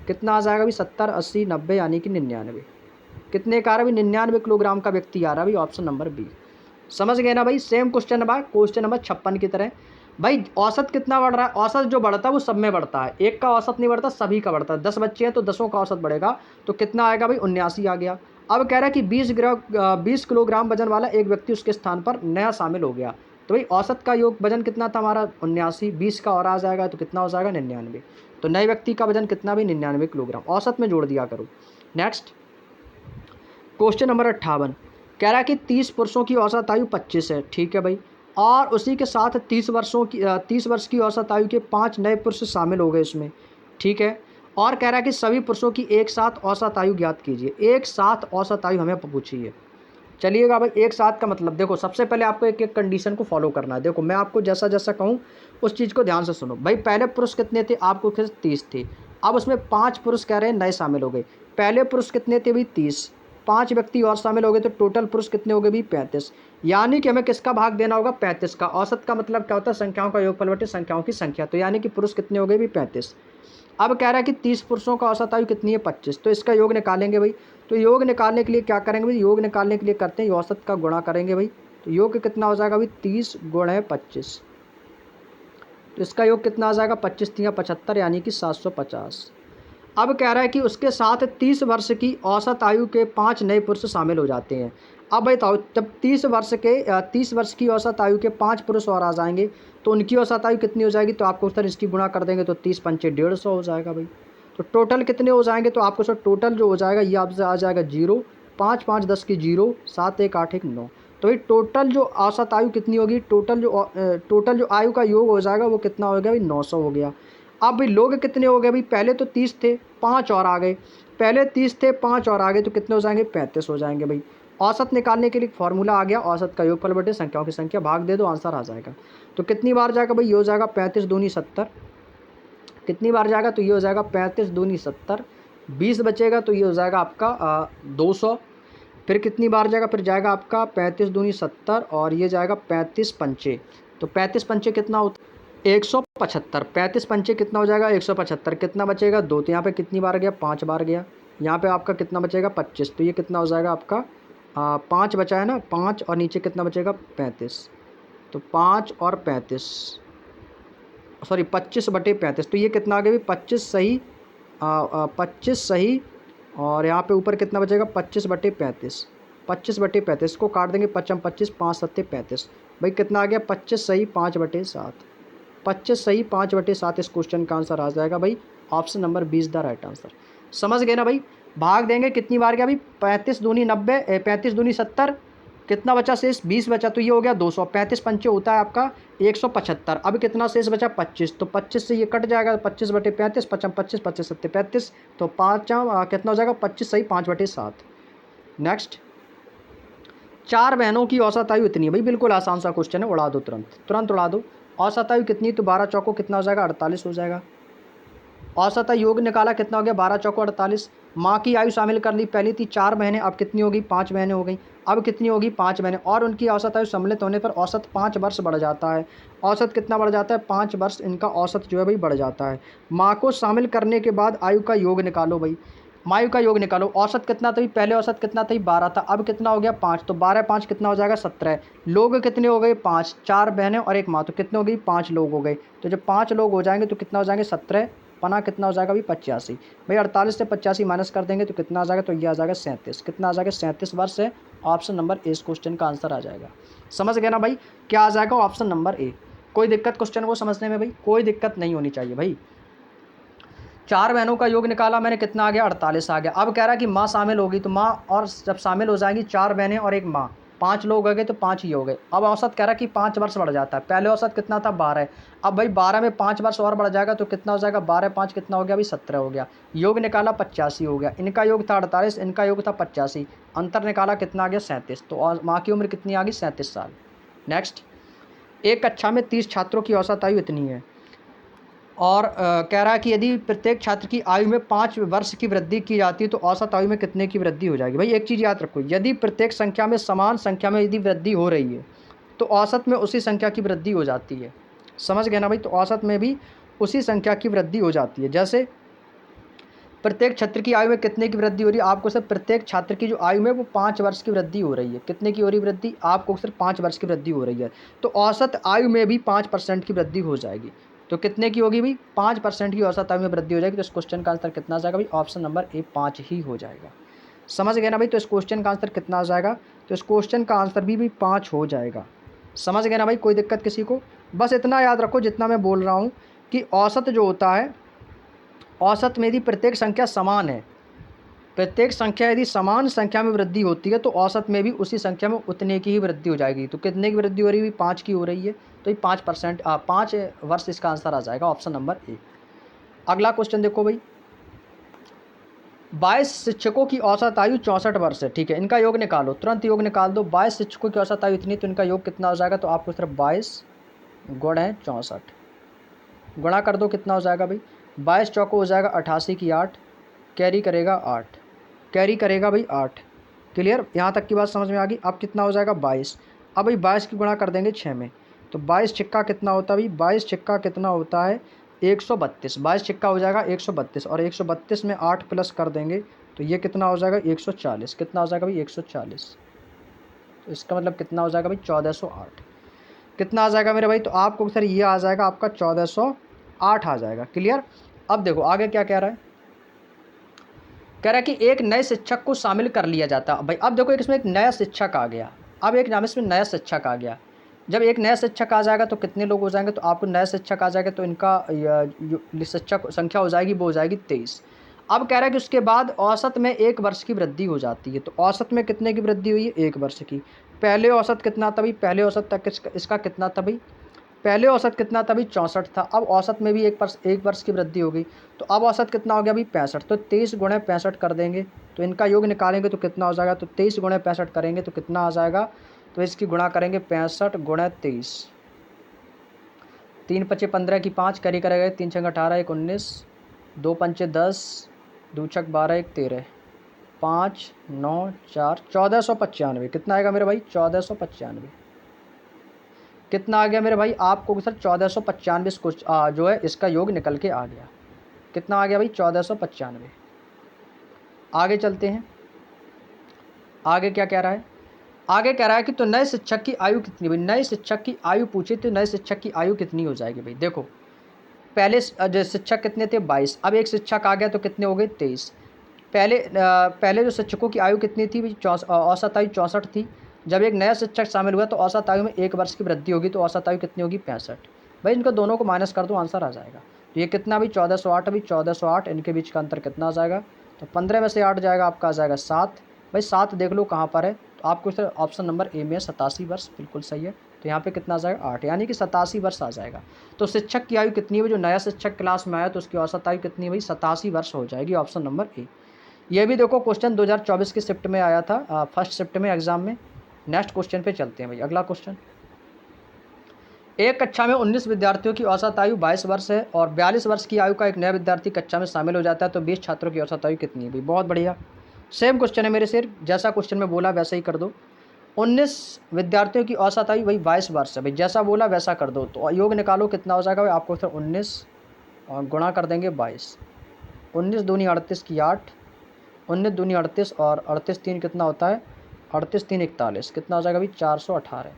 कितना आ जाएगा भाई? 70, 80, 90 यानी कि 99। कितने का आ रहा है भाई? 99 किलोग्राम का व्यक्ति आ रहा है भाई, ऑप्शन नंबर बी। समझ गए ना भाई? सेम क्वेश्चन नंबर 56 की तरह भाई। औसत कितना बढ़ रहा है? औसत जो बढ़ता है वो सब में बढ़ता है, एक का औसत नहीं बढ़ता, सभी का बढ़ता है। 10 बच्चे हैं तो 10 का औसत बढ़ेगा, तो कितना आएगा भाई? 79 आ गया। अब कह रहा है कि 20 किलोग्राम वजन वाला एक व्यक्ति उसके स्थान पर नया शामिल हो गया, तो भाई औसत का योग वजन कितना था हमारा? 79। 20 का और आ जाएगा तो कितना हो जाएगा? 99। तो नए व्यक्ति का वजन कितना भाई? 99 किलोग्राम। औसत में जोड़ दिया करो। नेक्स्ट क्वेश्चन नंबर 58 कह रहा है कि 30 पुरुषों की औसत आयु 25 है, ठीक है भाई, और उसी के साथ 30 वर्ष की औसत आयु के 5 नए पुरुष शामिल हो गए इसमें, ठीक है। और कह रहा है कि सभी पुरुषों की एक साथ औसत आयु ज्ञात कीजिए। एक साथ औसत आयु हमें पूछी है। चलिएगा भाई, एक साथ का मतलब देखो, सबसे पहले आपको एक एक कंडीशन को फॉलो करना है। देखो मैं आपको जैसा जैसा कहूँ उस चीज़ को ध्यान से सुनो भाई। पहले पुरुष कितने थे? आपको फिर 30 थे। अब उसमें 5 पुरुष कह रहे हैं नए शामिल हो गए। पहले पुरुष कितने थे भाई? 30। 5 व्यक्ति और शामिल हो गए तो टोटल पुरुष कितने हो गए भाई? 35। यानी कि हमें किसका भाग देना होगा? 35 का। औसत का मतलब क्या होता है? संख्याओं का योगफल बटे संख्याओं की संख्या। तो यानी कि पुरुष कितने हो गए भाई? 35। अब कह रहा है कि 30 पुरुषों का औसत आयु कितनी है? 25। तो इसका योग निकालेंगे भाई। तो योग निकालने के लिए क्या करेंगे भाई? योग निकालने के लिए करते हैं औसत का गुणा करेंगे भाई। तो योग कितना हो जाएगा भाई? 30 गुणे 25। तो इसका योग कितना आ जाएगा? 25 तिया 75 यानी कि 750। अब कह रहा है कि उसके साथ 30 वर्ष की औसत आयु के 5 नए पुरुष शामिल हो जाते हैं। अब बताओ, जब 30 वर्ष की औसत आयु के 5 पुरुष और आ जाएंगे तो उनकी औसत आयु कितनी हो जाएगी? तो आपको सर इसकी गुणा कर देंगे तो 30 पंचे 150 हो जाएगा भाई। तो टोटल कितने हो जाएंगे? तो आपको सर टोटल जो हो जाएगा ये आपसे आ जाएगा 0, 5 5 10 की 0, 7 1 8 1 9। तो भाई टोटल जो औसत आयु कितनी होगी? टोटल जो आयु का योग हो जाएगा वो कितना हो गया भाई? 900 हो गया। अब भाई लोग कितने हो गए भाई? पहले तो 30 थे, 5 और आ गए। पहले 30 थे, 5 और आ गए तो कितने हो जाएंगे? 35 हो जाएंगे भाई। औसत निकालने के लिए फार्मूला आ गया, औसत का योगफल बटे संख्याओं की संख्या, भाग दे दो, आंसर आ जाएगा। तो कितनी बार जाएगा भाई? ये हो जाएगा 35 दूनी 70। कितनी बार जाएगा? तो ये हो जाएगा 35 दूनी 70। 20 बचेगा तो ये हो जाएगा आपका 200। फिर कितनी बार जाएगा? फिर जाएगा आपका 35 दूनी 70 और ये जाएगा 35 पंचे। तो 35 पंचे कितना होता है? 175। 35 पंचे कितना हो जाएगा? 175। कितना बचेगा? 2। तो यहाँ पे कितनी बार गया? 5 बार गया। यहाँ पे आपका कितना बचेगा? 25। तो ये कितना हो जाएगा आपका 5 बचा है ना, 5 और नीचे कितना बचेगा? 35। तो 5 और 35, सॉरी 25 बटे 35। तो ये कितना आ गया भाई? 25 सही, 25 सही, और यहाँ पे ऊपर कितना बचेगा? 25 बटे 35। 25 बटे 35 को काट देंगे, 25 25, 5 7 35। भाई कितना आ गया? 25 सही 5 बटे 7। 25 सही 5 बटे 7 इस क्वेश्चन का आंसर आ जाएगा भाई, option number 20 the right answer. समझ गए ना भाई? भाग देंगे, कितनी बार गया भाई? 35 दूनी 90, 35 दूनी 70, कितना बचा शेष? 20 बचा, तो ये हो गया 200। 35 पंचे होता है आपका 175। अब कितना शेष बचा? 25। तो 25 से ये कट जाएगा, 25 बटे 35, 55 25, 25 सत्ते 35। तो 5 कितना हो जाएगा? 25 सही 5 बटे 7। नेक्स्ट, 4 बहनों की औसत आयु इतनी है भाई, बिल्कुल आसान सा क्वेश्चन है, उड़ा दो तुरंत, तुरंत उड़ा दो। औसत आयु कितनी? तो 12 चौको कितना हो जाएगा? 48 हो जाएगा। औसत योग निकाला, कितना हो गया? 12 चौको 48। माँ की आयु शामिल कर ली, पहली थी 4 महीने, अब कितनी होगी? 5 महीने हो गई। अब कितनी होगी? 5 महीने, और उनकी औसत आयु सम्मिलित होने पर औसत 5 वर्ष बढ़ जाता है। औसत कितना बढ़ जाता है? 5 वर्ष इनका औसत जो है भाई बढ़ जाता है। माँ को शामिल करने के बाद आयु का योग निकालो भाई, मायु का योग निकालो। औसत कितना था भाई? पहले औसत कितना था? 12 था। अब कितना हो गया? 5। तो 12 5 कितना हो जाएगा? 17। लोग कितने हो गए? 5। 4 बहनें और एक माँ, तो कितने हो गई? 5 लोग हो गए। तो जब 5 लोग हो जाएंगे तो कितना हो जाएंगे? 17 पना कितना हो जाएगा भाई? 85। भाई 48 से 85 माइनस कर देंगे तो कितना आ जाएगा? तो ये आ जाएगा 37। कितना आ जाएगा? 37 वर्ष है। ऑप्शन नंबर ए इस क्वेश्चन का आंसर आ जाएगा। समझ गए ना भाई? क्या आ जाएगा? Option number A. कोई दिक्कत क्वेश्चन को समझने में भाई? कोई दिक्कत नहीं होनी चाहिए भाई। 4 बहनों का योग निकाला मैंने, कितना आ गया? 48 आ गया। अब कह रहा है कि माँ शामिल होगी, तो माँ और जब शामिल हो जाएंगी 4 बहनें और एक माँ, 5 लोग हो गए तो 5 ही हो गए। अब औसत कह रहा है कि 5 वर्ष बढ़ जाता है। पहले औसत कितना था 12। अब भाई 12 में 5 वर्ष और बढ़ जाएगा तो कितना हो जाएगा 12 5 कितना हो गया भाई 17 हो गया। योग निकाला 85 हो गया। इनका योग था 48, इनका योग था 85। अंतर निकाला कितना आ गया 37। तो माँ की उम्र कितनी आ गई 37 साल। नेक्स्ट, एक कक्षा में 30 छात्रों की औसत आयु इतनी है और कह रहा है कि यदि प्रत्येक छात्र की आयु में 5 वर्ष की वृद्धि की जाती है तो औसत आयु में कितने की वृद्धि हो जाएगी। भाई एक चीज़ याद रखो, यदि प्रत्येक संख्या में समान संख्या में यदि वृद्धि हो रही है तो औसत में उसी संख्या की वृद्धि हो जाती है। समझ गए ना भाई। तो औसत में भी उसी संख्या की वृद्धि हो जाती है। जैसे प्रत्येक छात्र की आयु में कितने की वृद्धि हो रही है, आपको सिर्फ प्रत्येक छात्र की जो आयु में वो 5 वर्ष की वृद्धि हो रही है। कितने की हो रही वृद्धि, आपको सिर्फ 5 वर्ष की वृद्धि हो रही है। तो औसत आयु में भी 5% की वृद्धि हो जाएगी। तो कितने की होगी भाई 5% की औसत आयु में वृद्धि हो जाएगी। तो इस क्वेश्चन का आंसर कितना आ जाएगा भाई, ऑप्शन नंबर ए 5 ही हो जाएगा। समझ गए ना भाई। तो इस क्वेश्चन का आंसर कितना आ जाएगा, तो इस क्वेश्चन का आंसर भी 5 हो जाएगा। समझ गए ना भाई। कोई दिक्कत किसी को, बस इतना याद रखो जितना मैं बोल रहा हूँ कि औसत जो होता है, औसत में यदि प्रत्येक संख्या समान है, प्रत्येक संख्या यदि समान संख्या में वृद्धि होती है तो औसत में भी उसी संख्या में उतने की ही वृद्धि हो जाएगी। तो कितने की वृद्धि हो रही है, 5 की हो रही है। तो ये 5% 5 वर्ष इसका आंसर आ जाएगा, ऑप्शन नंबर ए। अगला क्वेश्चन देखो भाई, 22 शिक्षकों की औसत आयु 64 वर्ष है। ठीक है, इनका योग निकालो, तुरंत योग निकाल दो। 22 शिक्षकों की औसत आयु इतनी, तो इनका योग कितना हो जाएगा, तो आपको सिर्फ 22 गुण है 64 गुणा कर दो, कितना हो जाएगा भाई 22 चौको हो जाएगा 88 की 8, कैरी करेगा 8, कैरी करेगा भाई 8। क्लियर, यहाँ तक की बात समझ में आ गई। अब कितना हो जाएगा 22। अब भाई 22 की गुणा कर देंगे 6 में, तो 22 छिक्का कितना होता है भाई, 22 छिक्का कितना होता है 132। 22 छिक्का हो जाएगा 132 और 132 में 8 प्लस कर देंगे तो ये कितना हो जाएगा 140। कितना हो जाएगा भाई 140। तो इसका मतलब कितना हो जाएगा भाई 1408। कितना आ जाएगा मेरे भाई, तो आपको सर ये आ जाएगा आपका 1408 आ जाएगा। क्लियर। अब देखो आगे क्या कह रहा है, कह रहा है कि एक नए शिक्षक को शामिल कर लिया जाता है। भाई अब देखो इसमें एक नया शिक्षक आ गया। अब एक नाम इसमें नया शिक्षक आ गया। जब एक नया शिक्षक आ जाएगा तो कितने लोग हो जाएंगे, तो आपको नया शिक्षक आ जाएगा तो इनका शिक्षक संख्या हो जाएगी वो हो जाएगी 23। अब कह रहा है कि उसके बाद औसत में 1 वर्ष की वृद्धि हो जाती है। तो औसत में कितने की वृद्धि हुई है 1 वर्ष की। पहले औसत कितना था भाई, पहले औसत तक इसका कितना था भाई, पहले औसत कितना था भाई 64 था। अब औसत में भी 1 वर्ष की वृद्धि हो गई। तो अब औसत कितना हो गया भाई 65। तो 23 गुणे 65 कर देंगे तो इनका योग निकालेंगे तो कितना हो जाएगा, तो 23 गुणे 65 करेंगे तो कितना आ जाएगा, तो इसकी गुणा करेंगे 65 गुणे 23, 3 पचे 15 की 5 करी करेगा 3 छंग 18 1 19, 2 पंचे 10, 2 छक 12 1 13, 5 9 4 1495। कितना आएगा मेरे भाई 1495। कितना आ गया मेरे भाई, आपको सर 1495 कुछ जो है इसका योग निकल के आ गया। कितना आ गया भाई 1495। आगे चलते हैं, आगे क्या कह रहा है, आगे कह रहा है कि तो नए शिक्षक की आयु कितनी भाई, नए शिक्षक की आयु पूछे तो नए शिक्षक की आयु कितनी हो जाएगी भाई। देखो पहले जो शिक्षक कितने थे 22, अब एक शिक्षक आ गया तो कितने हो गए 23। पहले जो शिक्षकों की आयु कितनी थी भाई, औसत आयु 64 थी। जब एक नया शिक्षक शामिल हुआ तो औसत आयु में 1 वर्ष की वृद्धि होगी। तो औसत आयु कितनी होगी 65। भाई इनको दोनों को माइनस कर दो, आंसर आ जाएगा। तो ये कितना भाई 1408, अभी 1408 इनके बीच का अंतर कितना आ जाएगा, तो 15 में से 8 जाएगा आपका आ जाएगा 7। भाई 7 देख लो कहाँ पर है, तो आपको सर ऑप्शन नंबर ए में 87 वर्ष बिल्कुल सही है। तो यहाँ पे कितना आ जाएगा 8, यानी कि 87 वर्ष आ जाएगा। तो शिक्षक की आयु कितनी है, जो नया शिक्षक क्लास में आया तो उसकी औसत आयु कितनी है भाई 87 वर्ष हो जाएगी, ऑप्शन नंबर ए। ये भी देखो क्वेश्चन 2024 की शिफ्ट में आया था, फर्स्ट शिफ्ट में एग्जाम में। नेक्स्ट क्वेश्चन पे चलते हैं भाई। अगला क्वेश्चन, एक कक्षा में 19 विद्यार्थियों की औसत आयु 22 वर्ष है और 42 वर्ष की आयु का एक नया विद्यार्थी कक्षा में शामिल हो जाता है तो 20 छात्रों की औसत आयु कितनी है भाई। बहुत बढ़िया, सेम क्वेश्चन है मेरे से, जैसा क्वेश्चन में बोला वैसा ही कर दो। 19 विद्यार्थियों की औसत आयु भाई 22 वर्ष है भाई, जैसा बोला वैसा कर दो। तो योग निकालो कितना हो जाएगा भाई, आपको सर 19 और गुणा कर देंगे 22, 19 दूनी 38 की 8, 19 दूनी 38 और 38 3 कितना होता है 38 3 41, कितना हो जाएगा भाई 418।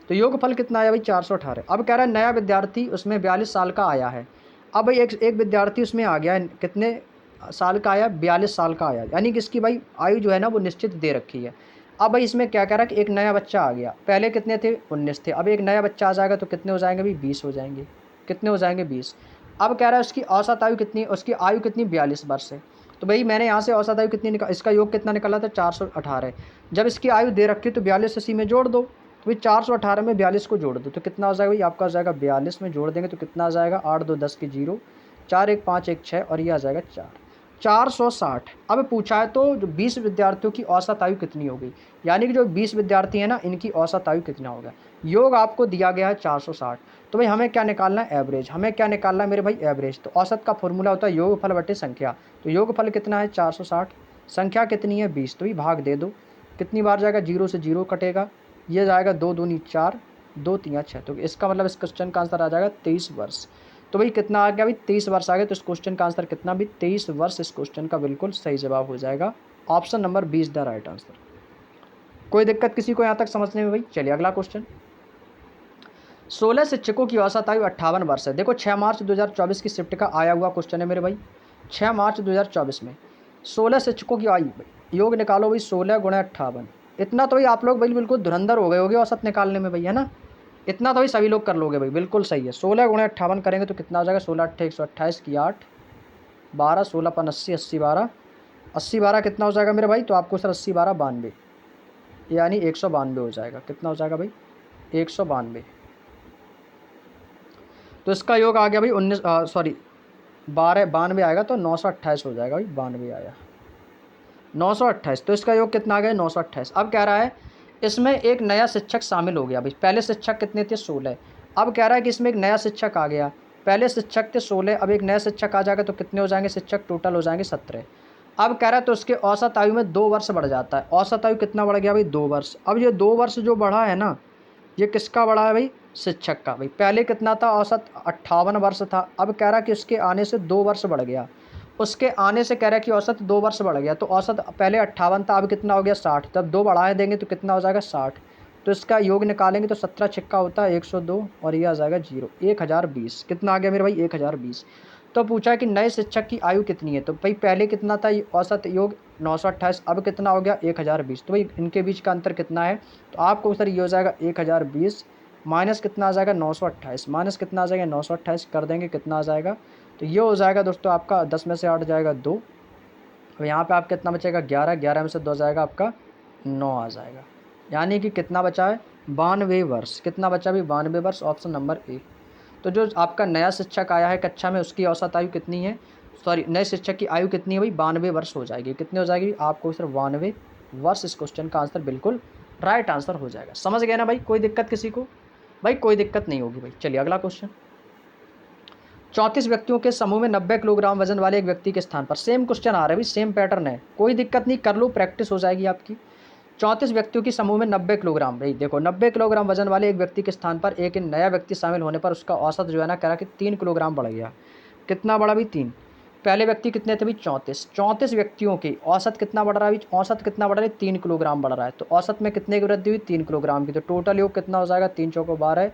तो योगफल कितना आया भाई 418। अब कह रहा है नया विद्यार्थी उसमें 42 साल का आया है। अब भाई एक विद्यार्थी उसमें आ गया है, कितने साल का आया 42 साल का आया, यानी कि इसकी भाई आयु जो है ना वो निश्चित दे रखी है। अब भाई इसमें क्या कह रहा है कि एक नया बच्चा आ गया, पहले कितने थे 19 थे, अब एक नया बच्चा आ जाएगा तो कितने हो जाएंगे भाई 20 हो जाएंगे। कितने हो जाएंगे 20। अब कह रहा है उसकी औसत आयु कितनी, उसकी आयु कितनी 42 वर्ष है। तो तो भाई मैंने यहाँ से औसत आयु कितनी इसका योग कितना निकाला था 418। जब इसकी आयु दे रखी तो 42 इसी में जोड़ दो, तो भाई 418 में 42 को जोड़ दो तो कितना हो जाएगा भाई आपका हो जाएगा 42 में जोड़ देंगे तो कितना आ जाएगा 8 2 10 की 0, 4 1 5 1 6 और ये आ जाएगा 460। अब पूछा है तो जो 20 विद्यार्थियों की औसत आयु कितनी होगी, यानी कि जो 20 विद्यार्थी हैं ना इनकी औसत आयु कितना होगा। योग आपको दिया गया है 460, तो भाई हमें क्या निकालना है एवरेज, हमें क्या निकालना है मेरे भाई एवरेज। तो औसत का फॉर्मूला होता है योगफल बटे संख्या, तो योगफल कितना है 460, संख्या कितनी है 20, तो भाई भाग दे दो, कितनी बार जाएगा 0 से 0 कटेगा, ये जाएगा 2 दूनी 4 2 3 6, तो इसका मतलब इस क्वेश्चन का आंसर आ जाएगा 23 वर्ष। तो भाई कितना आ गया भाई 23 वर्ष आ गया, तो इस क्वेश्चन का आंसर कितना भी 23 वर्ष इस क्वेश्चन का बिल्कुल सही जवाब हो जाएगा, option number 20 the right answer. कोई दिक्कत किसी को यहाँ तक समझने में भाई। चलिए अगला क्वेश्चन, 16 शिक्षकों की औसत आयु 58 वर्ष है। देखो 6 मार्च 2024 की शिफ्ट का आया हुआ क्वेश्चन है मेरे भाई, 6 मार्च 2024 में 16 शिक्षकों की आयु, योग निकालो भाई 16 गुणा 58, इतना तो भाई आप लोग भाई बिल्कुल धुरंधर हो गए होगे औसत निकालने में भाई, है ना, इतना तो भाई सभी लोग कर लोगे भाई, बिल्कुल सही है। 16 गुणा 58 करेंगे तो कितना हो जाएगा 16 8 128 की 8 12 16 5 80 80 12 80 12 कितना हो जाएगा मेरे भाई, तो आपको सर 80 12 92, यानी 192 हो जाएगा, कितना हो जाएगा भाई 192। तो इसका योग आ गया भाई 92 आएगा तो 928 हो जाएगा भाई, 92 आया 928, तो इसका योग कितना आ गया 928। अब कह रहा है इसमें एक नया शिक्षक शामिल हो गया भाई, पहले शिक्षक कितने थे 16, अब कह रहा है कि इसमें एक नया शिक्षक आ गया, पहले शिक्षक थे 16, अब एक नया शिक्षक आ जाएगा तो कितने हो जाएंगे शिक्षक टोटल हो जाएंगे 17। अब कह रहा है तो उसके औसत आयु में 2 वर्ष बढ़ जाता है, औसत आयु कितना बढ़ गया भाई 2 वर्ष। अब ये 2 वर्ष जो बढ़ा है ना, ये किसका बढ़ा है भाई शिक्षक का। भाई पहले कितना था औसत 58 वर्ष था, अब कह रहा है कि उसके आने से 2 वर्ष बढ़ गया, उसके आने से कह रहा है कि औसत 2 वर्ष बढ़ गया, तो औसत पहले 58 था अब कितना हो गया 60, तब 2 बढ़ाए देंगे तो कितना हो जाएगा 60, तो इसका योग निकालेंगे तो 17 छिक्का होता है 102 और ये आ जाएगा 0, 1020, कितना आ गया मेरे भाई 1020। तो पूछा है कि नए शिक्षक की आयु कितनी है, तो भाई पहले कितना था औसत योग 928, अब कितना हो गया 1020, तो भाई इनके बीच का अंतर कितना है, तो आपको सर ये हो जाएगा 1020 माइनस कितना आ जाएगा 928, माइनस कितना आ जाएगा 928 कर देंगे कितना आ जाएगा, तो ये हो जाएगा दोस्तों आपका 10 में से 8 जाएगा 2, अब यहाँ पे आपका कितना बचेगा 11, 11 में से 2 जाएगा आपका 9 आ जाएगा, यानी कि कितना बचा है 92 वर्ष, कितना बचा भी 92 वर्ष, ऑप्शन नंबर ए। तो जो आपका नया शिक्षक आया है कक्षा में उसकी औसत आयु कितनी है, सॉरी नए शिक्षक की आयु कितनी है भाई 92 वर्ष हो जाएगी, कितनी हो जाएगी आपको सिर्फ 92 वर्ष, इस क्वेश्चन का आंसर बिल्कुल राइट आंसर हो जाएगा। समझ गए ना भाई, कोई दिक्कत किसी को भाई, कोई दिक्कत नहीं होगी भाई। चलिए अगला क्वेश्चन, 34 व्यक्तियों के समूह में 90 किलोग्राम वजन वाले एक व्यक्ति के स्थान पर, सेम क्वेश्चन आ रहा है भाई, सेम पैटर्न है, कोई दिक्कत नहीं, कर लो प्रैक्टिस हो जाएगी आपकी। 34 व्यक्तियों की समूह में 90 किलोग्राम, भाई देखो 90 किलोग्राम वजन वाले एक व्यक्ति के स्थान पर एक नया व्यक्ति शामिल होने पर उसका औसत जो है ना कह रहा कि 3 किलोग्राम बढ़ गया, कितना बढ़ा भाई 3, पहले व्यक्ति कितने थे भाई 34 व्यक्तियों की औसत कितना बढ़ रहा है भाई, औसत कितना बढ़ रहा है 3 किलोग्राम बढ़ रहा है, तो औसत में कितने की वृद्धि हुई 3 किलोग्राम की, तो टोटल योग कितना हो जाएगा 3 चौको 12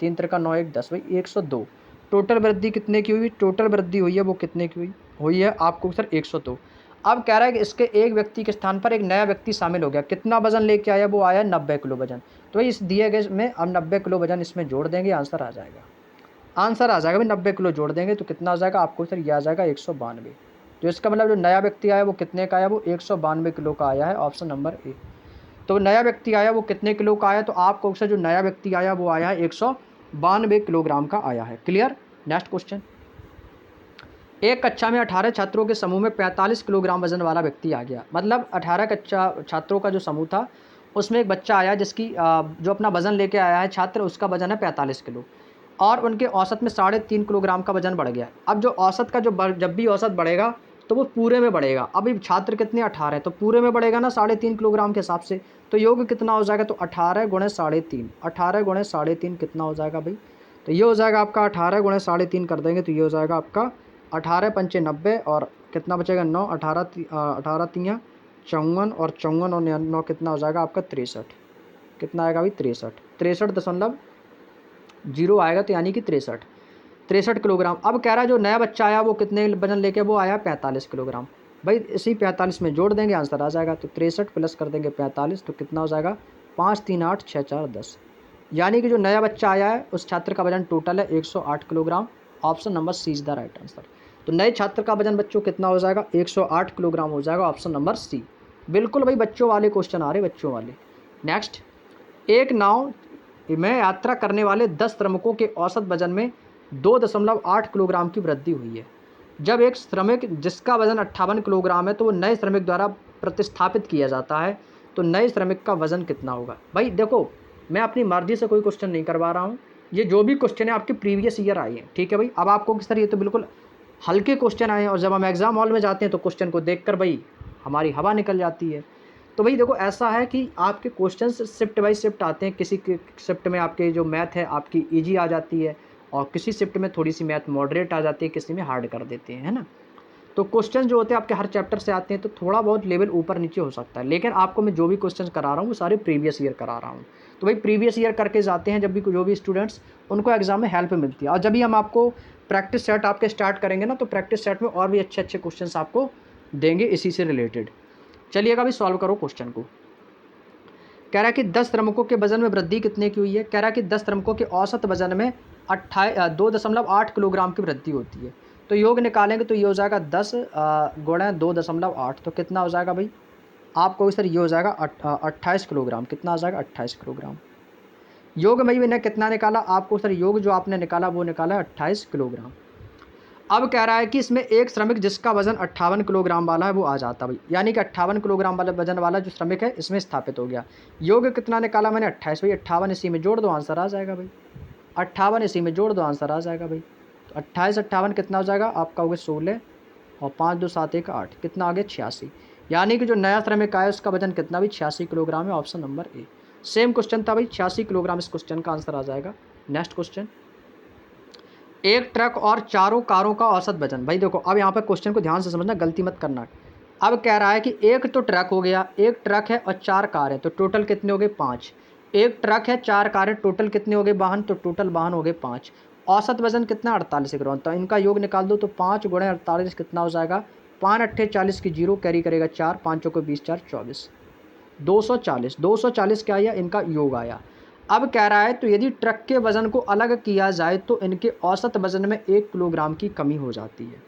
3 त्रिका 9 1 10 भाई 102, टोटल वृद्धि कितने की हुई, टोटल वृद्धि हुई है वो कितने की हुई है आपको सर 102। अब कह रहा है कि इसके एक व्यक्ति के स्थान पर एक नया व्यक्ति शामिल हो गया, कितना वजन लेके आया, वो आया 90 किलो वजन, तो भाई इस दिए गए में अब 90 किलो वजन इसमें जोड़ देंगे, आंसर आ जाएगा, आंसर आ जाएगा भाई 90 किलो जोड़ देंगे तो कितना आ जाएगा आपको सर ये आ जाएगा 192। तो इसका मतलब जो नया व्यक्ति आया वो कितने का आया, वो 192 किलो का आया है, ऑप्शन नंबर ए। तो नया व्यक्ति आया वो कितने किलो का आया, तो आपको सर जो नया व्यक्ति आया वो आया है 192 किलोग्राम का आया है। क्लियर। नेक्स्ट क्वेश्चन, एक कक्षा में 18 छात्रों के समूह में 45 किलोग्राम वजन वाला व्यक्ति आ गया, मतलब 18 कक्षा छात्रों का जो समूह था उसमें एक बच्चा आया जिसकी जो अपना वजन लेके आया है छात्र, उसका वजन है 45 किलो और उनके औसत में 3.5 किलोग्राम का वजन बढ़ गया। अब जो औसत का जब भी औसत बढ़ेगा तो वो पूरे में बढ़ेगा, अभी छात्र कितने 18 है तो पूरे में बढ़ेगा ना 3.5 किलोग्राम के हिसाब से, तो योग कितना हो जाएगा, तो 18 गुणे 3.5, 18 गुणे 3.5 कितना हो जाएगा भाई, तो ये हो जाएगा आपका 18 गुणे 3.5 कर देंगे तो ये हो जाएगा आपका 18 पंचे 90 और कितना बचेगा 9, 18 3 54 और 54 और 9 कितना हो जाएगा आपका 63, कितना आएगा भाई 63.0 आएगा, तो यानी कि 63 किलोग्राम। अब कह रहा है जो नया बच्चा आया वो कितने वजन लेके वो आया 45 किलोग्राम, भाई इसी 45 में जोड़ देंगे आंसर आ जाएगा, तो 63 प्लस कर देंगे 45 तो कितना हो जाएगा 5 3 8 6 4 10, यानी कि जो नया बच्चा आया है उस छात्र का वजन टोटल है 108 kilogram, option number C is the right answer. तो तो नए छात्र का वजन बच्चों कितना हो जाएगा, 108 किलोग्राम हो जाएगा, ऑप्शन नंबर सी। बिल्कुल भाई बच्चों वाले क्वेश्चन आ रहे बच्चों वाले। नेक्स्ट, एक नाव में यात्रा करने वाले 10 श्रमिकों के औसत वजन में 2.8 किलोग्राम की वृद्धि हुई है। जब एक श्रमिक जिसका वजन 58 किलोग्राम है तो वो नए श्रमिक द्वारा प्रतिस्थापित किया जाता है, तो नए श्रमिक का वजन कितना होगा। भाई देखो, मैं अपनी मर्जी से कोई क्वेश्चन नहीं करवा रहा हूँ, ये जो भी क्वेश्चन है आपके प्रीवियस ईयर आए हैं, ठीक है भाई। अब आपको किस तरह, ये तो बिल्कुल हल्के क्वेश्चन आए हैं, और जब हम एग्जाम हॉल में जाते हैं तो क्वेश्चन को देखकर भाई हमारी हवा निकल जाती है। तो भाई देखो, ऐसा है कि आपके क्वेश्चंस शिफ्ट बाई शिफ्ट आते हैं। किसी के शिफ्ट में आपके जो मैथ है आपकी ईजी आ जाती है, और किसी शिफ्ट में थोड़ी सी मैथ मॉडरेट आ जाती है, किसी में हार्ड कर देते हैं, है ना। तो क्वेश्चन जो होते हैं आपके हर चैप्टर से आते हैं, तो थोड़ा बहुत लेवल ऊपर नीचे हो सकता है, लेकिन आपको मैं जो भी क्वेश्चन करा रहा हूँ वो सारे प्रीवियस ईयर करा रहा हूँ। तो भाई प्रीवियस ईयर करके जाते हैं जब भी जो भी स्टूडेंट्स, उनको एग्जाम में हेल्प मिलती है। और जब भी हम आपको प्रैक्टिस सेट आपके स्टार्ट करेंगे ना, तो प्रैक्टिस सेट में और भी अच्छे अच्छे क्वेश्चन आपको देंगे इसी से रिलेटेड। चलिएगा भाई सॉल्व करो क्वेश्चन को। कह रहा है कि 10 श्रमिकों के वजन में वृद्धि कितने की हुई है। कह रहा है कि 10 श्रमिकों के औसत वजन में 2.8 किलोग्राम की वृद्धि होती है। तो योग निकालेंगे तो ये हो जाएगा 10 गुणा 2.8, तो कितना हो जाएगा भाई, आपको सर ये हो जाएगा 28 किलोग्राम। कितना आ जाएगा, 28 किलोग्राम। योग में मैंने कितना निकाला, आपको सर योग जो आपने निकाला वो निकाला 28 किलोग्राम। अब कह रहा है कि इसमें एक श्रमिक जिसका वजन 58 किलोग्राम वाला है वो आ जाता भाई, यानी कि 58 किलोग्राम वाला वजन वाला जो श्रमिक है इसमें स्थापित हो गया। योग कितना निकाला मैंने, 28। भाई 58 इसी में जोड़ दो, आंसर आ जाएगा भाई। 58 इसी में जोड़ दो, आंसर आ जाएगा भाई। तो 28 58 कितना हो जाएगा आपका, हो गया 16, और 5 2 7 1 8, कितना आ गया 86। यानी कि जो नया श्रमिक आया उसका वजन कितना भी 86 किलोग्राम है, option number A. Same question था भाई, 86 किलोग्राम इस क्वेश्चन का आंसर आ जाएगा। नेक्स्ट क्वेश्चन, एक ट्रक और चारों कारों का औसत वजन। भाई देखो, अब यहाँ पर क्वेश्चन को ध्यान से समझना, गलती मत करना। अब कह रहा है कि एक तो ट्रक हो गया, एक ट्रक है और 4 कार है, तो टोटल कितने हो गए 5। एक ट्रक है 4 कार है, टोटल कितने हो गए वाहन, तो टोटल वाहन हो गए 5। औसत वजन कितना 48 ग्राम, तो इनका योग निकाल दो, तो 5 गुणे 48 कितना हो जाएगा, 5 अट्ठे 40 की जीरो कैरी करेगा 4, 5 को 20 4 24, 240। 240 क्या आया, इनका योग आया। अब कह रहा है तो यदि ट्रक के वजन को अलग किया जाए तो इनके औसत वजन में 1 किलोग्राम की कमी हो जाती है।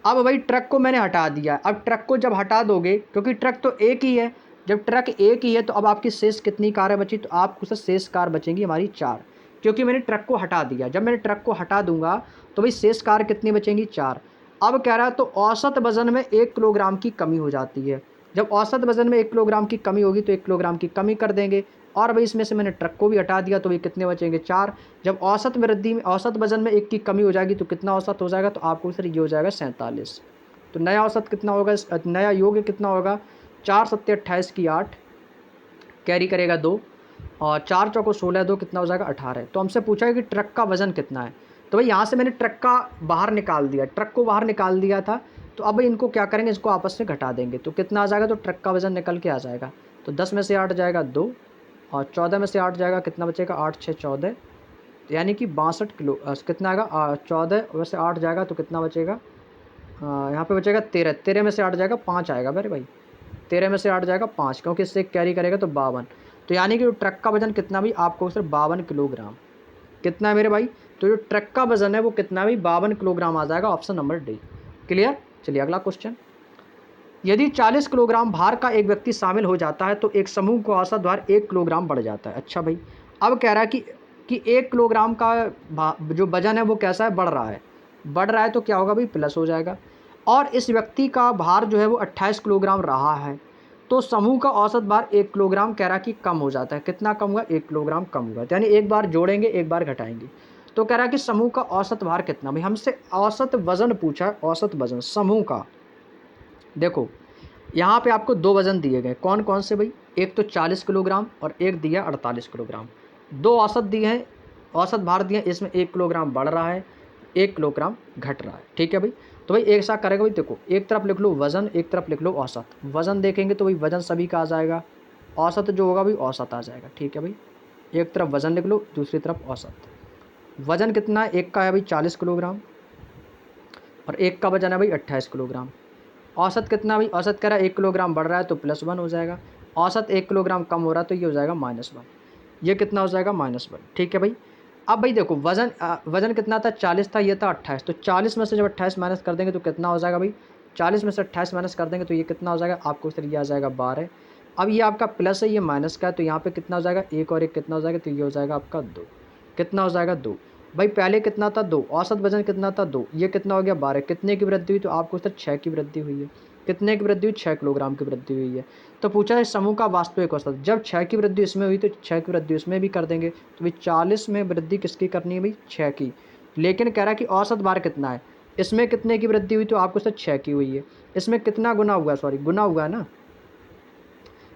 अब भाई ट्रक को मैंने हटा दिया, अब ट्रक को जब हटा दोगे, क्योंकि ट्रक तो एक ही है, जब ट्रक एक ही है तो अब आपकी शेष कितनी कारें बची, तो आपको से शेष कार बचेंगी हमारी 4, क्योंकि मैंने ट्रक को हटा दिया। जब मैंने ट्रक को हटा दूंगा तो भाई शेष कार कितनी बचेंगी, 4। अब कह रहा है तो औसत वजन में 1 किलोग्राम की कमी हो जाती है। जब औसत वजन में 1 किलोग्राम की कमी होगी तो 1 किलोग्राम की कमी कर देंगे, और भाई इसमें से मैंने ट्रक को भी हटा दिया तो भाई कितने बचेंगे, 4। जब औसत वृद्धि में औसत वजन में 1 की कमी हो जाएगी तो कितना औसत हो जाएगा, तो आपको सर ये हो जाएगा 47। तो नया औसत कितना होगा, नया योग कितना होगा, 4 7 28 की 8 कैरी करेगा 2, और 4 चौको 16, 2 कितना हो जाएगा 18। तो हमसे पूछा है कि ट्रक का वजन कितना है, तो भाई यहाँ से मैंने ट्रक का बाहर निकाल दिया, ट्रक को बाहर निकाल दिया था। तो अब इनको क्या करेंगे, इसको आपस में घटा देंगे, तो कितना आ जाएगा, तो ट्रक का वजन निकल के आ जाएगा। तो 10 में से 8 जाएगा 2, और 14 में से 8 जाएगा, कितना बचेगा 8 6 14, यानी कि 62 किलो। कितना आएगा 14 में से 8 जाएगा तो कितना बचेगा, यहाँ पे बचेगा 13। 13 में से 8 जाएगा 5 आएगा मेरे भाई, 13 में से 8 जाएगा 5, क्योंकि इससे कैरी करेगा तो 52। तो यानी कि ट्रक का वजन कितना भी आपको सिर्फ 52 किलोग्राम। कितना है मेरे भाई, तो जो ट्रक का वजन है वो कितना भी 52 किलोग्राम आ जाएगा, ऑप्शन नंबर डी। क्लियर। चलिए अगला क्वेश्चन, यदि 40 किलोग्राम भार का एक व्यक्ति शामिल हो जाता है तो एक समूह का औसत भार 1 किलोग्राम बढ़ जाता है। अच्छा भाई, अब कह रहा है कि 1 किलोग्राम का जो वजन है वो कैसा है, बढ़ रहा है। बढ़ रहा है तो क्या होगा भाई, प्लस हो जाएगा। और इस व्यक्ति का भार जो है वो 28 किलोग्राम रहा है, तो समूह का औसत भार 1 किलोग्राम कह रहा है कि कम हो जाता है। कितना कम होगा, 1 किलोग्राम कम होगा, यानी एक बार जोड़ेंगे एक बार घटाएंगे। तो कह रहा है कि समूह का औसत भार कितना, भाई हमसे औसत वजन पूछा है, औसत वजन समूह का। देखो यहाँ पे आपको 2 वजन दिए गए, कौन कौन से भाई, एक तो 40 किलोग्राम और एक दिया 48 किलोग्राम। 2 औसत दिए हैं, औसत भार दिए हैं, इसमें 1 किलोग्राम बढ़ रहा है, 1 किलोग्राम घट रहा है। ठीक है भाई, तो भाई एक साथ करेगा भाई, देखो एक तरफ लिख लो वजन, एक तरफ लिख लो औसत। वजन देखेंगे तो भाई वजन सभी का आ जाएगा, औसत जो होगा भाई औसत आ जाएगा। ठीक है भाई, एक तरफ वजन लिख लो, दूसरी तरफ औसत। वजन कितना है, एक का है भाई 40 किलोग्राम और एक का वजन है भाई 28 किलोग्राम। औसत कितना भाई, औसत कह रहा है 1 किलोग्राम बढ़ रहा है तो +1 हो जाएगा, औसत 1 किलोग्राम कम हो रहा है तो ये हो जाएगा -1। ये कितना हो जाएगा, -1। ठीक है भाई, अब भाई देखो वज़न कितना था 40 था, ये था 28। तो 40 में से जब 28 माइनस कर देंगे तो कितना हो जाएगा भाई, 40 में से 28 माइनस कर देंगे तो ये कितना हो जाएगा आपको, सर ये आ जाएगा 12। अब ये आपका प्लस है, ये माइनस का है, तो यहाँ पे कितना हो जाएगा, एक और एक कितना हो जाएगा, तो ये हो जाएगा आपका 2। कितना हो जाएगा 2। भाई पहले कितना था 2, औसत वजन कितना था 2, ये कितना हो गया 12। कितने की वृद्धि हुई, तो आपको सर 6 की वृद्धि हुई है। कितने की वृद्धि हुई, 6 किलोग्राम की वृद्धि हुई है। तो पूछा है समूह का वास्तविक औसत, जब 6 की वृद्धि इसमें हुई तो 6 की वृद्धि उसमें भी कर देंगे। तो भाई 40 में वृद्धि किसकी करनी है भाई, 6 की। लेकिन कह रहा है कि औसत बार कितना है, इसमें कितने की वृद्धि हुई, तो आपको सर 6 की हुई है। इसमें कितना गुना हुआ है, सॉरी गुना हुआ है ना,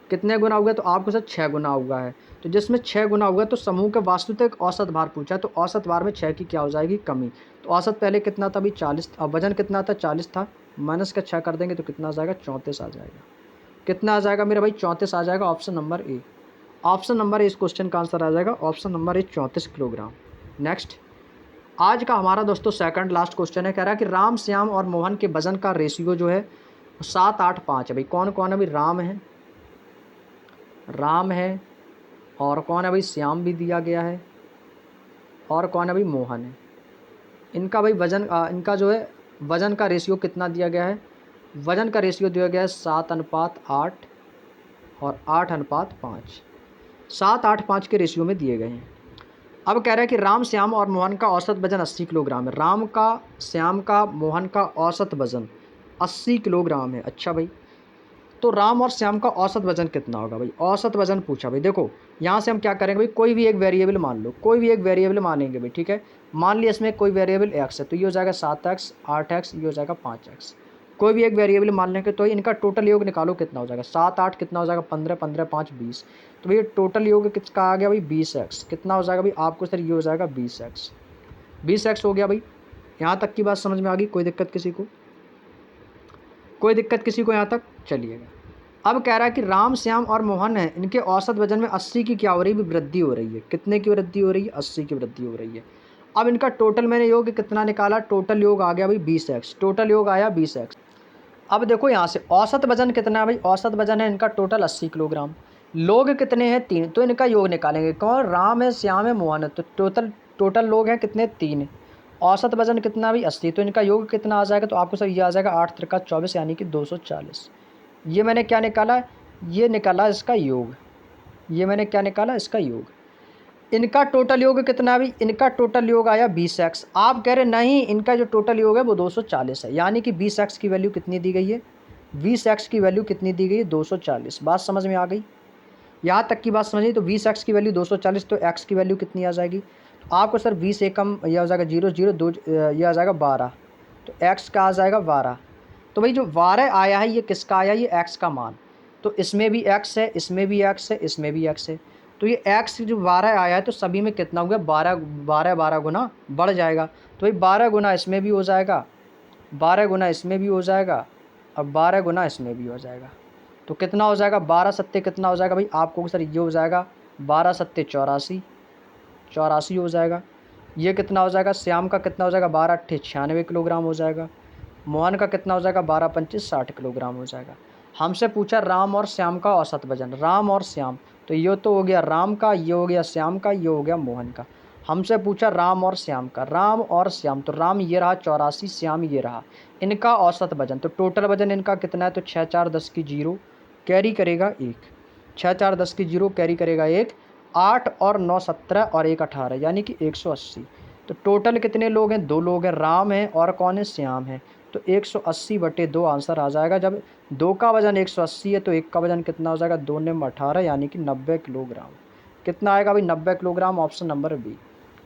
कितने गुना हुआ है, तो आपको सर 6 गुना हुआ है। तो जिसमें 6 गुना हुआ तो समूह के वास्तविक औसत भार पूछा है, तो औसत भार में 6 की क्या हो जाएगी, कमी। तो औसत पहले कितना था भाई 40, अब वजन कितना था 40 था, माइनस का 6 कर देंगे तो कितना आ जाएगा 34 आ जाएगा। कितना आ जाएगा मेरा भाई 34 आ जाएगा, option number A. Option number A इस क्वेश्चन का आंसर आ जाएगा, option number A 34 kilogram. Next, आज का हमारा दोस्तों सेकंड लास्ट क्वेश्चन है, कह रहा है कि राम श्याम और मोहन के वजन का रेशियो जो है 7 8 5 है। भाई कौन कौन है भाई, राम है और कौन है भाई, श्याम भी दिया गया है, और कौन है भाई, मोहन है। इनका भाई वजन इनका जो है वजन का रेशियो कितना दिया गया है, वजन का रेशियो दिया गया है 7:8 और 8:5। 7:8:5 के रेशियो में दिए गए हैं। अब कह रहा है कि राम श्याम और मोहन का औसत वजन 80 किलोग्राम है। राम का, श्याम का, मोहन का औसत वजन 80 किलोग्राम है। अच्छा भाई, तो राम और श्याम का औसत वजन कितना होगा भाई, औसत वजन पूछा भाई। देखो यहाँ से हम क्या करेंगे भाई, कोई भी एक वेरिएबल मान लो, कोई भी एक वेरिएबल मानेंगे भाई, ठीक है। मान लिया इसमें कोई वेरिएबल एक्स है, तो ये हो जाएगा 7x 8x, ये हो जाएगा 5x। कोई भी एक वेरिएबल मान लेंगे तो इनका टोटल योग निकालो कितना हो जाएगा, 7 8 कितना हो जाएगा 15, 15 5 20। तो भाई टोटल योग किसका आ गया भाई 20x। कितना हो जाएगा भाई आपको सर, ये हो जाएगा 20x। 20x हो गया भाई। यहाँ तक की बात समझ में आ गई, कोई दिक्कत किसी को, कोई दिक्कत किसी को यहाँ तक, चलिएगा। अब कह रहा है कि राम श्याम और मोहन है, इनके औसत वजन में 80 की क्या हो रही है, वृद्धि हो रही है। कितने की वृद्धि हो रही है, 80 की वृद्धि हो रही है। अब इनका टोटल मैंने योग कितना निकाला, टोटल योग आ गया भाई 20x, टोटल योग आया 20x। अब देखो यहाँ से औसत वजन कितना है भाई, औसत वजन है इनका टोटल 80 किलोग्राम। लोग कितने हैं 3, तो इनका योग निकालेंगे, कौन, राम है, श्याम है, मोहन है। तो टोटल लोग हैं कितने, 3। औसत वजन कितना भाई 80, तो इनका योग कितना आ जाएगा, तो आपको सर ये आ जाएगा 8 त्रिका 24 यानी कि 240। ये मैंने क्या निकाला, ये निकाला इसका योग, ये मैंने क्या निकाला इसका योग। इनका टोटल योग कितना है भाई, इनका टोटल योग आया 20x। आप कह रहे नहीं, इनका जो टोटल योग है वो 240 है, यानी कि 20x की वैल्यू कितनी दी गई है, 20x की वैल्यू कितनी दी गई है 240। बात समझ में आ गई, यहाँ तक की बात समझिए। तो 20x की वैल्यू 240, तो x की वैल्यू कितनी आ जाएगी, तो आपको सर 20 एकम यह हो जाएगा 0 0 2, यह आ जाएगा 12। तो x का आ जाएगा 12। तो भाई जो 12 आया है ये किसका आया, ये x का मान। तो इसमें भी x है, इसमें भी x है, इसमें भी x है। तो ये x जो 12 आया है तो सभी में कितना हो गया, 12 गुना बढ़ जाएगा। तो भाई 12 गुना इसमें भी हो जाएगा, 12 गुना इसमें भी हो जाएगा, और 12 गुना इसमें भी हो जाएगा। तो कितना हो जाएगा, 12 सत्ते कितना हो जाएगा भाई आपको सर, ये हो जाएगा 12 सत्ते 84, 84 हो जाएगा। ये कितना हो जाएगा, श्याम का कितना हो जाएगा, 12 अट्ठे 96 किलोग्राम हो जाएगा। मोहन का कितना हो जाएगा, 12 पंचीस 60 किलोग्राम हो जाएगा। हमसे पूछा राम और श्याम का औसत वजन, राम और श्याम, तो ये तो हो गया राम का, ये हो गया श्याम का, ये हो गया मोहन का। हमसे पूछा राम और श्याम का, राम और श्याम, तो राम ये रहा 84, श्याम ये रहा, इनका औसत वजन। तो टोटल वजन इनका कितना है, तो 6 4 10 की 0 कैरी करेगा 1, 6 4 10 की 0 कैरी करेगा 1, 8 और 9 17 और 1 18 यानी कि 180। तो टोटल कितने लोग हैं, 2 लोग हैं, राम है और कौन है, श्याम है। तो 180/2 आंसर आ जाएगा। जब 2 का वजन 180 है तो 1 का वजन कितना हो जाएगा, 2 ने 18 यानी कि 90 किलोग्राम। कितना आएगा भाई, 90 kilogram. Option number B,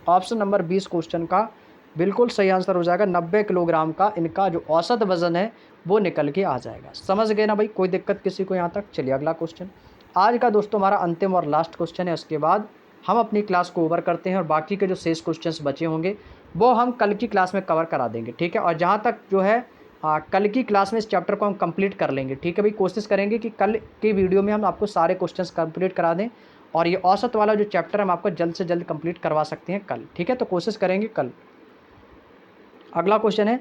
option number 20 question का बिल्कुल सही आंसर हो जाएगा। 90 किलोग्राम का इनका जो औसत वजन है वो निकल के आ जाएगा। समझ गए ना भाई, कोई दिक्कत किसी को यहाँ तक। चलिए अगला क्वेश्चन आज का दोस्तों हमारा अंतिम और लास्ट क्वेश्चन है। उसके बाद हम अपनी क्लास को ओवर करते हैं और बाकी के जो शेष क्वेश्चंस बचे होंगे वो हम कल की क्लास में कवर करा देंगे, ठीक है। और जहाँ तक जो है कल की क्लास में इस चैप्टर को हम कंप्लीट कर लेंगे, ठीक है भाई। कोशिश करेंगे कि कल की वीडियो में हम आपको सारे क्वेश्चंस कंप्लीट करा दें और ये औसत वाला जो चैप्टर हम आपको जल्द से जल्द कंप्लीट करवा सकते हैं कल, ठीक है। तो कोशिश करेंगे कल। अगला क्वेश्चन है,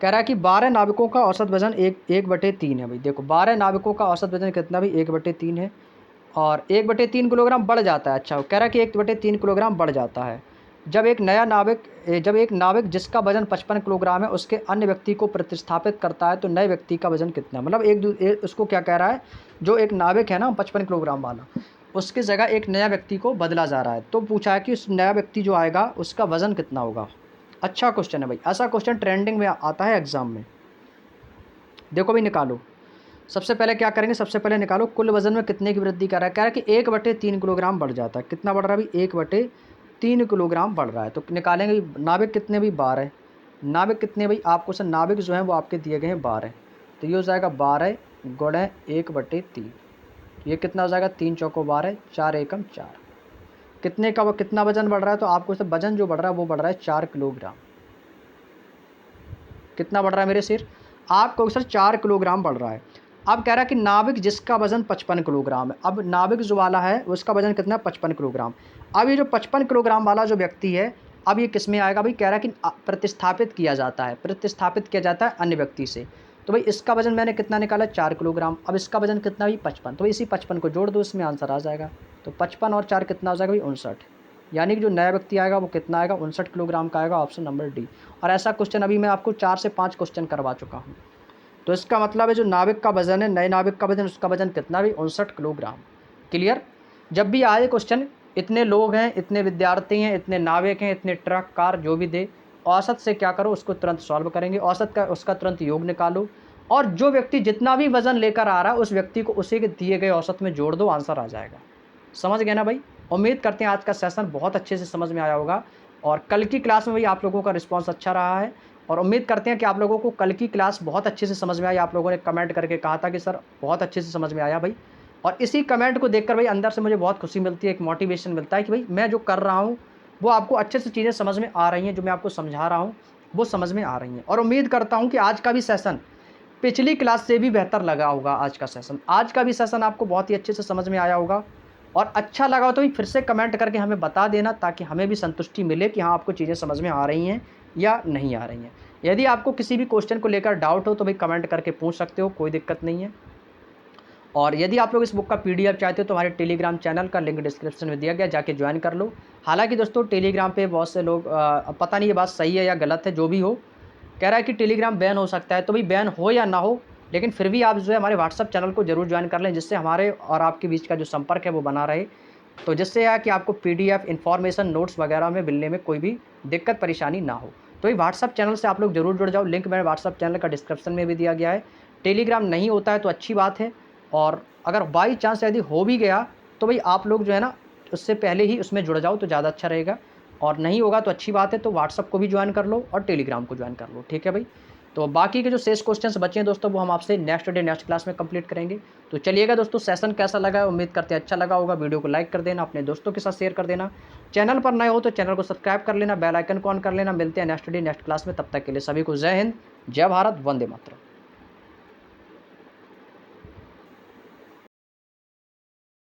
कह रहा है कि 12 नाविकों का औसत वजन 1/3 है। भाई देखो 12 नाविकों का औसत वजन कितना भी 1/3 है और 1/3 किलोग्राम बढ़ जाता है। अच्छा, कह रहा है कि 1/3 किलोग्राम बढ़ जाता है। जब एक नाविक जिसका वजन 55 किलोग्राम है उसके अन्य व्यक्ति को प्रतिस्थापित करता है तो नए व्यक्ति का वजन कितना है। मतलब उसको क्या कह रहा है, जो एक नाविक है ना 55 किलोग्राम वाला, उसकी जगह एक नया व्यक्ति को बदला जा रहा है, तो पूछा है कि उस नया व्यक्ति जो आएगा उसका वजन कितना होगा। अच्छा क्वेश्चन है भाई, ऐसा क्वेश्चन ट्रेंडिंग में आता है एग्जाम में। देखो भाई निकालो, सबसे पहले क्या करेंगे, सबसे पहले निकालो कुल वजन में कितने की वृद्धि कर रहा है। कह रहा है कि 1/3 किलोग्राम बढ़ जाता है। कितना बढ़ रहा है भाई, 1/3 किलोग्राम बढ़ रहा है। तो निकालेंगे नाविक कितने भाई, 12। नाविक कितने भाई, आपको सर नाविक जो है वो आपके दिए गए हैं 12, तो ये हो जाएगा 12 गुणे 1/3। ये कितना हो जाएगा, 3 चौको 12, 4 एकम 4। कितने का कितना वजन बढ़ रहा है, तो आपको सर वजन जो बढ़ रहा है वो बढ़ रहा है 4 किलोग्राम। कितना बढ़ रहा है मेरे सिर, आपको सर 4 किलोग्राम बढ़ रहा है। अब कह रहा है कि नाविक जिसका वजन 55 किलोग्राम है। अब नाविक जो वाला है उसका वजन कितना है, 55 किलोग्राम। अब ये जो 55 किलोग्राम वाला जो व्यक्ति है, अब ये किस में आएगा भाई, कह रहा है कि प्रतिस्थापित किया जाता है, प्रतिस्थापित किया जाता है अन्य व्यक्ति से। तो भाई इसका वजन मैंने कितना निकाला, 4 किलोग्राम। अब इसका वजन कितना भाई, 55। तो इसी 55 को जोड़ दो, इसमें आंसर आ जाएगा। तो 55 और 4 कितना हो जाएगा भाई, 59। यानी कि जो नया व्यक्ति आएगा वो कितना आएगा, 59 किलोग्राम का आएगा, ऑप्शन नंबर डी। और ऐसा क्वेश्चन अभी मैं आपको 4 से 5 क्वेश्चन करवा चुका हूँ। तो इसका मतलब है जो नाविक का वजन है, नए नाविक का वजन, उसका वजन कितना भी, 59 किलोग्राम। क्लियर। जब भी आए क्वेश्चन, इतने लोग हैं, इतने विद्यार्थी हैं, इतने नाविक हैं, इतने ट्रक कार जो भी दे, औसत से क्या करो, उसको तुरंत सॉल्व करेंगे, औसत का उसका तुरंत योग निकालो, और जो व्यक्ति जितना भी वजन लेकर आ रहा है उस व्यक्ति को उसी के दिए गए औसत में जोड़ दो, आंसर आ जाएगा। समझ गए ना भाई। उम्मीद करते हैं आज का सेशन बहुत अच्छे से समझ में आया होगा, और कल की क्लास में भी आप लोगों का रिस्पांस अच्छा रहा है, और उम्मीद करते हैं कि आप लोगों को कल की क्लास बहुत अच्छे से समझ में आई। आप लोगों ने कमेंट करके कहा था कि सर बहुत अच्छे से समझ में आया भाई, और इसी कमेंट को देखकर भाई अंदर से मुझे बहुत खुशी मिलती है, एक मोटिवेशन मिलता है कि भाई मैं जो कर रहा हूँ वो आपको अच्छे से चीज़ें समझ में आ रही हैं, जो मैं आपको समझा रहा हूँ वो समझ में आ रही हैं। और उम्मीद करता हूँ कि आज का भी सेशन पिछली क्लास से भी बेहतर लगा होगा। आज का भी सेशन आपको बहुत ही अच्छे से समझ में आया होगा, और अच्छा लगा हो तो भी फिर से कमेंट करके हमें बता देना, ताकि हमें भी संतुष्टि मिले कि हाँ आपको चीज़ें समझ में आ रही हैं या नहीं आ रही हैं। यदि आपको किसी भी क्वेश्चन को लेकर डाउट हो तो भाई कमेंट करके पूछ सकते हो, कोई दिक्कत नहीं है। और यदि आप लोग इस बुक का पीडीएफ चाहते हो तो हमारे टेलीग्राम चैनल का लिंक डिस्क्रिप्शन में दिया गया, जाके ज्वाइन कर लो। हालांकि दोस्तों टेलीग्राम पे बहुत से लोग पता नहीं ये बात सही है या गलत है, जो भी हो, कह रहा है कि टेलीग्राम बैन हो सकता है। तो भाई बैन हो या ना हो, लेकिन फिर भी आप जो है हमारे व्हाट्सअप चैनल को जरूर ज्वाइन कर लें, जिससे हमारे और आपके बीच का जो संपर्क है वो बना रहे। तो जिससे है कि आपको पीडीएफ इन्फॉर्मेशन नोट्स वगैरह में मिलने में कोई भी दिक्कत परेशानी ना हो। तो ये व्हाट्सअप चैनल से आप लोग जरूर जुड़ जाओ, लिंक मैंने व्हाट्सअप चैनल का डिस्क्रिप्शन में भी दिया गया है। टेलीग्राम नहीं होता है तो अच्छी बात है, और अगर बाई चांस यदि हो भी गया तो भाई आप लोग जो है ना उससे पहले ही उसमें जुड़ जाओ तो ज़्यादा अच्छा रहेगा, और नहीं होगा तो अच्छी बात है, तो व्हाट्सअप को भी ज्वाइन कर लो और टेलीग्राम को ज्वाइन कर लो, ठीक है भाई। तो बाकी के जो शेष क्वेश्चंस बचे हैं दोस्तों वो हम आपसे नेक्स्ट डे नेक्स्ट क्लास में कंप्लीट करेंगे। तो चलिएगा दोस्तों, सेशन कैसा लगा है, उम्मीद करते हैं अच्छा लगा होगा। वीडियो को लाइक कर देना, अपने दोस्तों के साथ शेयर कर देना, चैनल पर नए हो तो चैनल को सब्सक्राइब कर लेना, बेल आइकन को ऑन कर लेना। मिलते हैं नेक्स्ट डे नेक्स्ट क्लास में, तब तक के लिए सभी को जय हिंद, जय भारत, वंदे मातरम।